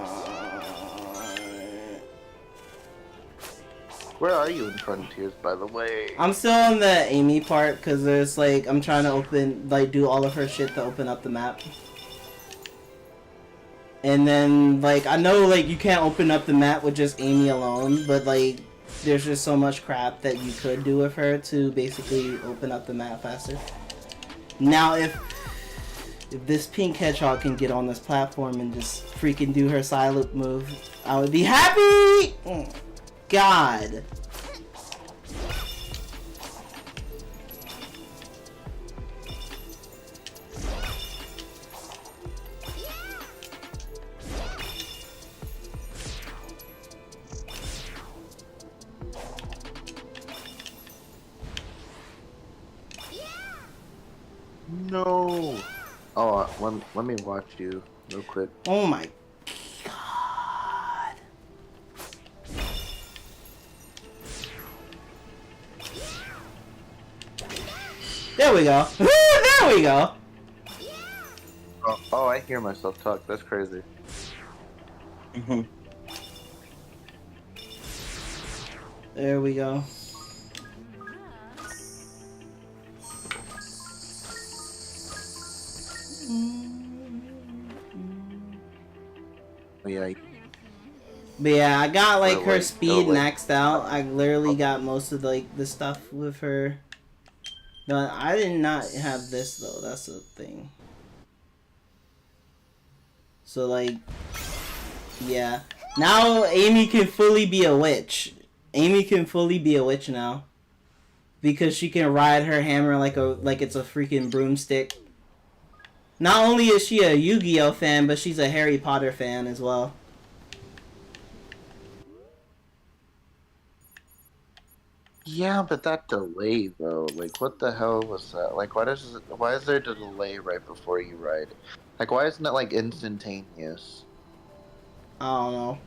Where are you in Frontiers, by the way? I'm still on the Amy part, because there's like, I'm trying to do all of her shit to open up the map. And then, like, I know, like, you can't open up the map with just Amy alone, but, like, there's just so much crap that you could do with her to basically open up the map faster. Now, if this pink hedgehog can get on this platform and just freaking do her silent move, I would be happy! God. No. Oh, let me watch you real quick. Oh my god. There we go. There we go. Oh, I hear myself talk. That's crazy. There we go. Yeah. But yeah, I got like her like, speed like, maxed out. I literally got most of like the stuff with her. No, I did not have this though. That's the thing. So like, yeah. Now Amy can fully be a witch. Amy can fully be a witch now. Because she can ride her hammer like it's a freaking broomstick. Not only is she a Yu-Gi-Oh fan, but she's a Harry Potter fan as well. Yeah, but that delay though, like what the hell was that? Like why is there a delay right before you ride? Like why isn't it like instantaneous? I don't know.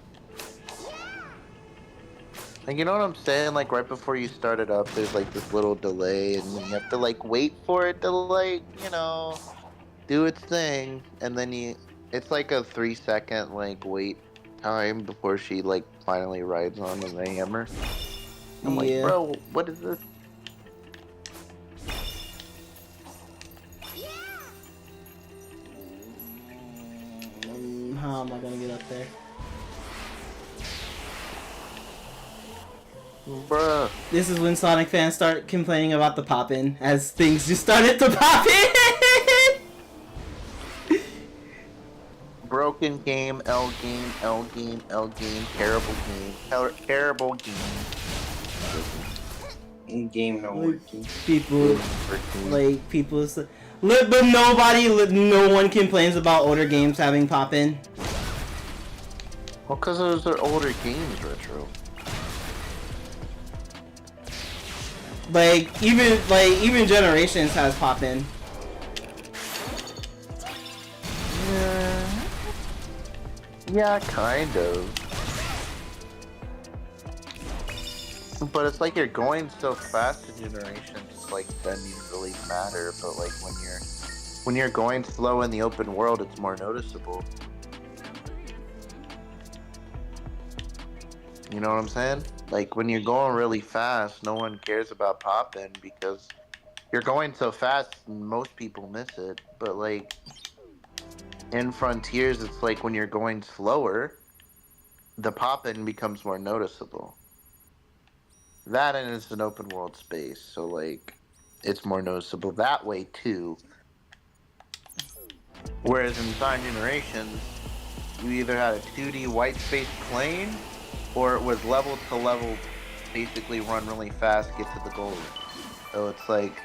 Like you know what I'm saying? Like right before you start it up, there's like this little delay, and then you have to like wait for it to like do its thing, and then it's like a 3 second like wait time before she like finally rides on the hammer. I'm like, bro, what is this? How am I gonna get up there? Bruh. This is when Sonic fans start complaining about the pop-in, as things just started to pop in. Broken game, L game, L game, L game, terrible game, terrible game. In game no working. People, but no one complains about older games having pop-in. Well, because those are older games, Retro. Even Generations has pop-in. Yeah, kind of. But it's like you're going so fast in Generations, it's like doesn't even really matter. But like when you're going slow in the open world, it's more noticeable. You know what I'm saying? Like when you're going really fast, no one cares about popping because you're going so fast, most people miss it. But like in Frontiers, it's like when you're going slower, the pop-in becomes more noticeable. That and it's an open world space, so like it's more noticeable that way too. Whereas in Sonic Generations, you either had a 2D white space plane, or it was level to level, basically run really fast, get to the goal. So it's like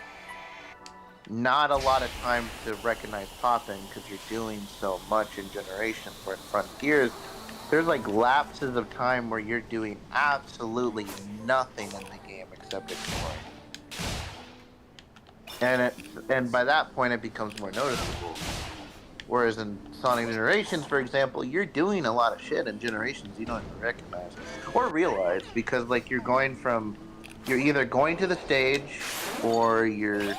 not a lot of time to recognize popping because you're doing so much in Generations. Where in Frontiers, there's like lapses of time where you're doing absolutely nothing in the game except exploring. And by that point, it becomes more noticeable. Whereas in Sonic Generations, for example, you're doing a lot of shit in Generations you don't even recognize or realize because like you're either going to the stage or you're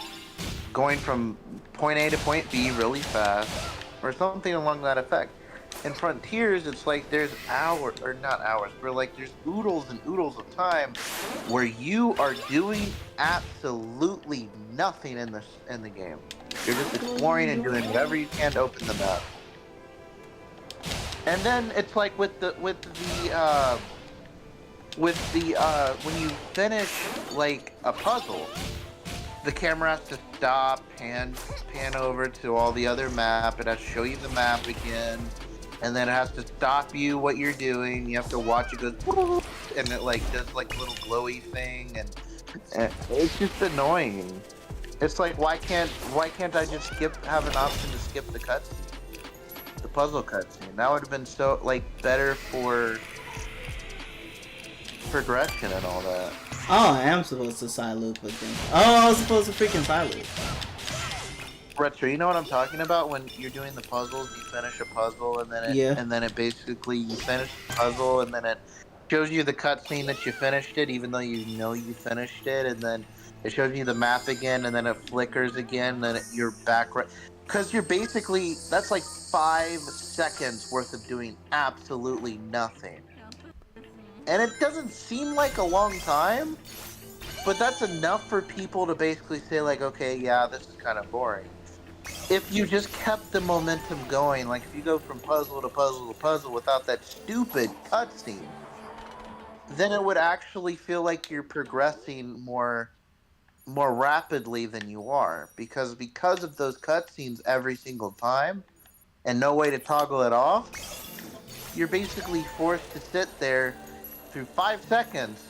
going from point A to point B really fast or something along that effect. In Frontiers, it's like there's there's oodles and oodles of time where you are doing absolutely nothing in the game. You're just exploring and doing whatever you can to open the map. And then it's like when you finish like a puzzle, the camera has to stop, pan over to all the other map. It has to show you the map again, and then it has to stop you what you're doing. You have to watch it go, and it like does like a little glowy thing, and it's just annoying. It's like why can't I just have an option to skip the cutscene, the puzzle cutscene? That would have been so like better for progression and all that. Oh, I am supposed to side loop with them. Oh, I was supposed to freaking side loop. Retro, you know what I'm talking about? When you're doing the puzzles, you finish a puzzle, and then it basically you finish the puzzle, and then it shows you the cutscene that you finished it, even though you know you finished it, and then it shows you the map again, and then it flickers again, and then you're back right. Because you're basically that's like 5 seconds worth of doing absolutely nothing. And it doesn't seem like a long time, but that's enough for people to basically say, like, okay, yeah, this is kind of boring. If you just kept the momentum going, like if you go from puzzle to puzzle to puzzle without that stupid cutscene, then it would actually feel like you're progressing more rapidly than you are, because of those cutscenes every single time and no way to toggle it off, you're basically forced to sit there through 5 seconds.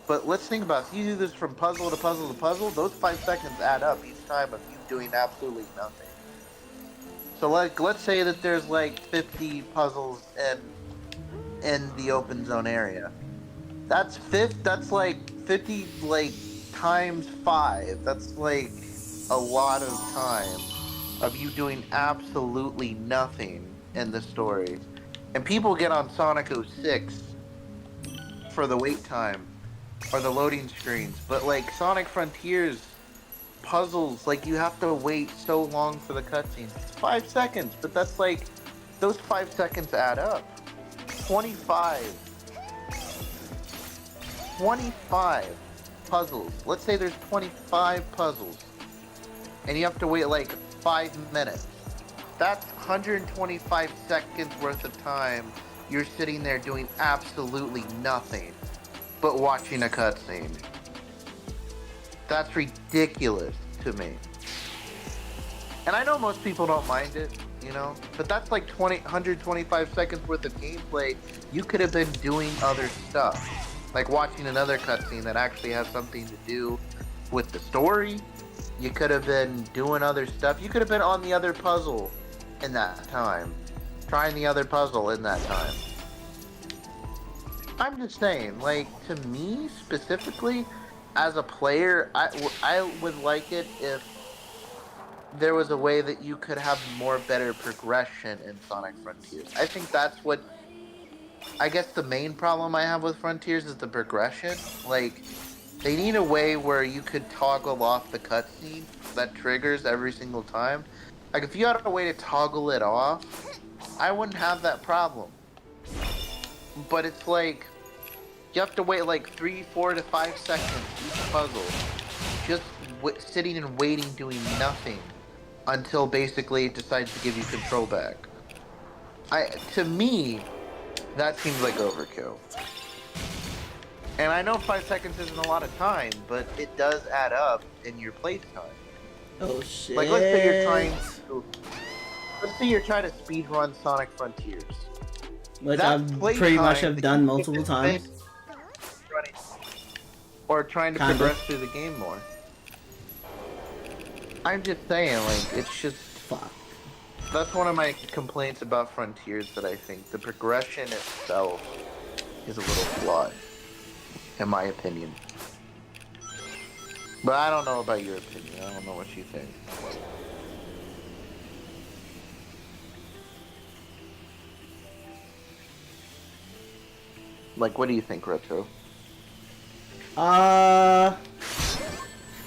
But let's think about it. If you do this from puzzle to puzzle to puzzle, those 5 seconds add up each time of you doing absolutely nothing. So like, let's say that there's like 50 puzzles in the open zone area. That's like 50 like times 5. That's like a lot of time of you doing absolutely nothing in the story. And people get on Sonic 06 for the wait time or the loading screens, but like Sonic Frontiers puzzles, like you have to wait so long for the cutscenes. It's 5 seconds, but that's like, those 5 seconds add up. 25 puzzles. Let's say there's 25 puzzles, and you have to wait like 5 minutes. That's 125 seconds worth of time you're sitting there doing absolutely nothing but watching a cutscene. That's ridiculous to me. And I know most people don't mind it, you know, but that's like 125 seconds worth of gameplay you could have been doing other stuff. Like watching another cutscene that actually has something to do with the story. You could have been doing other stuff. You could have been on the other puzzle in that time. Trying the other puzzle in that time. I'm just saying, like, to me specifically, as a player, I would like it if there was a way that you could have more better progression in Sonic Frontiers. I think that's what, I guess the main problem I have with Frontiers is the progression. Like, they need a way where you could toggle off the cutscene that triggers every single time. Like, if you had a way to toggle it off, I wouldn't have that problem. But it's like, you have to wait like 3, 4 to 5 seconds each puzzle. Just sitting and waiting, doing nothing, until basically it decides to give you control back. To me, that seems like overkill. And I know 5 seconds isn't a lot of time, but it does add up in your playtime. Oh shit. Like, let's say you're trying to speedrun Sonic Frontiers. Which I pretty much have done multiple times. Or trying to progress through the game more. I'm just saying, like, it's just... Fuck. That's one of my complaints about Frontiers, that I think the progression itself is a little flawed, in my opinion. But I don't know about your opinion. I don't know what you think. Like, what do you think, Retro?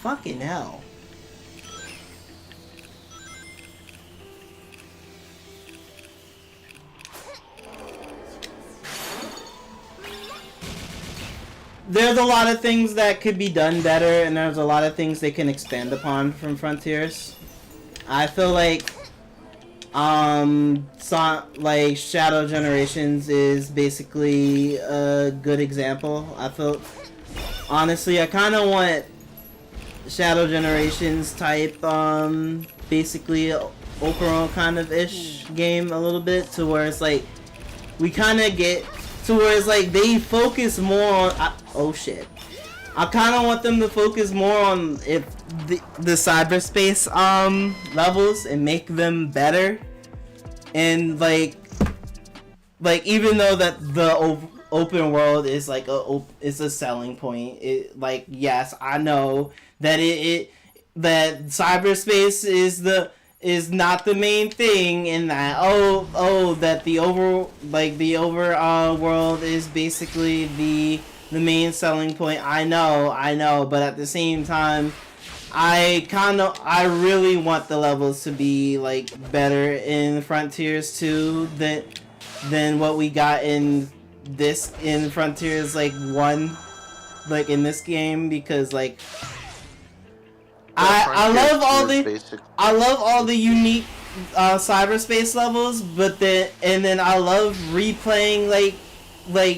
Fucking hell. There's a lot of things that could be done better, and there's a lot of things they can expand upon from Frontiers. I feel like, like Shadow Generations is basically a good example. I feel, honestly, I kind of want Shadow Generations type, basically open world kind of ish game a little bit, to where it's like we kind of get to where it's like they focus more on. Oh shit! I kind of want them to focus more on if the cyberspace levels and make them better, and like even though that the open world is like it's a selling point. It, like, yes, I know that that cyberspace is not the main thing, in that that the overall world is basically the main selling point. I know, but at the same time, I really want the levels to be like better in Frontiers 2 than what we got in this in Frontiers like 1, like in this game, because like I love all the unique cyberspace levels, but then I love replaying like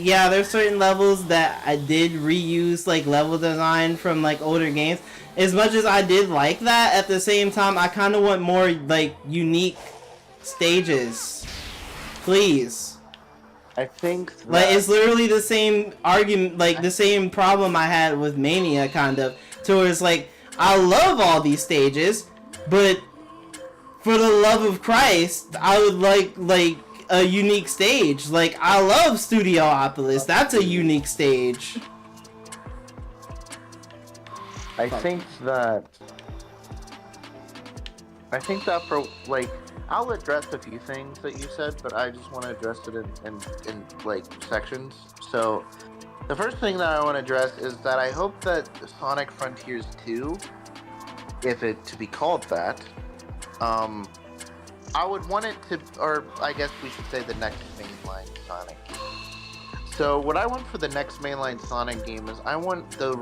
yeah, there's certain levels that I did reuse like level design from like older games. As much as I did like that, at the same time I kind of want more like unique stages, please. I think that... like it's literally the same argument, like the same problem I had with Mania, kind of, towards like I love all these stages, but for the love of Christ, I would like a unique stage. Like I love Studiopolis, that's a unique stage. I think that for like, I'll address a few things that you said, but I just want to address it in like sections. So the first thing that I want to address is that I hope that Sonic Frontiers 2, if it to be called that, I would want it to, or I guess we should say the next mainline Sonic game. So what I want for the next mainline Sonic game is I want the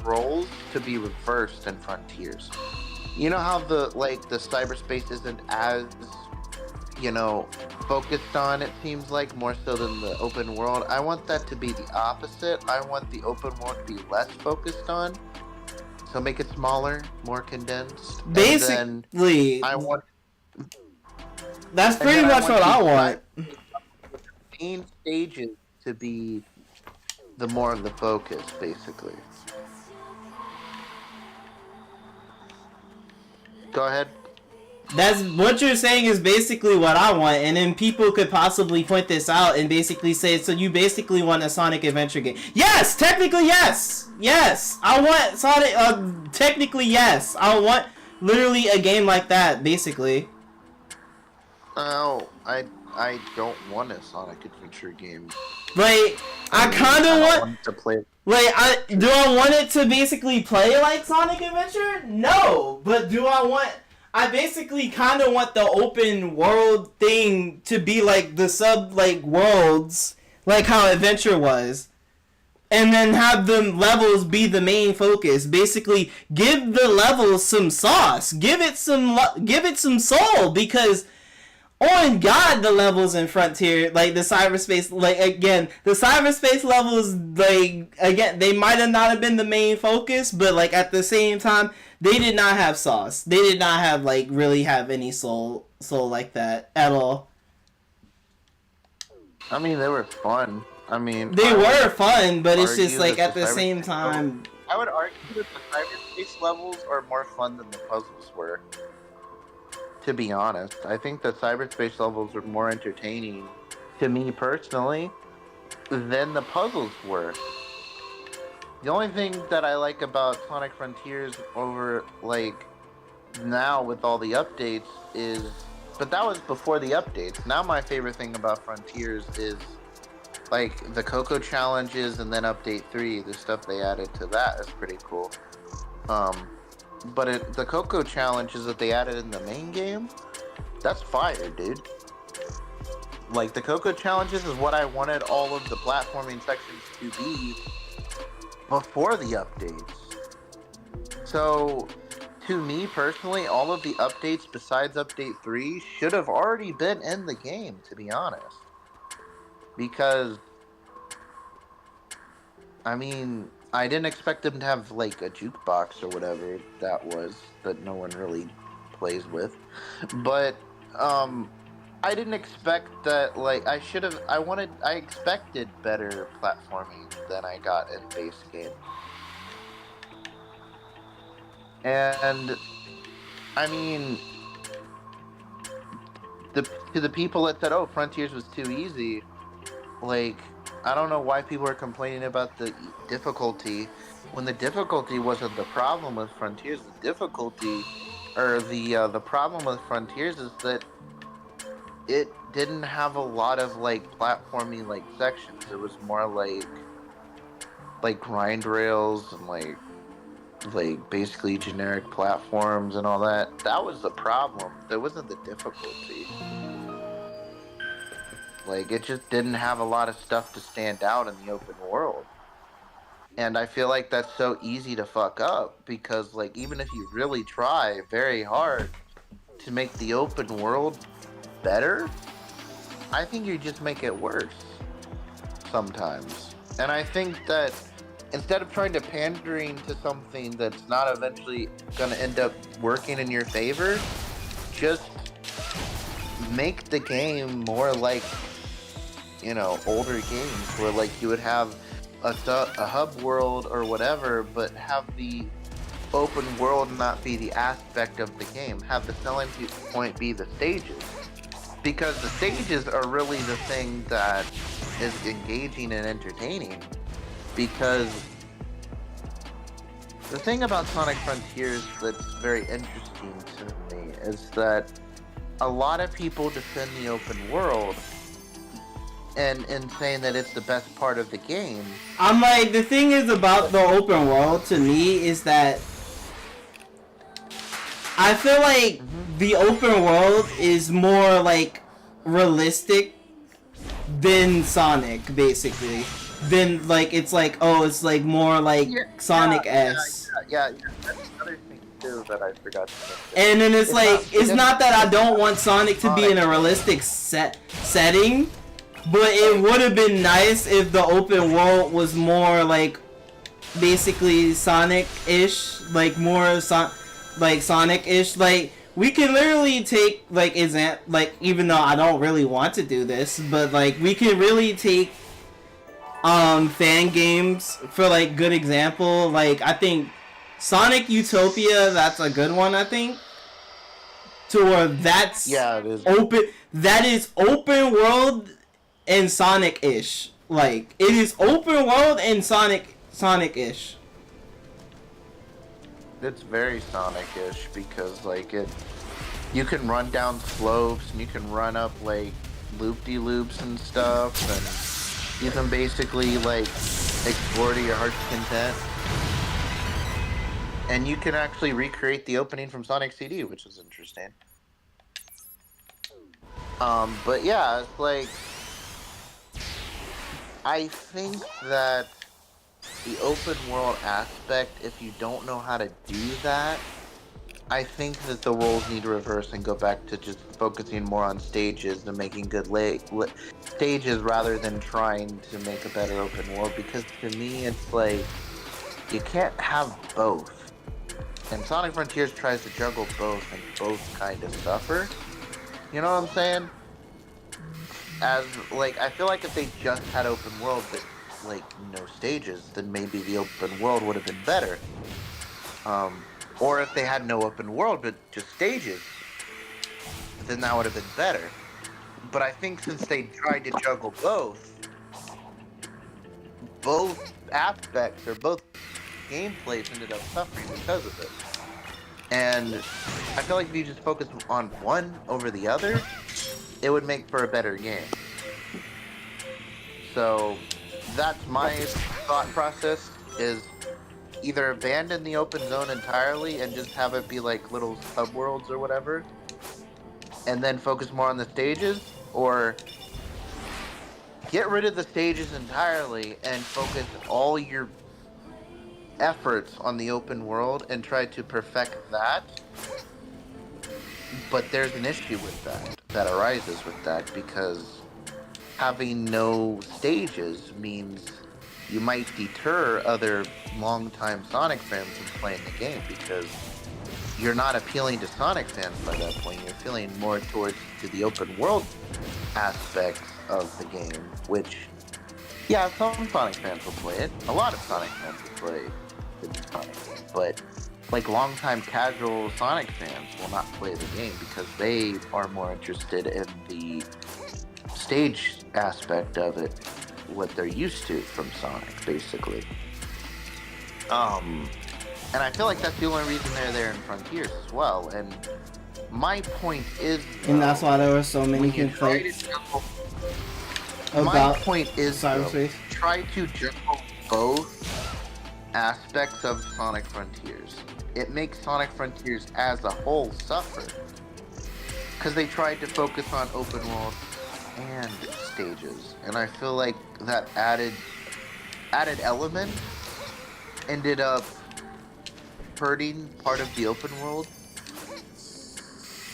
roles to be reversed in Frontiers. You know how the cyberspace isn't as, you know, focused on, it seems like, more so than the open world. I want that to be the opposite. I want the open world to be less focused on. So make it smaller, more condensed. Basically, I want... That's pretty much what I want. Main stages to be the more of the focus, basically. Go ahead. That's what you're saying is basically what I want, and then people could possibly point this out and basically say, so you basically want a Sonic Adventure game. Yes! Technically, yes! Yes! I want Sonic, technically, yes! I want literally a game like that, basically. Oh, I don't want a Sonic Adventure game. Like, I kinda want to play. Like, do I want it to basically play like Sonic Adventure? No! But I basically kind of want the open world thing to be like the worlds, like how Adventure was. And then have the levels be the main focus. Basically, give the levels some sauce. Give it some soul, because on God, the levels in Frontier, like the cyberspace, like again, the cyberspace levels, like again, they might not have been the main focus, but like at the same time, they did not have sauce. They did not have really have any soul like that at all. I mean, they were fun. I mean, they were fun, but it's just like at the same time. I would argue that the cyberspace levels are more fun than the puzzles were. To be honest, I think the cyberspace levels are more entertaining to me personally than the puzzles were. The only thing that I like about Sonic Frontiers over now with all the updates is, but that was before the updates. Now my favorite thing about Frontiers is the Coco challenges, and then update 3, the stuff they added to that is pretty cool. But the Coco challenges that they added in the main game, that's fire, dude. Like, the Coco challenges is what I wanted all of the platforming sections to be before the updates. So, to me personally, all of the updates besides update 3 should have already been in the game, to be honest. Because, I mean, I didn't expect them to have a jukebox or whatever that was that no one really plays with, but I didn't expect that. I expected better platforming than I got in base game, and I mean, to the people that said, "Oh, Frontiers was too easy," I don't know why people are complaining about the difficulty when the difficulty wasn't the problem with Frontiers. The difficulty, or the problem with Frontiers, is that it didn't have a lot of platforming sections. It was more like grind rails and basically generic platforms and all that. That was the problem. That wasn't the difficulty. Like, it just didn't have a lot of stuff to stand out in the open world. And I feel like that's so easy to fuck up because, like, even if you really try very hard to make the open world better, I think you just make it worse sometimes. And I think that instead of trying to pandering to something that's not eventually going to end up working in your favor, just make the game more like, you know, older games where, like, you would have a hub world or whatever, but have the open world not be the aspect of the game. Have the selling point be the stages. Because the stages are really the thing that is engaging and entertaining. Because the thing about Sonic Frontiers that's very interesting to me is that a lot of people defend the open world and saying that it's the best part of the game. I'm like, the thing is about the open world to me is that I feel like the open world is more like realistic than Sonic, basically. Then like it's like, oh, it's like more like Sonic-esque. Yeah, that's another thing too that I forgot to mention. And then it's like, it's not that I don't want Sonic to be in a realistic setting, but it would have been nice if the open world was more like basically Sonic-ish, like more like Sonic-ish. Like, we can literally take like even though I don't really want to do this, but like we can really take fan games for like good example. Like, I think Sonic Utopia, that's a good one, I think. To where that's it is open. That is open world and Sonic-ish. Like, it is open world and Sonic-ish. It's very Sonic-ish because, like, you can run down slopes and you can run up like loop-de-loops and stuff, and you can basically like explore to your heart's content. And you can actually recreate the opening from Sonic CD, which is interesting. But yeah, it's like, I think that the open world aspect, if you don't know how to do that, I think that the roles need to reverse and go back to just focusing more on stages and making good stages rather than trying to make a better open world. Because to me, it's like, you can't have both. And Sonic Frontiers tries to juggle both, and both kind of suffer. You know what I'm saying? As, like, I feel like if they just had open world, but, like, no stages, then maybe the open world would have been better. Or if they had no open world, but just stages, then that would have been better. But I think since they tried to juggle both aspects, or both gameplays ended up suffering because of it. And I feel like if you just focus on one over the other, it would make for a better game. So that's my thought process, is either abandon the open zone entirely and just have it be like little subworlds or whatever, and then focus more on the stages, or get rid of the stages entirely and focus all your efforts on the open world and try to perfect that. But there's an issue with that arises with that, because having no stages means you might deter other longtime Sonic fans from playing the game, because you're not appealing to Sonic fans by that point. You're appealing more towards to the open world aspects of the game, which, yeah, some Sonic fans will play it. A lot of Sonic fans will play the new Sonic game, but like longtime casual Sonic fans will not play the game because they are more interested in the stage aspect of it, what they're used to from Sonic, basically. And I feel like that's the only reason they're there in Frontiers as well. And my point is, and that's why there were so many complaints about. My point is, Cyberspace. Try to juggle both aspects of Sonic Frontiers. It makes Sonic Frontiers as a whole suffer, because they tried to focus on open world and stages, and I feel like that added element ended up hurting part of the open world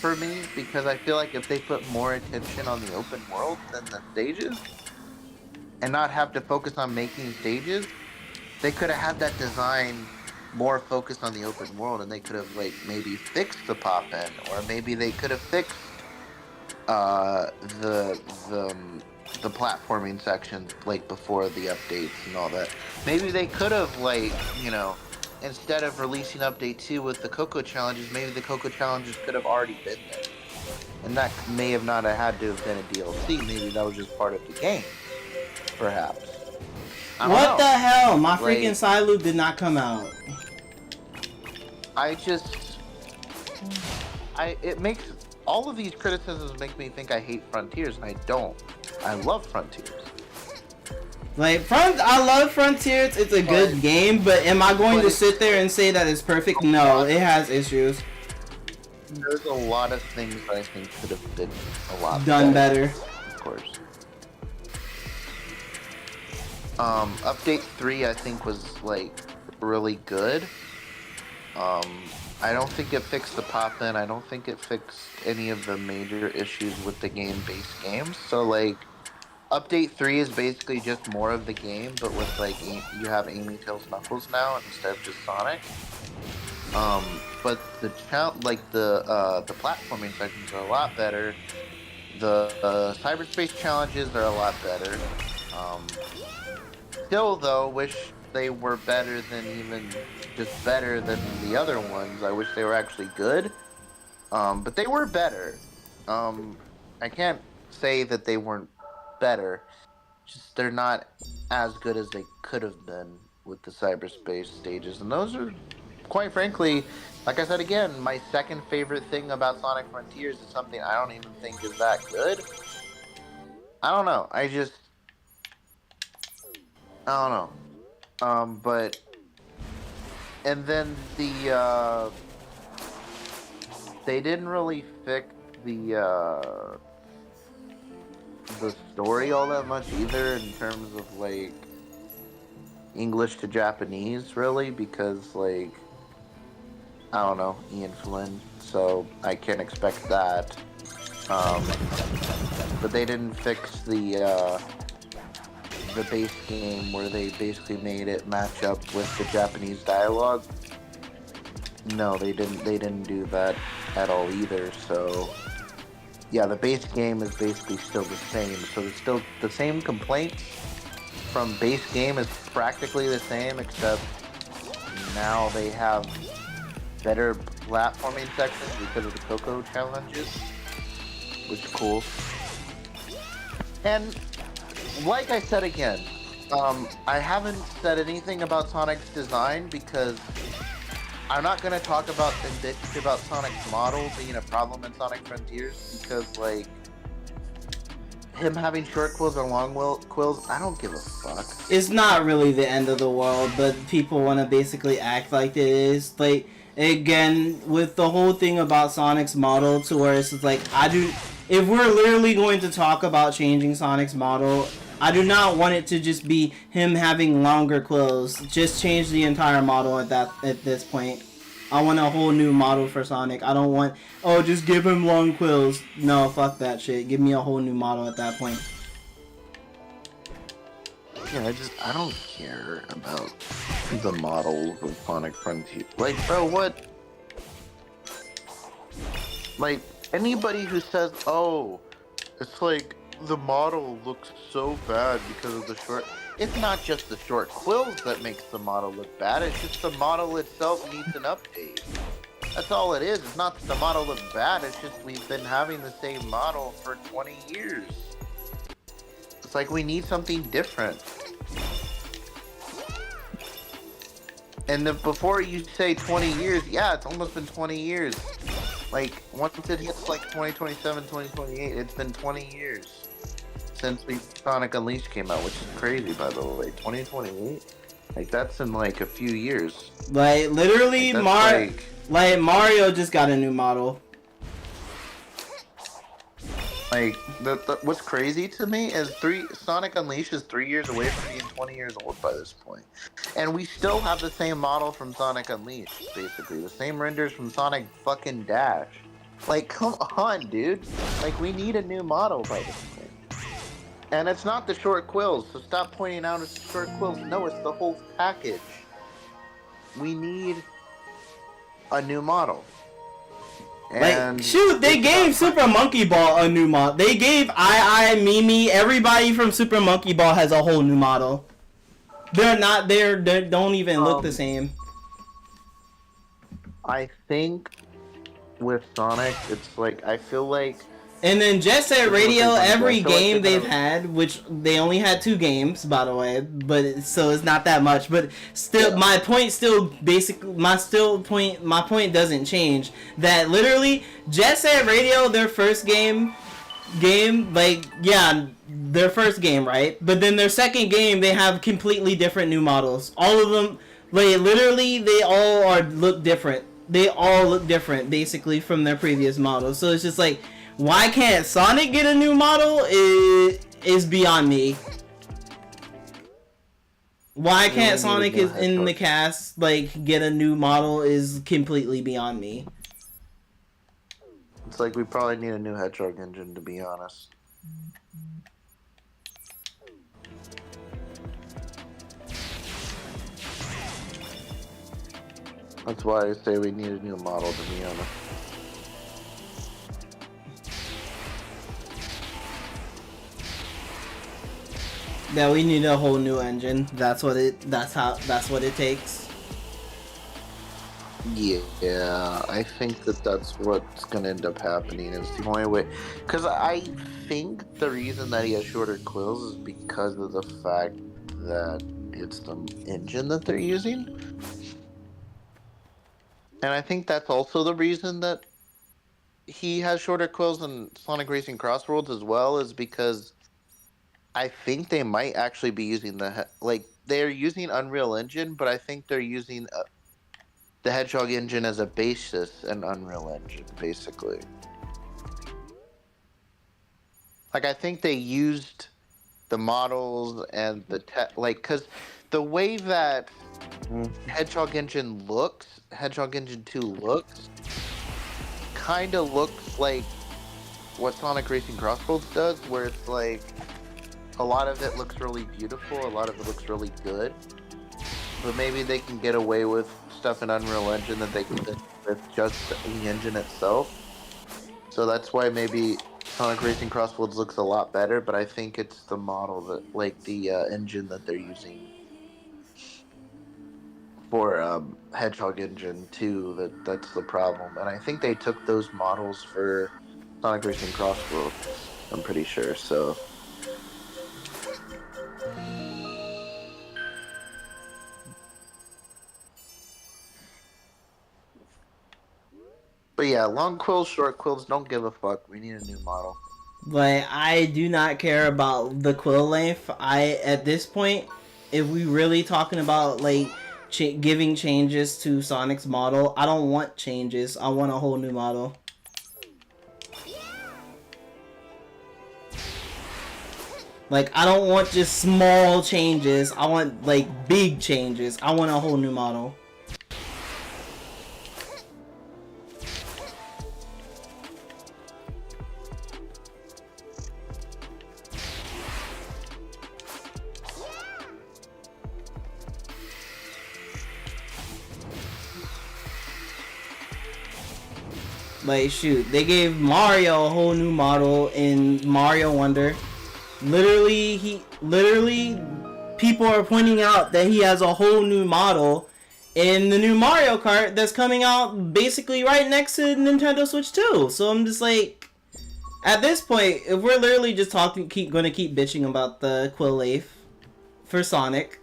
for me, because I feel like if they put more attention on the open world than the stages and not have to focus on making stages, they could have had that design more focused on the open world, and they could have like maybe fixed the pop in, or maybe they could have fixed the platforming sections like before the updates and all that. Maybe they could have, like, you know, instead of releasing update 2 with the Coco challenges, maybe the Coco challenges could have already been there, and that may have not had to have been a DLC. Maybe that was just part of the game, perhaps. What the hell? My Like, freaking side loop did not come out. It makes all of these criticisms make me think I hate Frontiers, and I don't. I love Frontiers. Like, I love Frontiers. It's a good game, but am I going to sit there and say that it's perfect? No, it has issues. There's a lot of things that I think could have been a lot done better. Of course. Update 3 I think was like really good. I don't think it fixed the pop-in. I don't think it fixed any of the major issues with the game-based games. So like, Update 3 is basically just more of the game, but with like you have Amy, Tails, Knuckles now instead of just Sonic. But the platforming sections are a lot better. The cyberspace challenges are a lot better. Still though, wish they were better than the other ones. I wish they were actually good. But they were better. I can't say that they weren't better. Just they're not as good as they could have been with the cyberspace stages. And those are, quite frankly, like I said again, my second favorite thing about Sonic Frontiers is something I don't even think is that good. I don't know. I don't know. But, and then they didn't really fix the story all that much either, in terms of like English to Japanese, really, because like, I don't know, Ian Flynn, so I can't expect that. But they didn't fix the base game, where they basically made it match up with the Japanese dialogue. No, they didn't do that at all either. So yeah, the base game is basically still the same. So it's still the same complaints from base game is practically the same, except now they have better platforming sections because of the Coco challenges, which is cool. And like I said again, I haven't said anything about Sonic's design because I'm not going to talk about and bitch about Sonic's model being a problem in Sonic Frontiers, because like, him having short quills or long quills, I don't give a fuck. It's not really the end of the world, but people want to basically act like it is. Like, again, with the whole thing about Sonic's model, to where it's like, if we're literally going to talk about changing Sonic's model, I do not want it to just be him having longer quills. Just change the entire model at this point. I want a whole new model for Sonic. I don't want, oh, just give him long quills. No, fuck that shit. Give me a whole new model at that point. Yeah, I don't care about the models of Sonic Frontier. Like, bro, what? Like, anybody who says, oh, it's like, the model looks so bad because of the short... It's not just the short quills that makes the model look bad, it's just the model itself needs an update. That's all it is. It's not that the model looks bad, it's just we've been having the same model for 20 years. It's like we need something different. And before you say 20 years, yeah, it's almost been 20 years. Like, once it hits like 2027, 2028, it's been 20 years since Sonic Unleashed came out, which is crazy, by the way. 2028? Like, that's in like a few years. Like, literally, Mario just got a new model. Like what's crazy to me is Sonic Unleashed is 3 years away from being 20 years old by this point, and we still have the same model from Sonic Unleashed, basically the same renders from Sonic fucking Dash. Like, come on, dude. Like, we need a new model by this point. And it's not the short quills, so stop pointing out it's the short quills. No, it's the whole package. We need a new model. And like, shoot, they gave Super Monkey Ball a new model. They gave Mimi, everybody from Super Monkey Ball has a whole new model. They don't even look the same. I think with Sonic, it's like, I feel like... And then Jet Set Radio, every game like they've had, which they only had 2 games, by the way, but so it's not that much. But still, my point doesn't change. That literally, Jet Set Radio, their first game, like, yeah, their first game, right? But then their second game, they have completely different new models. All of them, like, literally, they all look different. They all look different, basically, from their previous models. So it's just like, why can't Sonic get a new model is beyond me. Why can't Sonic is in the cast, like, get a new model is completely beyond me. It's like we probably need a new Hedgehog engine, to be honest. That's why I say we need a new model, to be honest. Yeah, we need a whole new engine. That's what it takes. Yeah, I think that's what's gonna end up happening. It's the only way. Because I think the reason that he has shorter quills is because of the fact that it's the engine that they're using. And I think that's also the reason that he has shorter quills than Sonic Racing Crossworlds as well, is because I think they might actually be using they're using Unreal Engine, but I think they're using the Hedgehog engine as a basis in Unreal Engine, basically. Like, I think they used the models and the because the way that Hedgehog Engine 2 looks, kind of looks like what Sonic Racing Crossworlds does, where it's like, a lot of it looks really beautiful, a lot of it looks really good, but maybe they can get away with stuff in Unreal Engine that they can do with just the engine itself. So that's why maybe Sonic Racing Crossworlds looks a lot better, but I think it's the model that, like, the engine that they're using for Hedgehog Engine 2 that's the problem. And I think they took those models for Sonic Racing Crossworlds, I'm pretty sure, so... But yeah, long quills, short quills, don't give a fuck. We need a new model. Like, I do not care about the quill length. At this point, if we really talking about, like, giving changes to Sonic's model, I don't want changes. I want a whole new model. Like, I don't want just small changes. I want, like, big changes. I want a whole new model. Like, shoot, they gave Mario a whole new model in Mario Wonder. Literally, people are pointing out that he has a whole new model in the new Mario Kart that's coming out basically right next to Nintendo Switch 2. So I'm just like, at this point, if we're literally just gonna keep bitching about the quill length for Sonic,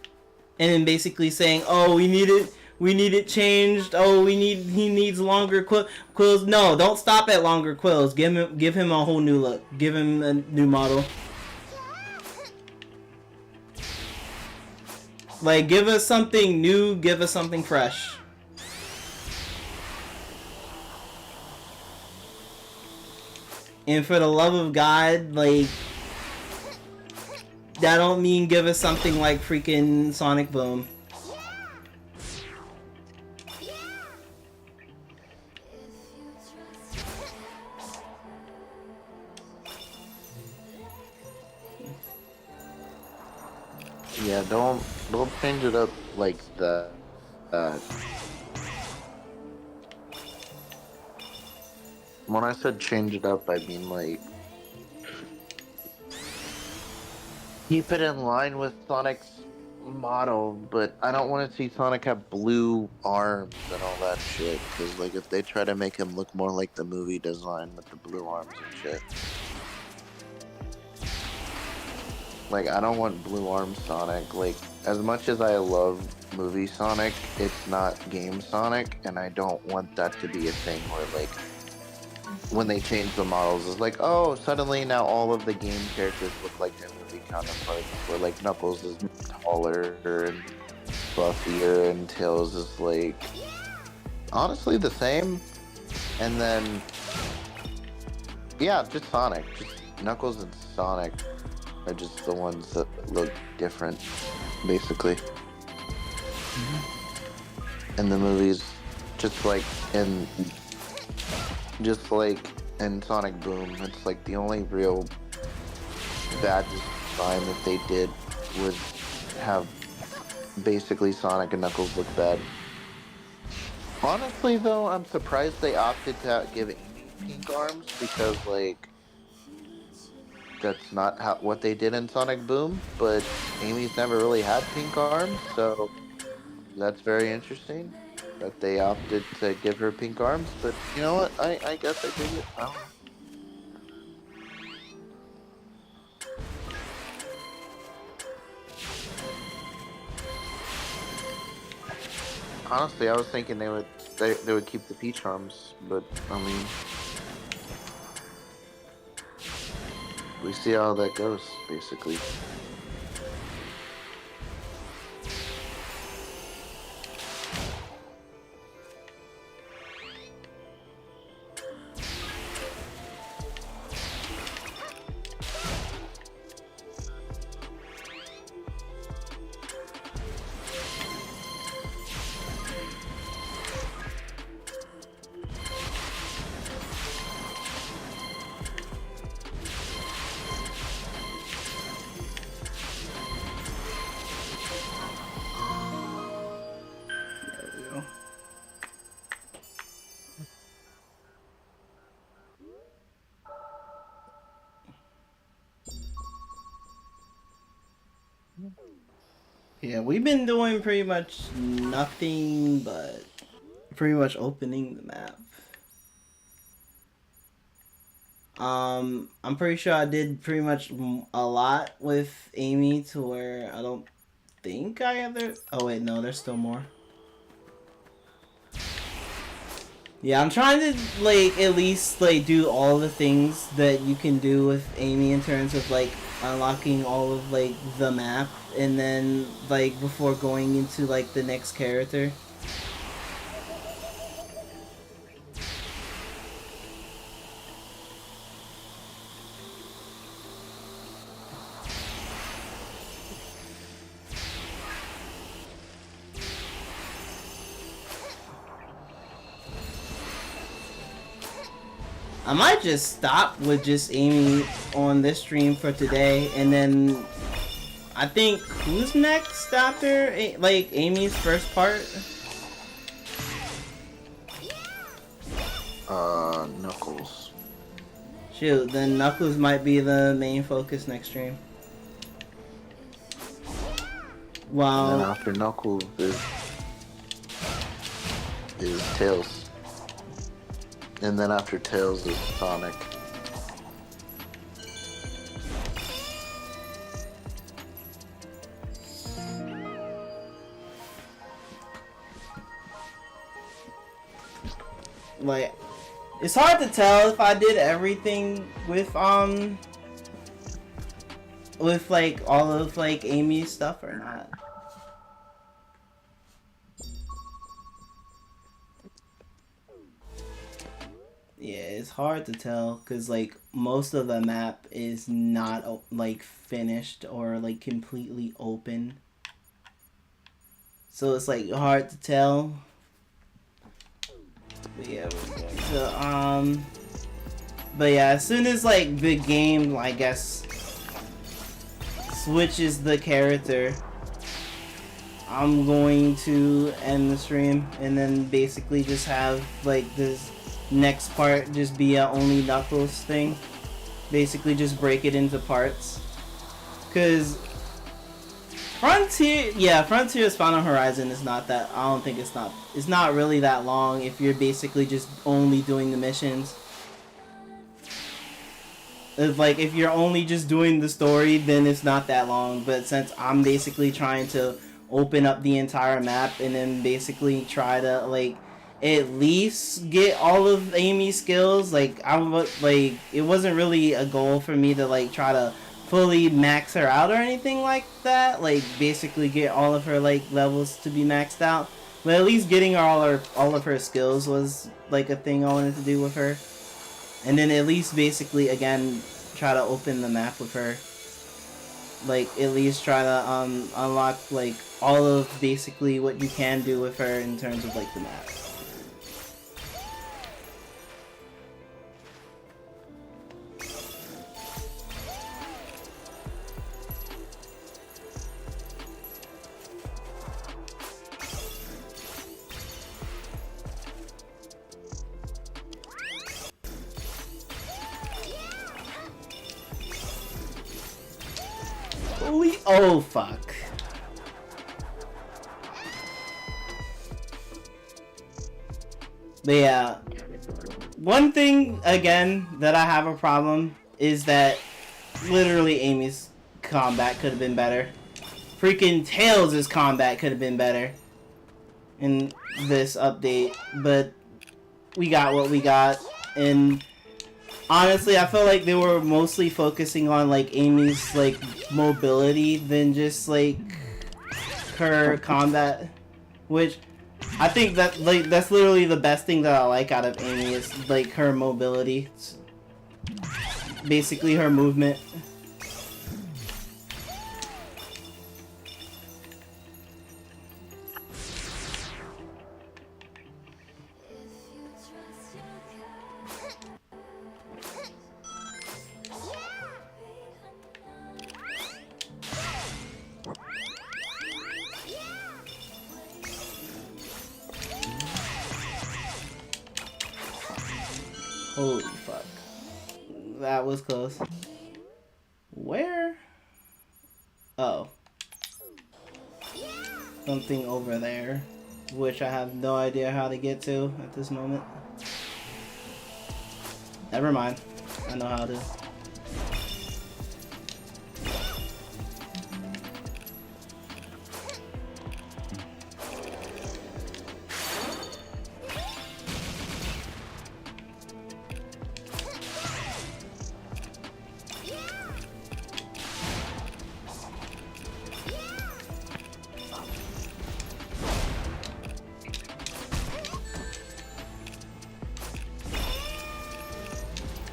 and then basically saying, oh, we need it changed. Oh, he needs longer quills. No, don't stop at longer quills. Give him a whole new look. Give him a new model. Like, give us something new. Give us something fresh. And for the love of God, like, that don't mean give us something like freaking Sonic Boom. Yeah, don't change it up like that. When I said change it up, I mean like keep it in line with Sonic's model, but I don't want to see Sonic have blue arms and all that shit. Because like if they try to make him look more like the movie design with the blue arms and shit. Like, I don't want blue arm Sonic. Like, as much as I love movie Sonic, it's not game Sonic, and I don't want that to be a thing where, like, when they change the models, it's like, oh, suddenly now all of the game characters look like their movie counterparts, where, like, Knuckles is taller and buffier, and Tails is, like, honestly the same. And then, yeah, just Sonic. Just Knuckles and Sonic are just the ones that look different, basically. In the movies, just like in Sonic Boom, it's like the only real bad design that they did was have basically Sonic and Knuckles look bad. Honestly, though, I'm surprised they opted to give Amy pink arms, because like that's not what they did in Sonic Boom, but Amy's never really had pink arms, so that's very interesting that they opted to give her pink arms. But you know what? I guess I dig it. I don't know. Honestly, I was thinking they would keep the peach arms, but I mean, we see how that goes, basically. Yeah, we've been doing pretty much nothing but pretty much opening the map. I'm pretty sure I did pretty much a lot with Amy to where I don't think I ever... Oh wait, no, there's still more. Yeah, I'm trying to, like, at least, like, do all the things that you can do with Amy in terms of, like, unlocking all of, like, the map, and then, like, before going into, like, the next character. I might just stop with just Amy on this stream for today, and then I think who's next after like Amy's first part? Knuckles. Shoot, then Knuckles might be the main focus next stream. Wow. And then after Knuckles is Tails. And then after Tails is Sonic. Like, it's hard to tell if I did everything with like all of like Amy's stuff or not. Yeah, it's hard to tell because like most of the map is not like finished or like completely open, so it's like hard to tell. But yeah, we're going to but yeah, as soon as like the game, I guess, switches the character, I'm going to end the stream and then basically just have like this next part just be a only Knuckles thing. Basically just break it into parts. Cause Frontier's Final Horizon is not that, I don't think it's not really that long if you're basically just only doing the missions. If you're only just doing the story, then it's not that long, but since I'm basically trying to open up the entire map and then basically try to like at least get all of Amy's skills, like it wasn't really a goal for me to like try to fully max her out or anything like that, like basically get all of her like levels to be maxed out, but at least getting all of her skills was like a thing I wanted to do with her. And then at least basically again try to open the map with her, like at least try to unlock like all of basically what you can do with her in terms of like the map. Oh fuck. But yeah, one thing again that I have a problem is that literally Amy's combat could have been better. Freaking Tails' combat could have been better in this update, but we got what we got. And honestly, I feel like they were mostly focusing on like Amy's like mobility than just like her combat, which I think that like that's literally the best thing that I like out of Amy is like her mobility. It's basically her movement. Holy fuck. That was close. Where? Oh. Something over there, which I have no idea how to get to at this moment. Never mind. I know how to.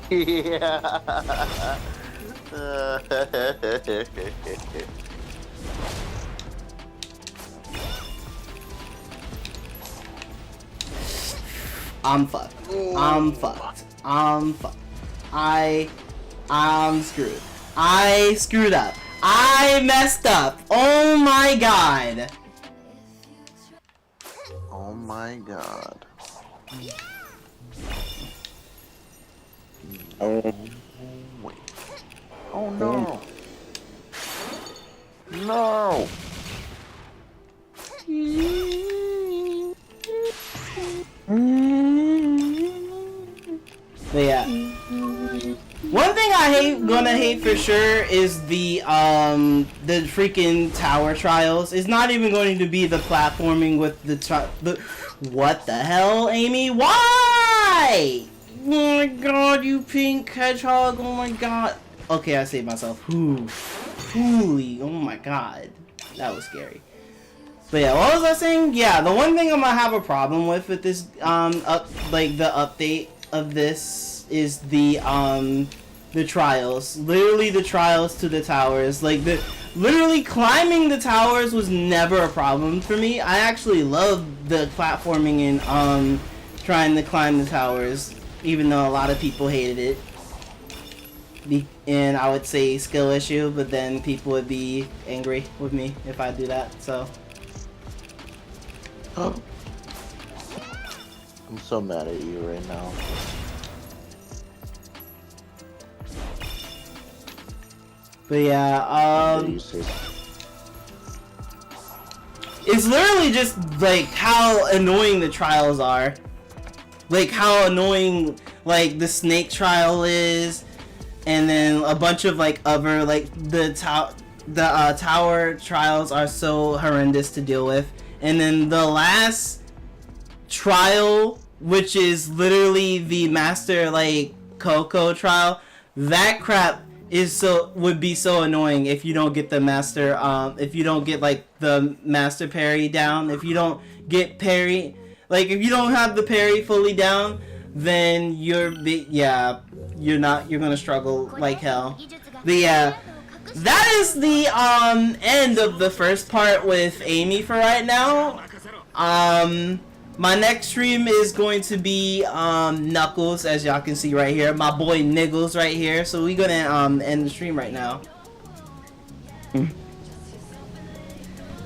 Yeah. I'm fucked. I'm fucked. I'm fucked. I'm screwed. I screwed up. I messed up. Oh my god. Oh my god. Oh. Wait. Oh no. No. But yeah. One thing gonna hate for sure is the freaking tower trials. It's not even going to be the platforming with the what the hell, Amy? Why? Oh my god, you pink hedgehog, oh my god. Okay, I saved myself. Holy, oh my god. That was scary. But yeah, what was I saying? Yeah, the one thing I'm gonna have a problem with this, the update of this is the trials. Literally the trials to the towers. Like literally climbing the towers was never a problem for me. I actually loved the platforming and trying to climb the towers, even though a lot of people hated it. And I would say skill issue, but then people would be angry with me if I do that, so. I'm so mad at you right now. But yeah, it's literally just like how annoying the trials are. Like how annoying like the snake trial is, and then a bunch of like other like the tower trials are so horrendous to deal with. And then the last trial, which is literally the master like Coco trial, that crap would be so annoying if you don't get the master if you don't get like the master parry down. If you don't get parry, like if you don't have the parry fully down, then you're gonna struggle like hell. But yeah, that is the end of the first part with Amy for right now. My next stream is going to be Knuckles, as y'all can see right here. My boy Niggles right here. So we're gonna end the stream right now.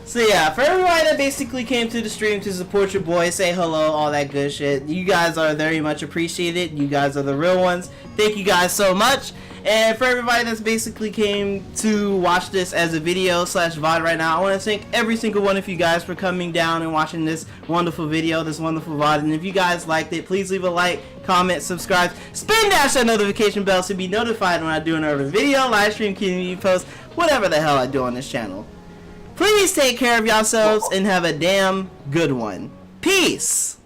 So yeah, for everybody that basically came to the stream to support your boy, say hello, all that good shit, you guys are very much appreciated. You guys are the real ones. Thank you guys so much. And for everybody that's basically came to watch this as a video / VOD right now, I want to thank every single one of you guys for coming down and watching this wonderful video, this wonderful VOD. And if you guys liked it, please leave a like, comment, subscribe, spin dash that notification bell to be notified when I do another video, live stream, community post, whatever the hell I do on this channel. Please take care of yourselves and have a damn good one. Peace!